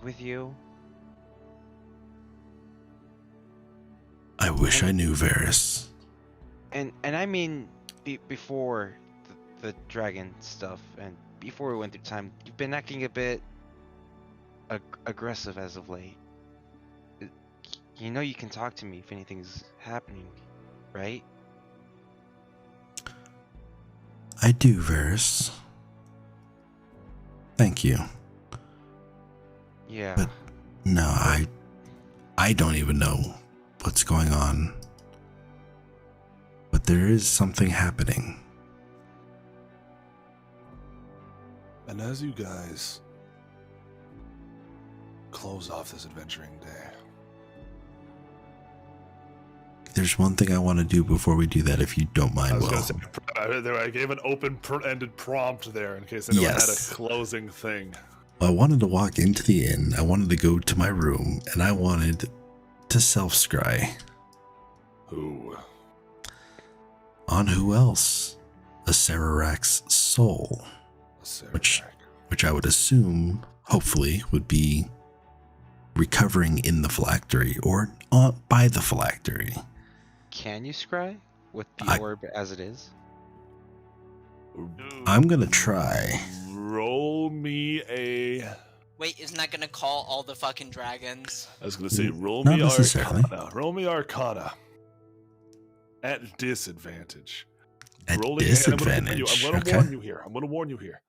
with you? I wish I knew Varys. And I mean, before the dragon stuff, and before we went through time, you've been acting a bit aggressive as of late. You know you can talk to me if anything's happening, right? I do, Varys. Thank you. Yeah. But no, I don't even know what's going on. But there is something happening. And as you guys close off this adventuring day, There's one thing I want to do before we do that, if you don't I mind, was Will. going to say, I gave an open-ended prompt there in case anyone Yes. had a closing thing. I wanted to walk into the inn, I wanted to go to my room, and I wanted to self-scry. Who? On who else? A Serarak's soul, Which? which I would assume, hopefully, would be recovering in the phylactery or by the phylactery. Can you scry with the I- orb as it is? I'm gonna try. Roll me a. Wait, isn't that gonna call all the fucking dragons? I was gonna say, roll Not me necessarily. Arcana. Roll me Arcana. At disadvantage. At Rolling, disadvantage, I'm gonna okay. warn you here. I'm gonna warn you here.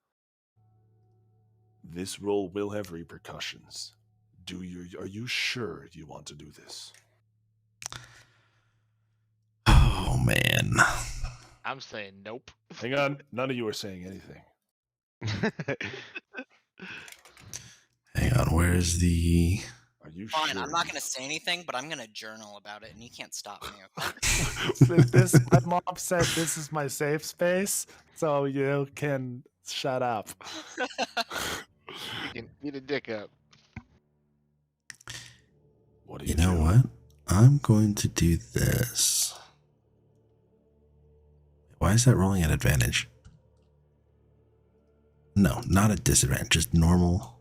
This roll will have repercussions. Are you sure you want to do this? Oh man. I'm saying nope. Hang on, none of you are saying anything. Hang on, where's the Are you Fine, sure? I'm not gonna say anything, but I'm gonna journal about it, and you can't stop me. Okay? My mom said this is my safe space, so you can shut up. You can eat a dick up. What do You know what? I'm going to do this. Why is that rolling at advantage? No, not at disadvantage, just normal.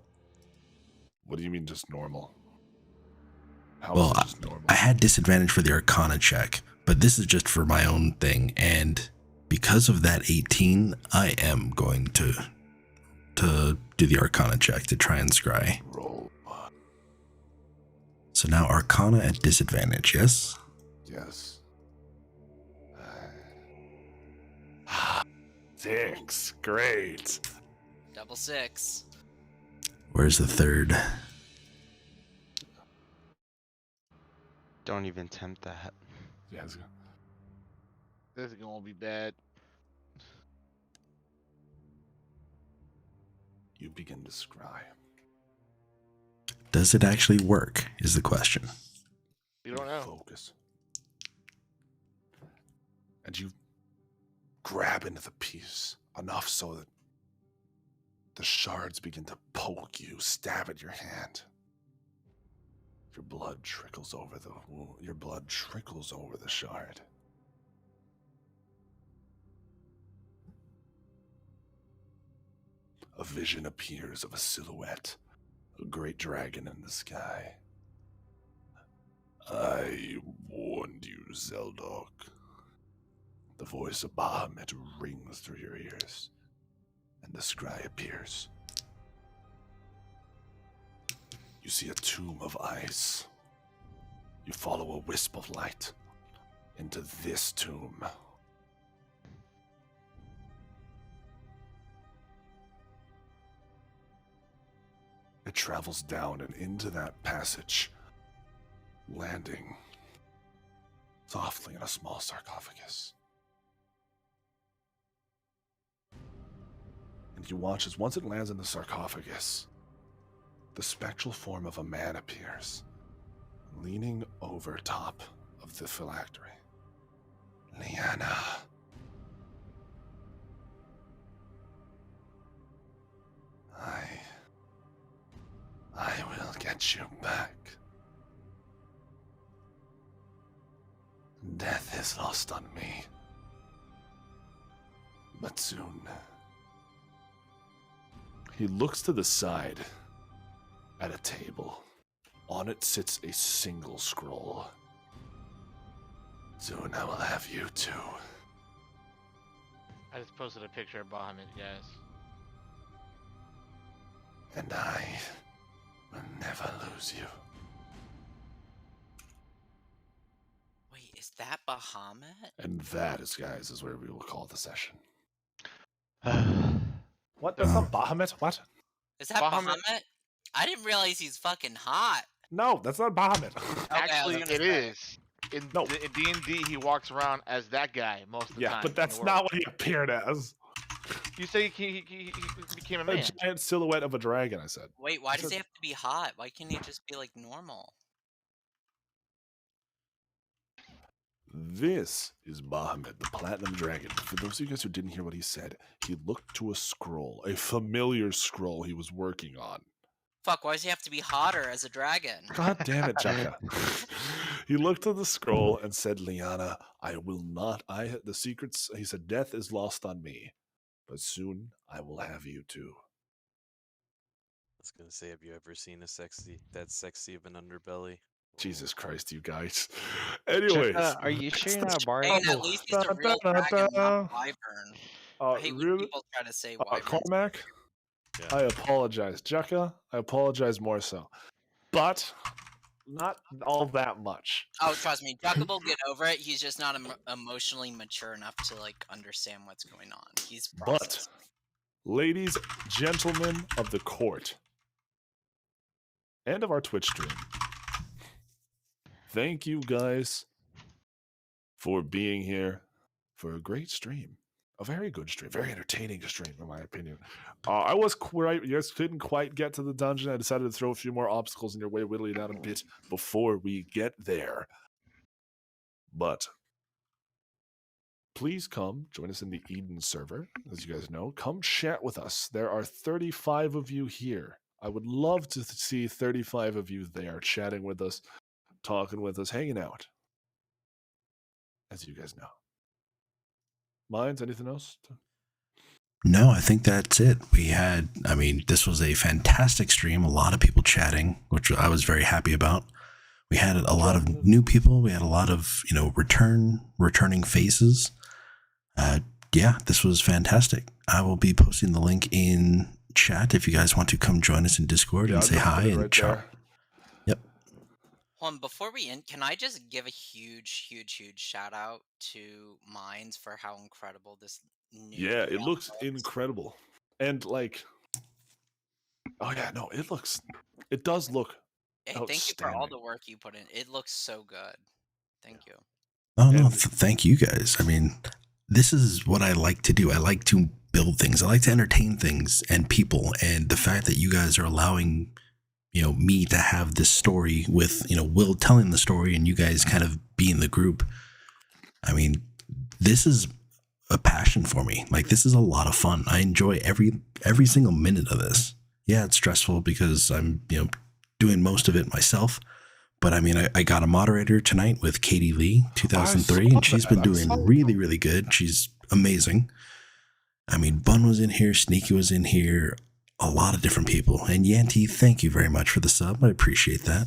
What do you mean just normal? How Well, is it just normal? I had disadvantage for the Arcana check, but this is just for my own thing, and because of that 18, I am going to do the Arcana check to try and scry. Roll. So now Arcana at disadvantage, yes? Yes. 6. Great. Double 6. Where's the third? Don't even tempt that. Yes. This is gonna be bad. You begin to scry. Does it actually work, is the question. You don't know. Focus. And you grab into the piece enough so that the shards begin to poke you, stab at your hand. Your blood trickles over the wound. Your blood trickles over the shard. A vision appears of a silhouette, a great dragon in the sky. I warned you, Zeldok. The voice of Bahamut rings through your ears, and the scry appears. You see a tomb of ice. You follow a wisp of light into this tomb. It travels down and into that passage, landing softly in a small sarcophagus. And you watch as once it lands in the sarcophagus, the spectral form of a man appears, leaning over top of the phylactery. Liana. I will get you back. Death is lost on me. But soon. He looks to the side at a table. On it sits a single scroll. Soon I will have you too. I just posted a picture of Bahamut, guys. And I will never lose you. Wait, is that Bahamut? And that is, guys, is where we will call the session. What? That's not Bahamut? What? Is that Bahamut. Bahamut? I didn't realize he's fucking hot. No, that's not Bahamut. Actually, gonna it say. is. In No. D&D, he walks around as that guy most of the time. Yeah, but in that's the not world. what he appeared as. You say he became a A man. giant silhouette of a dragon, I said. Wait, why does said- he have to be hot? Why can't he just be like normal? This is Bahamut, the Platinum Dragon. For those of you guys who didn't hear what he said, he looked to a scroll, a familiar scroll he was working on. Fuck, why does he have to be hotter as a dragon? God damn it, Jaka. He looked at the scroll and said, Liana, I will not, the secrets, he said, death is lost on me, but soon I will have you too. I was gonna say, have you ever seen that sexy of an underbelly? Jesus Christ, you guys. Anyways, Are you sure you're not borrowing? Dane, at least he's a real dragon, not a wyvern. I hate when really, people try to say wyverns. Cormac, Yeah. I apologize. Jekka, I apologize more so. But not all that much. Oh, trust me, Jacob will get over it. He's just not emotionally mature enough to like understand what's going on. He's But, processing. ladies, gentlemen of the court, and of our Twitch stream, thank you guys for being here for a great stream. A very good stream, very entertaining stream, in my opinion. I was right. You guys couldn't quite get to the dungeon. I decided to throw a few more obstacles in your way, whittle it down a bit before we get there. But please come join us in the Eden server, as you guys know. Come chat with us. There are 35 of you here. I would love to see 35 of you there chatting with us, talking with us, hanging out. As you guys know. Mindz, anything else? No, I think that's it. This was a fantastic stream. A lot of people chatting, which I was very happy about. We had a lot of new people. We had a lot of, returning faces. This was fantastic. I will be posting the link in chat if you guys want to come join us in Discord and say hi and chat. Yep. Hold on, before we end, can I just give a huge shout out to Mindz for how incredible this new Yeah, it looks looks. incredible. And it does look Hey, thank you for all outstanding. the work you put in. It looks so good. Thank you. Oh, no, And- thank you guys. This is what I like to do. I like to build things. I like to entertain things and people. And the fact that you guys are allowing, me to have this story with, Will telling the story and you guys kind of being the group. This is a passion for me. This is a lot of fun. I enjoy every single minute of this. Yeah, it's stressful because I'm, doing most of it myself. But I got a moderator tonight with Katie Lee, 2003, and she's been doing really, really good. She's amazing. Bun was in here, Sneaky was in here, a lot of different people. And Yanti, thank you very much for the sub. I appreciate that.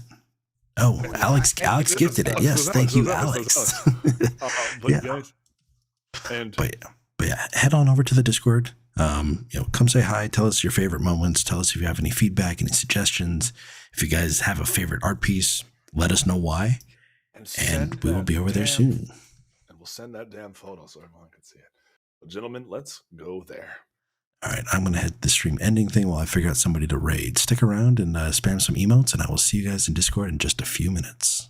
Oh, Alex gifted it. Yes, thank you, Alex. Yeah. Guys, and But yeah, head on over to the Discord. Come say hi. Tell us your favorite moments. Tell us if you have any feedback, any suggestions. If you guys have a favorite art piece, let us know why. And we will be over there soon. And we'll send that damn photo so everyone can see it. Well, gentlemen, let's go there. All right, I'm going to hit the stream ending thing while I figure out somebody to raid. Stick around and spam some emotes, and I will see you guys in Discord in just a few minutes.